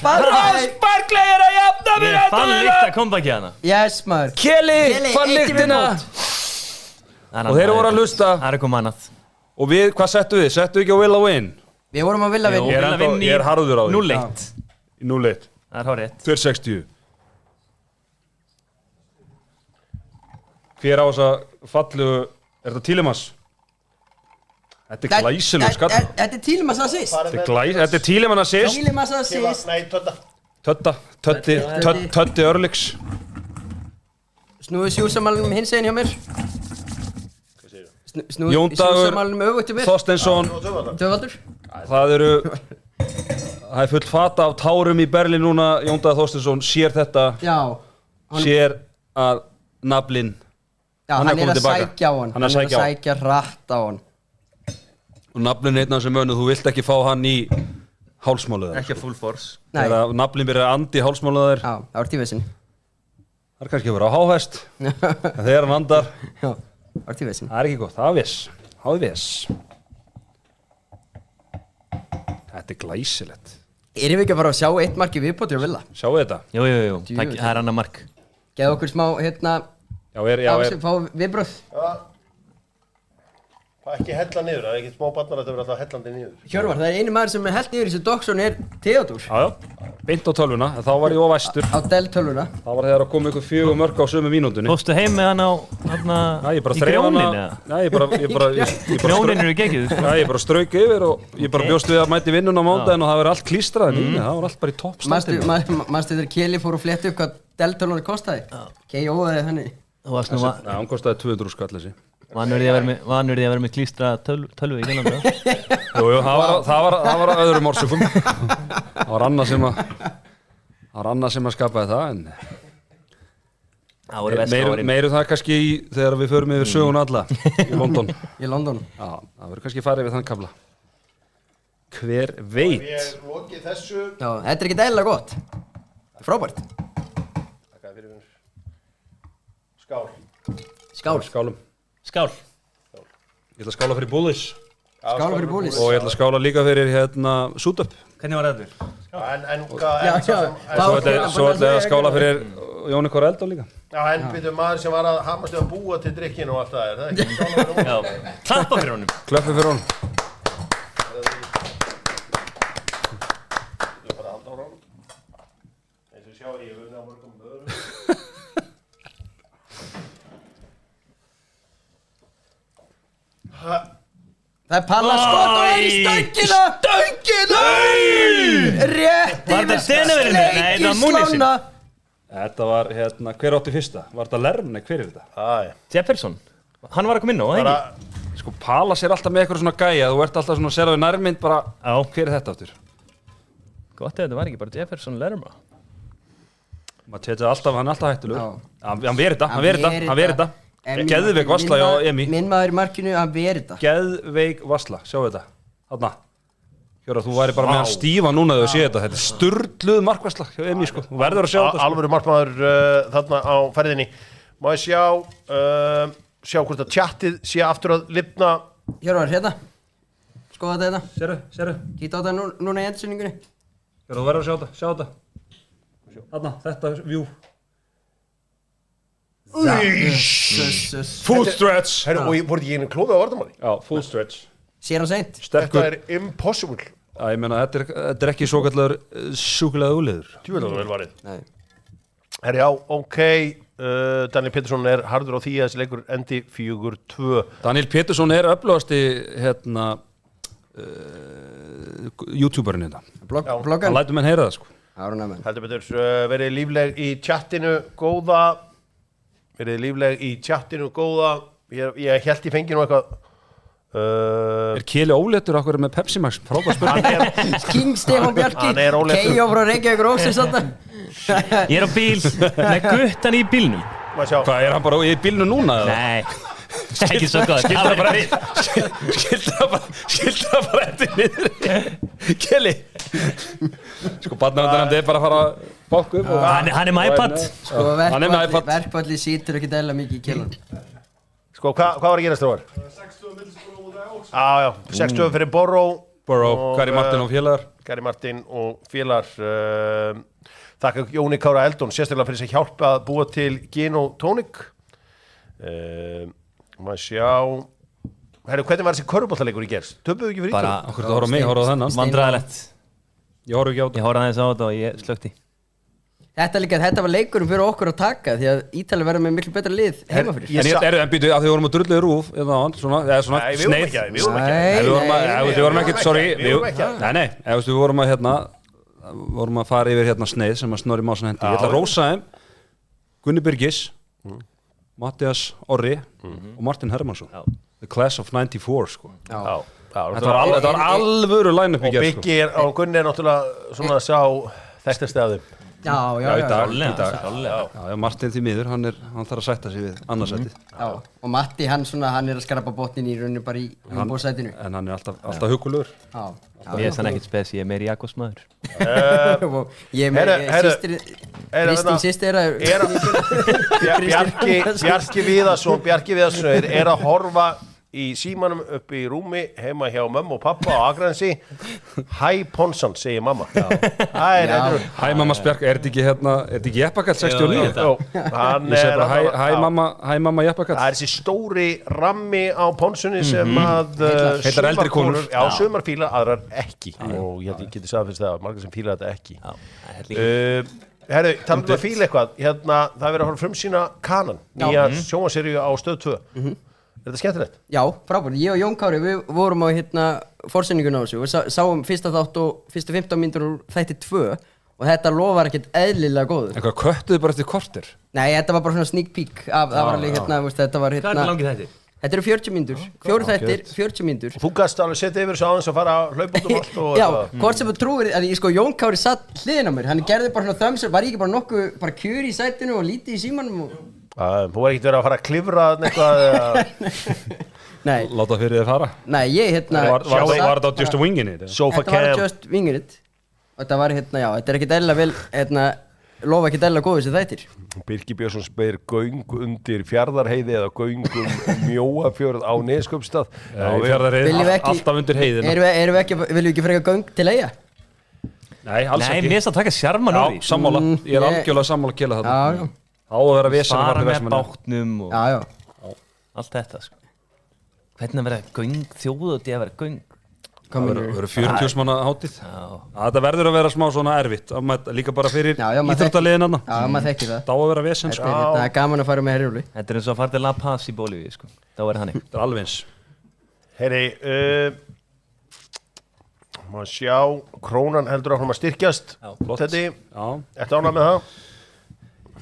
Barkley er að jafna fyrir Ég fann líkt að comeback í hana. Yes, maður. Keli fann lyktina! Og þeir voru að hlusta. Það er komið annað. Og við, hvað settu við? Settu við ekki á Villa win? Við vorum að Villa win. Ég er harður á því. 0-1. Í 0-1. Það er hárið. 2.60. Hver á þessa fallegu, er þetta Tílemans? Þetta er glæsileg skall. Þetta er Tílemans assist. Þetta er Tílemans assist. Tílemans assist. Nei, Tötti Örlygs. Snúið sjúsamalunum hins einn hjá mér. Snúið sjúsamalunum auðvitað til mér. Þorsteinsson. Töfaldur. Það er full fata af tárum í Berlín núna. Jóndaði Þorsteinsson sér þetta. Já. Sér að naflinn. Já, hann er að sækja á hann. Hann er að sækja hratt á hann. Og naflinn einn af þessum mönnum, þú vilt ekki fá hann í hálsmáluðar. Ekki að full force. Þegar naflinn byrjar að andi í hálsmáluðar. Já, það var tífessin. Það er kannski að vera á háhest. En þegar hann andar. Já, það var tífessin. Það er ekki gott, það er viss. Háði viss. Þetta er glæsilegt. Erum við ekki að fara að sjá eitt mark í viðbóti á Villa? Sjáu þetta? Jú. Það er annar mark. Geðu okkur smá, hérna... Já, fá viðbröð. Það er ekki hella niður, það er ekki smá barnar að þetta verður alltaf hellandi niður. Hjörvar, það er eini maður sem er hellt niður í þessu Doxon er Theodór. Já, beint á tölvuna, en þá var ég ofæstur. Á Dell-tölvuna. Það var þegar að koma ykkur 4 mörk á sömu mínútunni. Fórstu heim með hann í grjóninni? Já, ég bara... Grjóninni eru geggjuð. Já, ég bara strauk yfir og ég bara bjóst við að mæti vinnun á mándaginn og það verið allt klístrað en inni, það var allt bara í toppstandinu. Manstu þegar Keli fór og fletti upp hvað Dell-tölvuna kostaði? K.O.-aði henni. Já, hann kostaði 200 skall þessi. Vanur því að vera með klístra tölvu í Englandi? Jú, það var öðrum orsökum. Það var annað sem að skapaði það, en... Meiru það kannski þegar við förum yfir sögun alla í London. Í London? Já, það verður kannski farið við þann kafla. Hver veit? Og ég lokið þessu. Já, þetta er ekki eðlilega gott. Frábært. Takk fyrir mér. Skál. Skálum. Skál. Ég ætla að skála fyrir Bullis. Skála fyrir Bullis. Og ég ætla að skála líka fyrir Sútöp. Hvernig var þetta? En hvað... Svo ætla ég að skála fyrir Jóni Korreldó líka. Já, en byrju maður sem var að hamast að búa til drikkinu og allt það er það ekki? Já, klappa fyrir honum. Klappa fyrir honum. Ég er bara að halda á honum. Eins og sjá, ég hef vunnið á mörgum öðrum. Það er Palla skot og er í stöngina! Rétt yfir sleikislána! Þetta var, hver átti fyrsta? Var þetta Lerm? Nei, hver er þetta? Jefferson. Hann var að koma inn á, það ekki? Sko, Palla sér alltaf með eitthvað svona gæja. Þú ert alltaf svona að serfa við nærmynd bara, hver er þetta áttur? Gott ef þetta var ekki bara Jefferson Lerma. Maður tegja alltaf, hann er alltaf hættulegur. Hann verið þetta. Geðveik varsla hjá Emi. Minn maður í markinu, hann verið þetta. Geðveik varsla, sjáu þetta. Þarna. Hjóra, þú væri bara með hann stífa núna þegar þú sé þetta. Þetta sturluð markvarsla hjá Emi, sko. Þú verður að sjá þetta. Alvöru markmaður þarna á ferðinni. Má ég sjá hvort að tjattið sé aftur að lifna. Hjörvar, hérna. Skoða þetta. Sérðu. Kýta á þetta núna í endursynningunni. Hjóra, þú verður að sjá þetta. Þarna, þetta view. Full stretch. Og voru ekki einu klófið á vardamanni? Já, full stretch. Sér hann seint. Þetta impossible. Já, ég meina, þetta er ekki svo kallar sjúkulega úliður. Tjúvel vel varið. Nei. Herri, já, ok. Daniel Pétursson er harður á því að þessi leikur endi 4-2. Daniel Pétursson er öflugasti YouTuberinn þetta. Bloggan. Hann lætur menn heyra það, sko. Heldur betur, verið lífleg í chattinu góða. Ég held í fenginu eitthvað. Er Keli óléttur okkur með Pepsi Max? Frábær spurning. King Stefán Bjarki. K.O. frá Reykjavík Rósins þarna. Ég er á bíl með guttan í bílnum. Hvað, er hann bara í bílnum núna? Nei, ekki svo góð. Skildu það bara eftir niður. Keli. Sko, barnavendarnefndi er bara að fara að báka upp. Hann er með iPad. Sko, verkvalli sýtur ekki dæla mikið í Kelun. Sko, hvað var að gerast þróar? 6-2 fyrir Borrow, Gary Martin og félagar. Þakka Jóni Kára Eldon sérstaklega fyrir sig hjálpa að búa til Gin og Tonic. Maður sjá. Herru, hvernig var þessi körfuboltaleikur í gerð? Töpuðu ekki fyrir bara okkur það horfa á mig, horfa á þennan. Vandræðilegt. Ég horfa ekki á þetta. Ég horfa aðeins á þetta og ég slökti. Þetta var leikurinn fyrir okkur að taka því að Ítalið verður með miklu betra lið heima fyrir. En býtu að þið vorum að drulluði rúf eða sneið. Við vorum ekki, sorry. Nei, við vorum að fara yfir hérna sneið sem að Snorri Másson hendi. Ég ætla að rósa þeim Gunni Birgis, Mattias Orri og Martin Hermansson. The class of 94, sko. Þetta var alvöru line-up í gerð, sko. Og Biggi og Gunni er náttúrulega svona að sjá þekktasti af þeim. Já, í dag. Martin því miður, hann þarf að sætta sig við annarsætið. Og Matti, hann er að skrapa botnin í rauninu bara í umbóðsætinu. En hann er alltaf hugulegur. Ég er þannig ekkert spes, ég er meiri Jakobs maður. Ég er meiri Kristín sýstir Bjarki Viðarsson er að horfa í símanum upp í rúmi heima hjá mömmu og pappa á Akranesi. Hæ Ponsan, segir mamma. Hæ mamma Spjark, er þetta ekki Jeppakall 69? Ég segi bara hæ mamma Jeppakall. Það er þessi stóri rammi á Ponsunni sem að heitar eldri konur. Já, sumar fíla, aðrar ekki. Og ég geti staðfest það, margar sem fíla þetta ekki. Herru, talum við að fíla eitthvað. Það er verið að horfa frumsýna Kanan, nýja sjónvarseríu á Stöð 2. Er þetta skemmtilegt? Já, frábært. Ég og Jón Kári, við vorum á forsendingun á þessu og sáum fyrsta þátt og fyrstu 15 mínútur úr þætti 2 og þetta lofar ekkert eðlilega góður. Eitthvað köttuðu bara eftir korter? Nei, þetta var bara svona sneak peek af, það var alveg þetta var Hvað er langið þættir? Þetta eru 40 mínútur, 4 þættir, 40 mínútur. Og þú gast alveg setja yfir þessu aðeins að fara að hlaupa út um allt og... Já, hvort sem þú trúir, Jón Kári satt hliðin á mér, hann gerði bara svona thumbs up, var ekki bara nokkuð kjur í sætinu og lítið í símanum og... Þú var ekkert verið að fara að klifra eitthvað Nei. Láta fyrir þér fara? Nei, ég Var þetta á Just Wingin' It? Þetta var Just Wingin' It. Og þetta var þetta er ekkert eðlilega vel, lofa ekkert eðlilega góð þessi þættir. Birgir Björnsson spyr göng undir Fjarðarheiði eða göngum Mjóafjörð á Neskaupstað. Já, Fjarðarheiði, alltaf undir heiðina. Viljum við ekki freka göng til Eyja? Nei, alls ekki. Nei, mér finnst að taka sjarman úr því. Já, sammála. Ég er algjörlega sammála að kela þarna. Á að vera vesen fara með bátnum og allt þetta, sko. Hvernig að vera göng, þjóðuti að vera göng? Það verður 40 manna hátíð. Það verður að vera smá svona erfitt, líka bara fyrir íþróttaliðin anna. Já, maður þekkir það. Það á að vera vesen, sko. Það er gaman að fara með Herjólfi. Þetta er eins og að fara til La Paz í Bolívíu, sko. Þá er hann Þetta er alveg eins. Heyri, maður sjá, krónan heldur áfram að styrkjast. Þetta, ertu ánægð með það?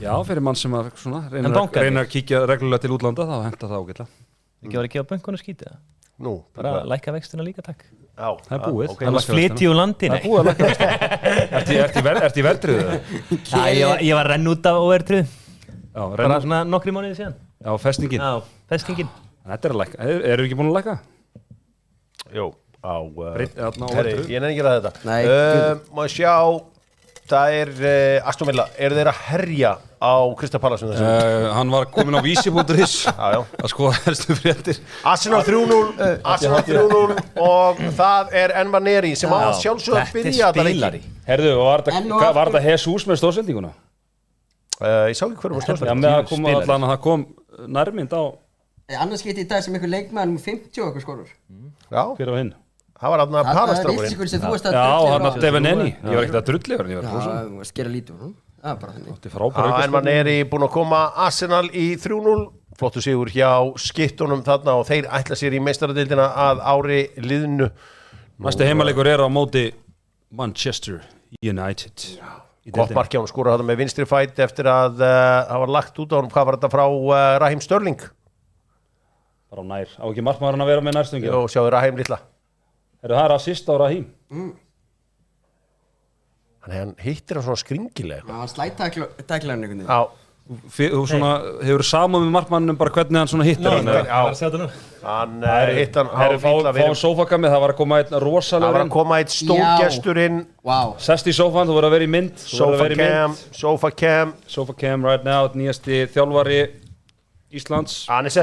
Já, fyrir mann sem að reyna að kíkja reglulega til útlanda, þá henta það ágætla. Ekki var að gefa bönkunum skítið það? Nú, bara lækka vextina líka, takk. Já, það er búið. Það flytji úr landinu. Það er búið að lækka vextina. Ert í verðtryggðu? Já, ég var renn út af óverðtryggðu. Bara svona nokkri mánuði síðan. Já, festingin. Já, festingin. Þetta að lækka. Eru ekki búin að lækka? Jú, á... Herri, ég nefnir ekki að þetta. Nei, Má ég sjá, það Aston Villa, eru þeir að herja á Crystal Palace um þessu? Hann var komin á vísi.is að skoða helstu fréttir. Arsenal 3-0 og það Nwaneri sem á sjálfsögðu að byrja þetta leiki. Herðu, var þetta Jesus með stórsendinguna? Ég sá ekki hverju var Já, með það kom nærmynd á annars geti í dag sem einhver leikmann 50 okkur skorur. Já, hver á hinn. það var aðna Það er Palastrákurinn. risikoinn sem þú varst að Já, drulla hann á. að Devaneni. Ég var ekkert að drullegur, ég var Já, rosa. þú varst að gera lítið úr hún. Það er bara þannig. Þetta er frábæra Nwaneri búinn að koma Arsenal í 3-0. Flottu sigur hjá skittunum þarna og þeir ætla sér í meistaradeildina að ári liðnu. Næsti heimaleikur á móti Manchester United. Gott marki á hann skora þetta með vinstri fæt eftir að það var lagt út á hann. Hvað var þetta frá Raheem Sterling? Bara á nær. Á ekki markmaðurinn að vera með nærstungi. Og sjáðu Raheem litla. Það er assist á Raheem. Þannig hann hittir hann svona skringilega. Já, hann slættaklarinn einhvern veginn. Já, Þú svona hefur samað með markmannum bara hvernig hann svona hittir hann. hann hitt hann á Herri, fíla fáum sófakamið, það var að koma einn Það var rosalega að koma eitt stórgesturinn. Vá. Sest í sófan, þú verður að vera í mynd. Sofa cam. Sofa cam right now, nýjasti þjálfari Íslands. Hann er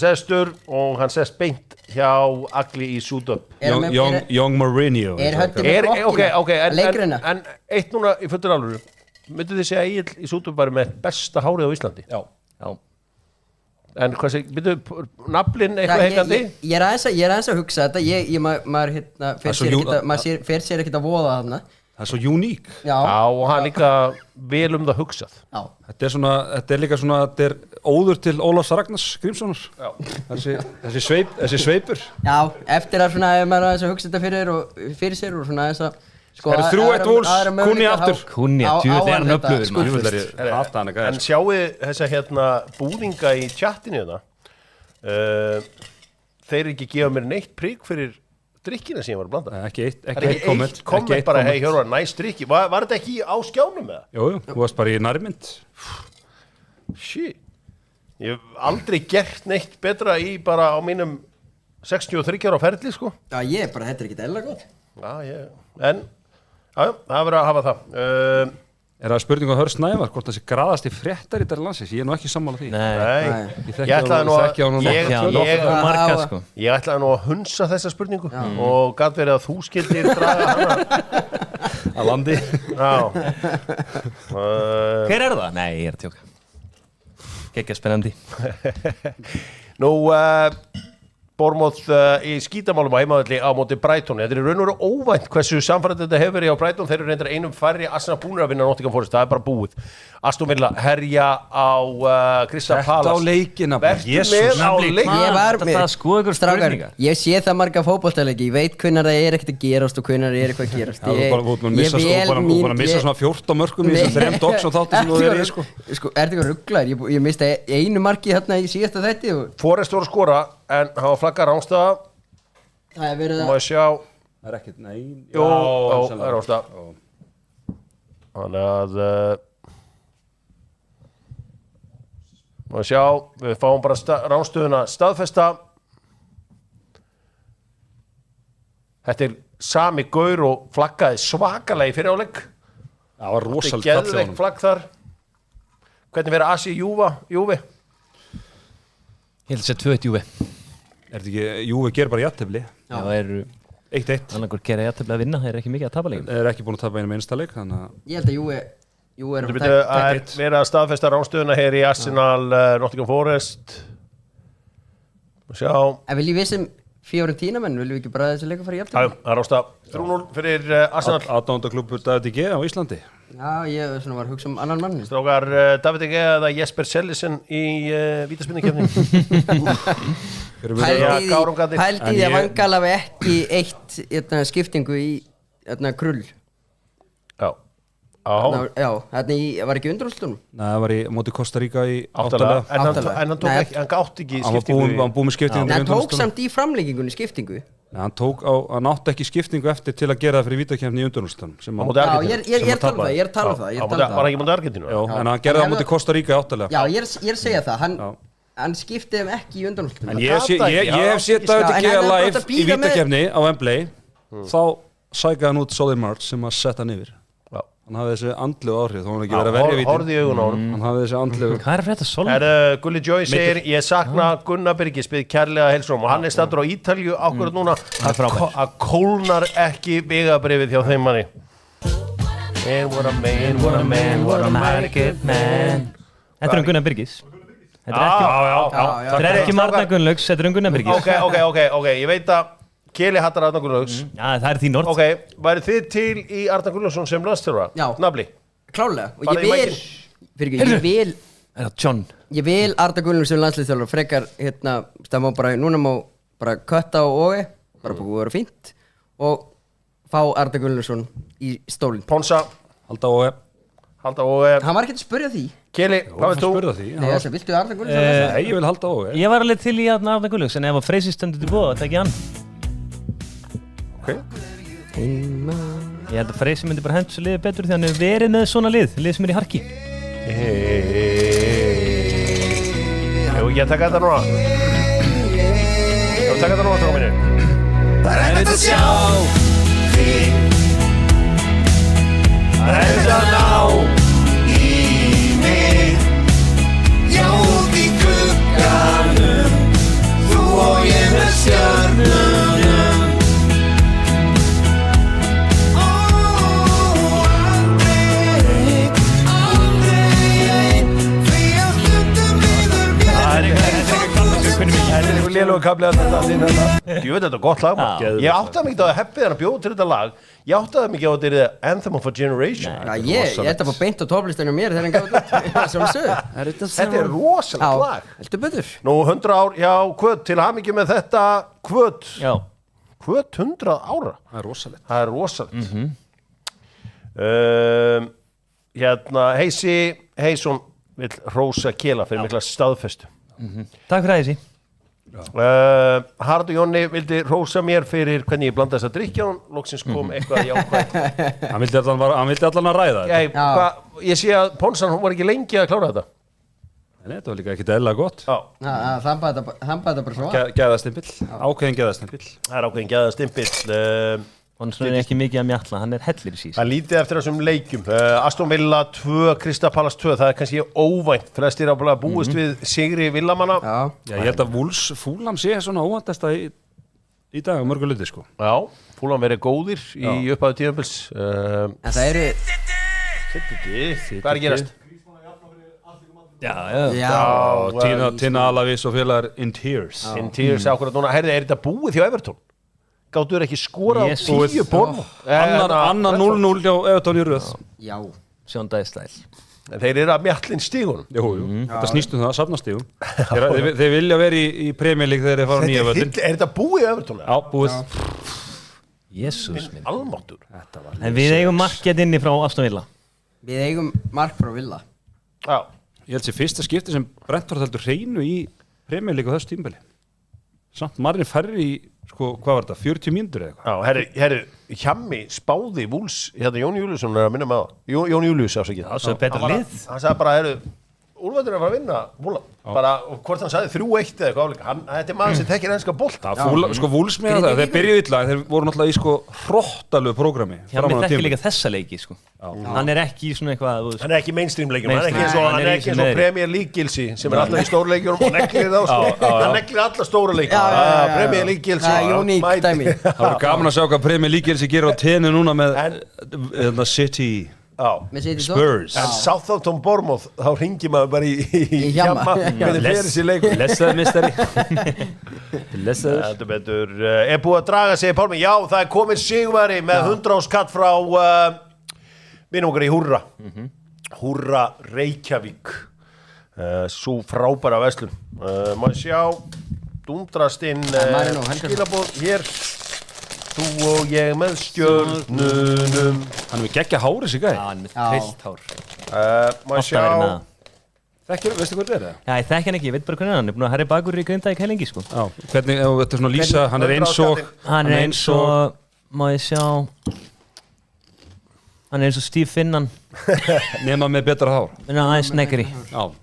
sestur og hann sest beint hjá Agli í Súdöp. Young Mourinho. Er höndin með blokkina? Leikurina? En eitt núna í fullur alvöru. Myndu þið segja að Egill í Súdöp bara með besta hárið á Íslandi? Já. En hvað segir, byrju, naflinn eitthvað heikandi? Ég er aðeins að hugsa þetta. Maður fer sér ekkert að voða þarna. Það er svo uník. Já. Og hann líka vel það hugsað. Já. Þetta er líka svona, þetta er óður til Ólafs Ragnars Grímssonar. Þessi sveipur. Já, eftir að svona, ef maður aðeins að hugsa þetta fyrir sér og svona aðeins að Það eru 3-1 Wolves, Kunni aftur. Kunni, djúvill er hann öflugur. En sjáu þessa búðinga í tjattinu þetta. Þeir ekki gefa mér neitt prik fyrir drikkina sem ég var að blanda. Ekki eitt komment bara, hei, hjóra, næst drikki. Var þetta ekki á skjánum með það? Jú, þú varst bara í nærmynd. Shit. Ég hef aldrei gert neitt betra í bara á mínum 63 ára ferli, sko. Já, þetta er ekki eðlilega gott. En það verður að hafa það. Er það spurning á Hörð Snævar, hvort það sé graðast í fréttaritari landsins? Ég er nú ekki sammála því. Nei. Ég ætlaði nú að hunsa þessa spurningu og gat verið að þú skildir draga hana að landi. Hver er það? Nei, ég er að tjóka. Gekkja spennandi. Nú, Bournemouth í skítamálum á heimavelli á móti Brighton. Þetta er raun og veru óvænt hversu samfærandi þetta hefur verið á Brighton. Þeir eru reyndar einum færri. Arsenal búnir að vinna Nottingham Forest. Það er bara búið. Aston Villa herja á Crystal Palace. Þetta á leikina. Vertu með á leikina. Ég var með skoða ykkur spurningar. Ég sé það marga fótboltaleiki. Ég veit hvenær það er ekkert að gerast og hvenær er eitthvað að gerast. Þú búin að missa svona 14 mörkum í þessum 3 dogs og þáttu sem þú er í, sko. Sko, er þetta eitthvað rugglaður? Ég mista einu marki hérna í síðasta þætti og Forrest voru að skora en hann var flaggað rángstæða. það er verið Má ég sjá. Það er ekkert, nei. Jú, það er rángstæða. Þannig að má ég sjá, við fáum bara rángstöðuna staðfesta. Þetta er sami gaur og flaggaði svakalega í fyriráleik. Það var rosalega Þetta er geðveikt flagg þar. Hvernig verður Asi Júvi? Ég held að segja 2-1 Júvi. Er þetta ekki, Júvi ger bara jafntefli. Já, það eru 1-1. annarkur gera jafntefli að vinna, það er ekki mikið að tapa leikum. Það er ekki búin að tapa einum einsta leik, þannig að... Ég held að Jú er verið að staðfesta rángstöðuna hér í Arsenal, Nottingham Forest. Sjá. En vil ég vissum Fiorentina menn, viljum við ekki bara þessi leiku fara í Já, jafntefli? það er rángstæða 3-0 fyrir Arsenal. Aðdándaklúbbur David De Gea á Íslandi. Já, ég var að hugsa annan mann. Strákar, David De Gea eða Jesper Sellisen í vítaspyrnukefni. Pældi því að Vangala við ekki eitt skiptingu í krull. Já. Já, þetta var ekki undanúrslitunum. Nei, það var í móti Costa Rica í Áttalega. áttalega. En hann tók ekki, hann gátt ekki skiptingu. Hann búið með skiptingu. En hann tók samt í framlengingunni skiptingu. Nei, hann átti ekki skiptingu eftir til að gera það fyrir vítakefni í undanúrslitunum. Já, ég er talað það. Var ekki mútið Argentínu? Já, en hann gerði það móti Costa Rica í áttalega. Já, ég er að segja það. hann skipti þeim ekki í undanúrslitum. En ég hef séð David De Gea live í vítakefni á Wembley. Þá sækaði hann út Solly March sem að setja hann yfir. Hann hafði þessi andlegu áhrif, þó hann ekki verið að verja vítin. Horfði í augun á honum. Hann hafði þessi andlegu. Hvað þetta Solly? Gulli Joy segir, ég sakna Gunnar Birgis, bið kærlega heilsum og hann stattur á Ítalju ákvörð núna að kólnar ekki vegabrifið hjá þeim manni. Man, what a man, what a man, what a mighty good man. Þetta Gunnar Birgis. Þetta er ekki Marna Gunnlaugs, þetta Gunnar Birgis. Ok, ég veit að Keli hattar Arnar Gunnlaugs. Já, það er þín orð. Ok, væri þið til í Arnar Gunnlaugsson sem landsþjálfara? Já. Nafli? Klálega, og ég vil Arnar Gunnlaugs sem landsliðsþjálfara frekar, það má bara, núna má bara kötta á Ói, bara búið að vera fínt og fá Arnar Gunnlaugsson í stólinn. Ponsa? Halda Ói. Hann var ekki að spyrja því. Keli, hvað veist þú? Nei, þess að viltu Arnar Gunnlaugsson? Nei, ég vil halda Ói. Ég var alveg til í Arnar Gunnlaugs, en ef að Freysi stendur til búið, það ekki hann. Ég held að Freysi myndi bara henda svo liðið betur því hann hefur verið með svona lið sem er í harki. Hefur ekki að taka þetta núna? Hefur að taka þetta núna, strákar mínir? Það er ekkert að sjá þig. Það er ekkert að ná í mig. Já, út í glugganum, þú og ég með stjörnunum. Lélögu kablið að þetta ég veit þetta er gott lag maður. Ég áttaði mikið á að heppið hann að bjóða til þetta lag. Ég áttaði mikið á að þetta er Anthem of a Generation. Ég ætti að fá beint á topplistinu mér þegar hann gaf þetta. Þetta er rosalegt lag. Heldur betur. Nú 100 ár, já, kvöt til hamingju með þetta kvöt. Já. Kvöt 100 ára. Það er rosalegt. Það er rosalegt. Heisi Heisson vill hrósa Kela fyrir mikla staðfestu. Takk fyrir Heisi. Haraldur Jónni vildi hrósa mér fyrir hvernig ég blanda þess að drikja hún loksins kom eitthvað jákvæmt. Hann vildi allan að ræða þetta. Ég sé að Ponsan hún var ekki lengi að klára þetta. Nei, þetta var líka ekkert eðlilega gott. Hann bæði bara svo Gæðastimpill, ákveðin gæðastimpill. Það er ákveðin gæðastimpill. Hann er ekki mikið að mjalla, hann er hellir í síðan. Það lítið eftir þessum leikjum. Aston Villa 2, Crystal Palace 2, það er kannski óvænt. Flestir að búist við sigri Villamanna. Já, ég held að Fulham sé svona óvæntasta í dag á mörgu hluti, sko. Já, Fulham verið góðir í upphafi tímabils. En það eru... Hvað er að gerast? Já, Tina Alavis og félagar in tears. In tears, ákveðat núna. Herði, er þetta búið hjá Everton? Gáttu þér ekki skora á 10 borm? Annar 0-0 hjá Everton í röð. Já. Sjóndaði stæl. Þeir eru að mjallin stígunum. Jú. Þetta snýst það, safna stígum. Þeir vilja vera í Premier League þegar þeir fara nýja völdin. Er þetta búið hjá Everton? Já, búið. Jésús minn. Almáttur. En við eigum markið inni frá Aston Villa. Við eigum mark frá Villa. Já. Ég held sér fyrsta skipti sem Brentford heldur hreinu í Premier League á þessu tímabili. Samt margir færri í, sko, hvað var þetta, 40 mínútur eða eitthvað? Já, herri, Hjammi spáði Wolves, Jón Júliusson er að minna með það. Jón Július ásækið. Það er betra lið. Hann sagði bara, herri, Úlfaldur er að fara að vinna Fulham. Bara, hvort hann sagði 3-1 eða eitthvað áleika. Þetta er maður sem tekir enska bolta. Sko, Wolves með það, þeir byrjuðu illa, þeir voru náttúrulega í, sko, hrottalegu prógrami. Hjammi þekkir líka þessa leiki, sko. Hann er ekki svona eitthvað... Hann er ekki mainstream leikjum, hann er ekki eins og Premier League Gilsi sem er alltaf í stóru leikjum og neglir þá, sko. Hann neglir alla stóru leikjum. Premier League Gilsi. Það er uník dæmi. Það voru gaman að sjá hvað Premier League Gilsi gerir á tenni núna með City Spurs. En Southampton Bournemouth, þá ringir maður bara í Hjamma hvernig fer þessi leikur. Lesaður mistari. Lesaður. Þetta betur. Er búið að draga sig í Pálmi. Já, það er komin sigurveri með 100 skatt frá vinum okkar í Húrra. Húrra Reykjavík. Svo frábæra verslun. Má ég sjá, dundrast inn skilaboð hér. Þú og ég með stjörnunum. Hann er með geggja hári sig gæði. Já, hann er með trillt hár. Má ég sjá. Veistu hvað þetta er? Já, ég þekki hann ekki, ég veit bara hvernig hann er búin að herri bakur í Grindavík heilengi, sko. Já, hvernig, ef þetta er svona lýsa, hann er eins og... Má ég sjá... Hann er eins og Steve Finnan. Nema með betra hár. En aðeins neggri. Já.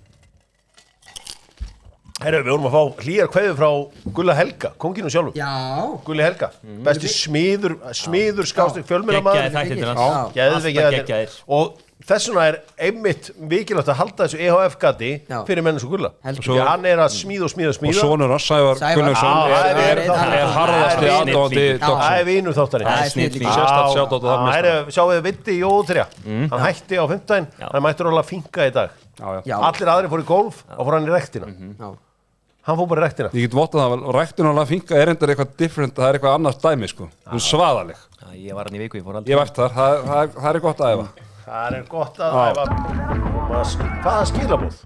Herru, við vorum að fá hlýjar kveðið frá Gulla Helga, konginu sjálfum. Já. Gulli Helga, besti smiður skástrík fjölmiðlamaður. Geggjaðir þættirnir hans. Geðveikir. Og þess vegna er einmitt mikilvægt að halda þessu EHF-gati fyrir menn eins og Gulla. Því að hann að smíða. Og sonur hans, Sævar Gunnarsson, er harðasti aðdáandi Dogsson. Það er vinur þáttarinn. Það er snilling. Sérstætt sjátt á það. Sjáu við Vitti í Óðurþrjá. Hann hætti á 15, hann mættur alveg að finka í dag. Allir aðrir fór í golf og fór hann í rektina. Hann fór bara í rektina. Ég get vottað það, rektin og finka er endur eitthvað different, það er eitthvað annars dæmi sko. Hún svaðaleg. Ég var hann í viku, ég fór aldrei. Ég var eftir þar, það er gott að æfa. Það er gott að æfa. Hvaða skilabóð?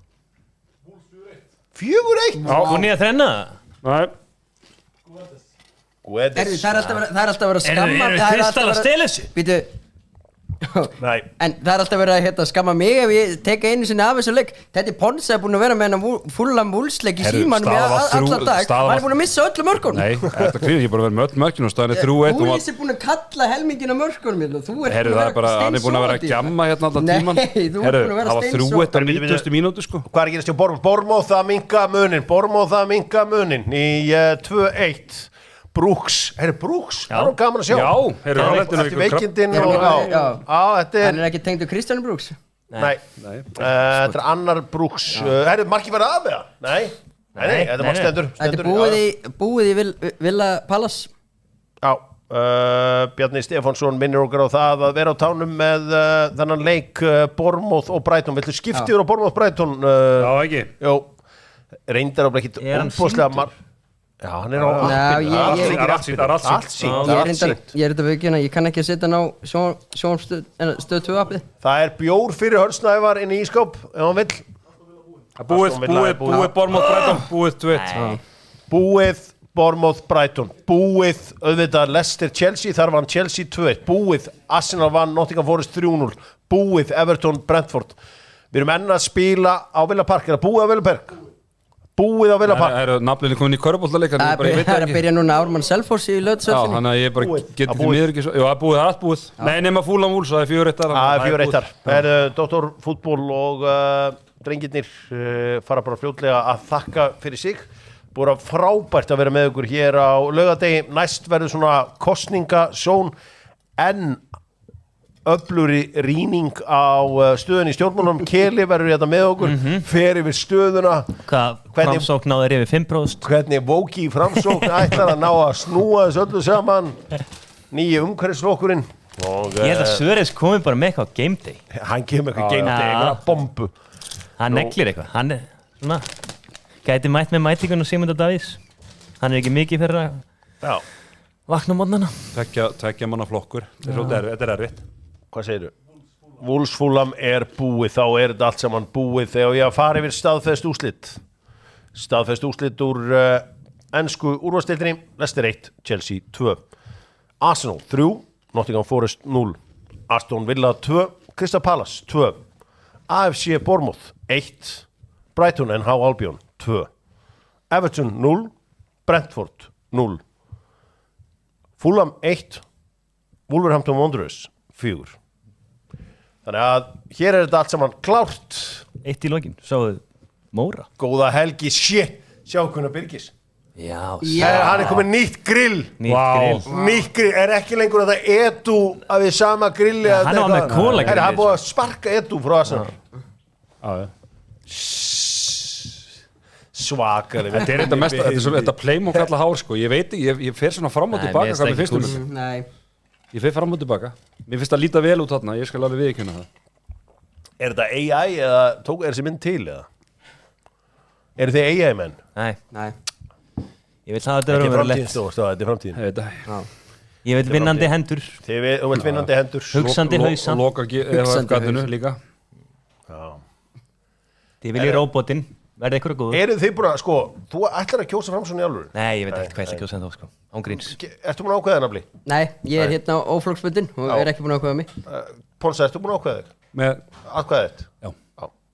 4-1? Hún í að þrenna? Nei. Það er alltaf að vera að skamma. Eru Kristal að stela þessu? Býtu. Nei. En það er alltaf verið að skamma mig ef ég teka einu sinni af þessu leik. Þetta Ponsa er búin að vera með hennan fullan vúlsleik í símanum í allan dag. Hann er búin að missa öllu mörkunum. Nei, þetta krýðir ekki bara að vera með öll mörkinu og staðin er 3-1. Búlis er búin að kalla helmingin af mörkunum. Herru, það er bara, hann er búin að vera að gjamma hérna alltaf tíman. Nei, þú er búin að vera steinsótt. Herru, það var 3-1 á 90. mínútu sko. Hvað er að gerast hjá Bournemouth að minnka munin í 2-1. Brooks, það er gaman að sjá. Já, eftir veikindin og þetta Hann er ekki tengd við Kristján Brooks. Nei, þetta er annar Brooks. Markið verið af eða? Nei, þetta er bara stendur. Þetta er búið í Villa Palace. Já, Bjarni Stefánsson minnir okkur á það að vera á tánum með þennan leik Bournemouth og Brighton. Viltu skiptiður á Bournemouth Brighton? Já, ekki. Jó, reyndar á ekkert óbúslega Já, hann er á allt sínt. Ég er þetta vikina, ég kann ekki að setja hann á sjónvarpsstöð 2 appið. Það er bjór fyrir Hörnsnævar inn í ískáp ef hann vill. Búið Bournemouth Brighton, búið 2-1. Búið Bournemouth Brighton, búið auðvitað Leicester Chelsea, þar vann Chelsea 2-1, búið Arsenal vann Nottingham Forest 3-0, búið Everton Brentford. Við erum enn að spila á Villa Park, er það búið á Villa Park? Búið á Villa Park. Það eru nafnlinni komin í körfuboltaleikar. Það er að byrja núna Ármann Selfoss í Löðsöllinni. Já, þannig að ég bara geti því miður ekki svo. Já, það er allt búið. Nei, nema Fulham Wolves, það er 4-1. Það er 4-1. Það er Dr. Fútból og drengirnir fara bara fljótlega að þakka fyrir sig. Búið að frábært að vera með ykkur hér á laugardegi. Næst verður svona kosningasjón en öflugri rýning á stöðunni í stjórnmálunum. Keli verður þetta með okkur, fer yfir stöðuna. Framsókn náður yfir 5%. Hvernig Vóki Framsókn ætlar að ná að snúa þessu öllu saman. Nýji umhverfisflokkurinn. Ég held að Söres komi bara með eitthvað game day. Hann kemur eitthvað game day, eitthvað bombu. Hann neglir eitthvað. Hann er svona, gæti mætt með mætingun og Sigmundar Davíðs. Hann er ekki mikið fyrir að vakna á morgnana. Tveggja manna flokkur. Þetta er erfitt. Hvað segirðu? Wolves Fulham er búið, þá er þetta allt saman búið þegar ég að fara yfir staðfest úrslit. Staðfest úrslit úr ensku úrvalsdeildinni, Leicester 1, Chelsea 2. Arsenal 3, Nottingham Forest 0. Aston Villa 2, Crystal Palace 2. AFC Bournemouth 1, Brighton and Hove Albion 2. Everton 0, Brentford 0. Fulham 1, Wolverhampton Wanderers 4. Þannig að hér er þetta allt saman klárt. Eitt í lokin, sáðu Móra. Góða helgi, shit, sjá hvernig Birgis. Já. Hann er komið nýtt grill. Nýtt grill, er ekki lengur að það edu að við sama grilli. Hann var með kólagrill. Hann búið að sparka edu frá Arsenal. Svakalega. Þetta er þetta mest, þetta playmók allar hár sko. Ég veit ekki, ég fer svona fram og tilbaka hvað mér finnst um. Nei. Ég fer fram og tilbaka. Mér finnst það líta vel út þarna, ég skal alveg viðurkenna það. Er þetta AI eða er þessi mynd til eða? Eru þið AI menn? Nei. Ég vil það að þetta verður lett. Þetta er framtíðin. Ég vil vinnandi hendur. Þú vilt vinnandi hendur. Hugsandi hausa. Og loka gatinu líka. Þið viljið róbotinn. Verði ykkur góður. Eru þið bara, sko, þú ætlar að kjósa Framsókn í alvöru? Nei, ég veit ekki hvað ég ætla að kjósa en þá, sko. Án gríns. Ertu búin að ákveða nafli? Nei, ég er hérna á óflokksbundin og er ekki búin að ákveða mig. Ponsa, ertu búin að ákveða þig? Með atkvæðið þitt? Já.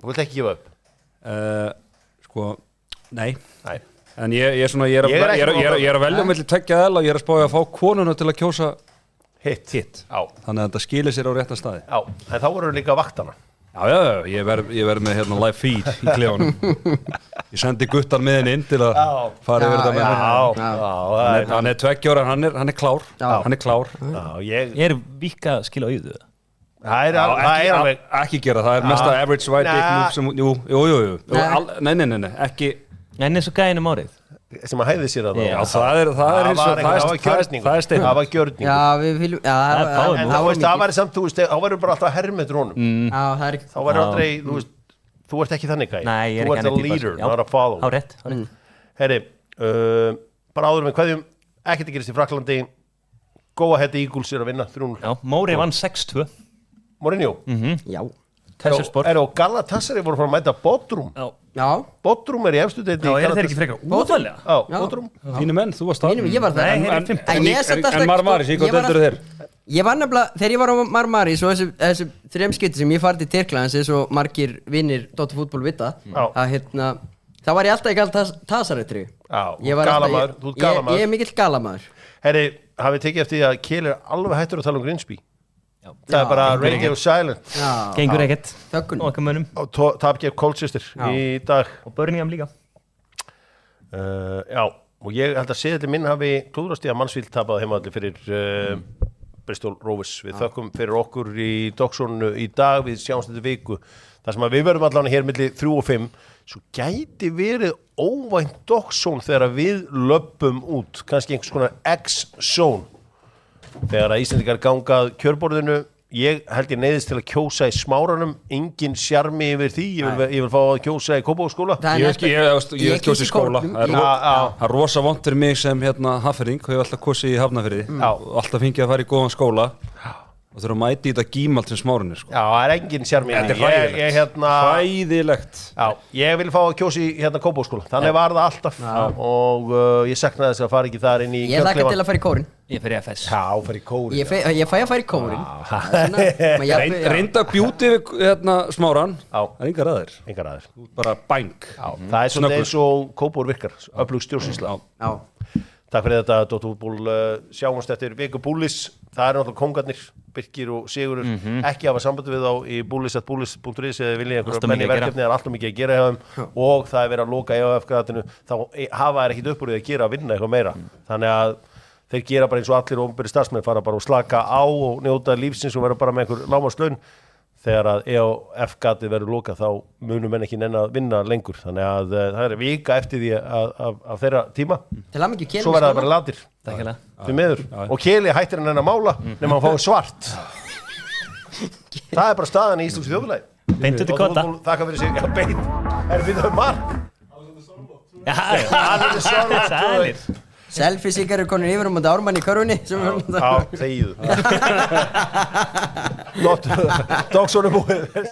Þú vilt ekki gefa upp? Sko, nei. En ég er svona, ég er að velja milli tveggja eðla og ég er að spája að fá konuna til að kjósa hitt. Já. Þannig að þetta skilir sér á rétta staði. Já, en þá voru líka vaktana. Já, ég verð með hérna live feed í klefanum. Ég sendi Guttar með henni inn til að fara yfir þetta með henni. Hann er 2 ára, hann er klár. Hann er klár. Ég er vika að skila auðu. Það er alveg ekki gera, það er mesta average white dick move sem, jú. Nei, ekki. En eins og gæðin árið. Sem að hæði sér að Já, það er stein. Það var gjörning. Já, við viljum, það væri samt, þú veist, þá væri bara alltaf herrmetur honum. Já, það er ekki. Þá væri aldrei, þú veist, þú ert ekki þannig gæði. Nei, ég er ekki Þú ert a leader, not a follower. Á rétt. Herri, bara áður með kveðjum, ekkert að gerast í Fraklandi, Go Ahead Eagles er að vinna 3-0. Já, Móri vann 6-2. Mourinho? Já. Tessersport. Og Galatasaray voru frá að mæta Bodrum. Já. Bodrum er í efstu deildinni. Já, eru þeir ekki frekar óvalega? Já, Bodrum. Þínu menn, þú varst það. Ég var það. En Marmaris, í hvað deldur þeir? Ég var nefnilega, þegar ég var á Marmaris og þessi 3 skipti sem ég farið til Tyrklands eins og margir vinnir Dóttir fútból vita, að þá var ég alltaf í Galatasaray-treyju. Já, galamaður, þú ert galamaður. Ég er mikill galamaður. Herri, hafið tekið eftir því að Kiel er alveg hættur að tala um Grimsby. Það er bara radio silent. Gengur ekkert. Þöggun. Og okkar mönnum. Og tapgef Colchester í dag. Og Birmingham líka. Já, og ég held að seðli minn hafi klúðrast í að Mansfield tapaði heimavalli fyrir Bristol Rovers. Við þökkum fyrir okkur í Dogsonu í dag, við sjáumst þetta viku. Það sem að við verðum allan hér milli 3 og 5, svo gæti verið óvænt Dogsón þegar við löpum út, kannski einhvers konar X-zone. Þegar að Íslendingar gangað kjörborðinu, ég held ég neyðist til að kjósa í Smáranum, engin sjarmi yfir því, ég vil fá að kjósa í Kópavogsskóla. Ég kjósi í skóla. Það er rosa vont fyrir mig sem Hafnfirðing, hefur alltaf kosið í Hafnarfirði og alltaf fengið að fara í góðan skóla og þurfa að mæti í þetta gímalt sem Smárinu. Já, það er engin sjarmi. Þetta er hræðilegt. Já, ég vil fá að kjósa í Kópavogsskóla, þannig var það alltaf og ég saknaði þess að fara ekki þar inn í Ég hlakka til að fara í kórin. Ég fer í FS. Já, fer í kórin. Ég fæ að fara í kórin. Reynda að bjúti við Smáran, það er engar aðeir. Engar aðeir. Bara bæng. Það er svona eins og Kópavog virkar, öflug stjórnsýsla. Takk fyrir þetta, Dóttir fútból, sjáumst eftir viku búlis. Það eru náttúrulega kongarnir, Birkir og Sigurður, ekki hafa sambandi við þá í búlis.búlis.is eða viljið einhverja menni verkefni, það er alltaf mikið að gera hjá þeim og það er verið að loka EOF-gatinu, þá hafa þær ekkit uppúrið að gera að vinna eitthvað meira. Þannig að þeir gera bara eins og allir opinberir starfsmenn, fara bara og slaka á og njóta lífsins og vera bara með einhver lágmarkslaun. Þegar að EOF-gatið verður lokað þá munum menn ekki nenn að vinna lengur. Þannig að það er vika eftir því af þeirra tíma. Til hamingju Keli. Svo verða það bara latir. Því miður. Og Keli hættir hann að mála nema hann fái svart. Það er bara staðan í íslensku þjóðfélagi. Beint út í kota. Þakka fyrir sig. Beint. Við þau mark. Það er sælir. Selfie-síkar eru konur yfir þetta Ármann í körfunni. Já, þegiðu. Dogsonu búið.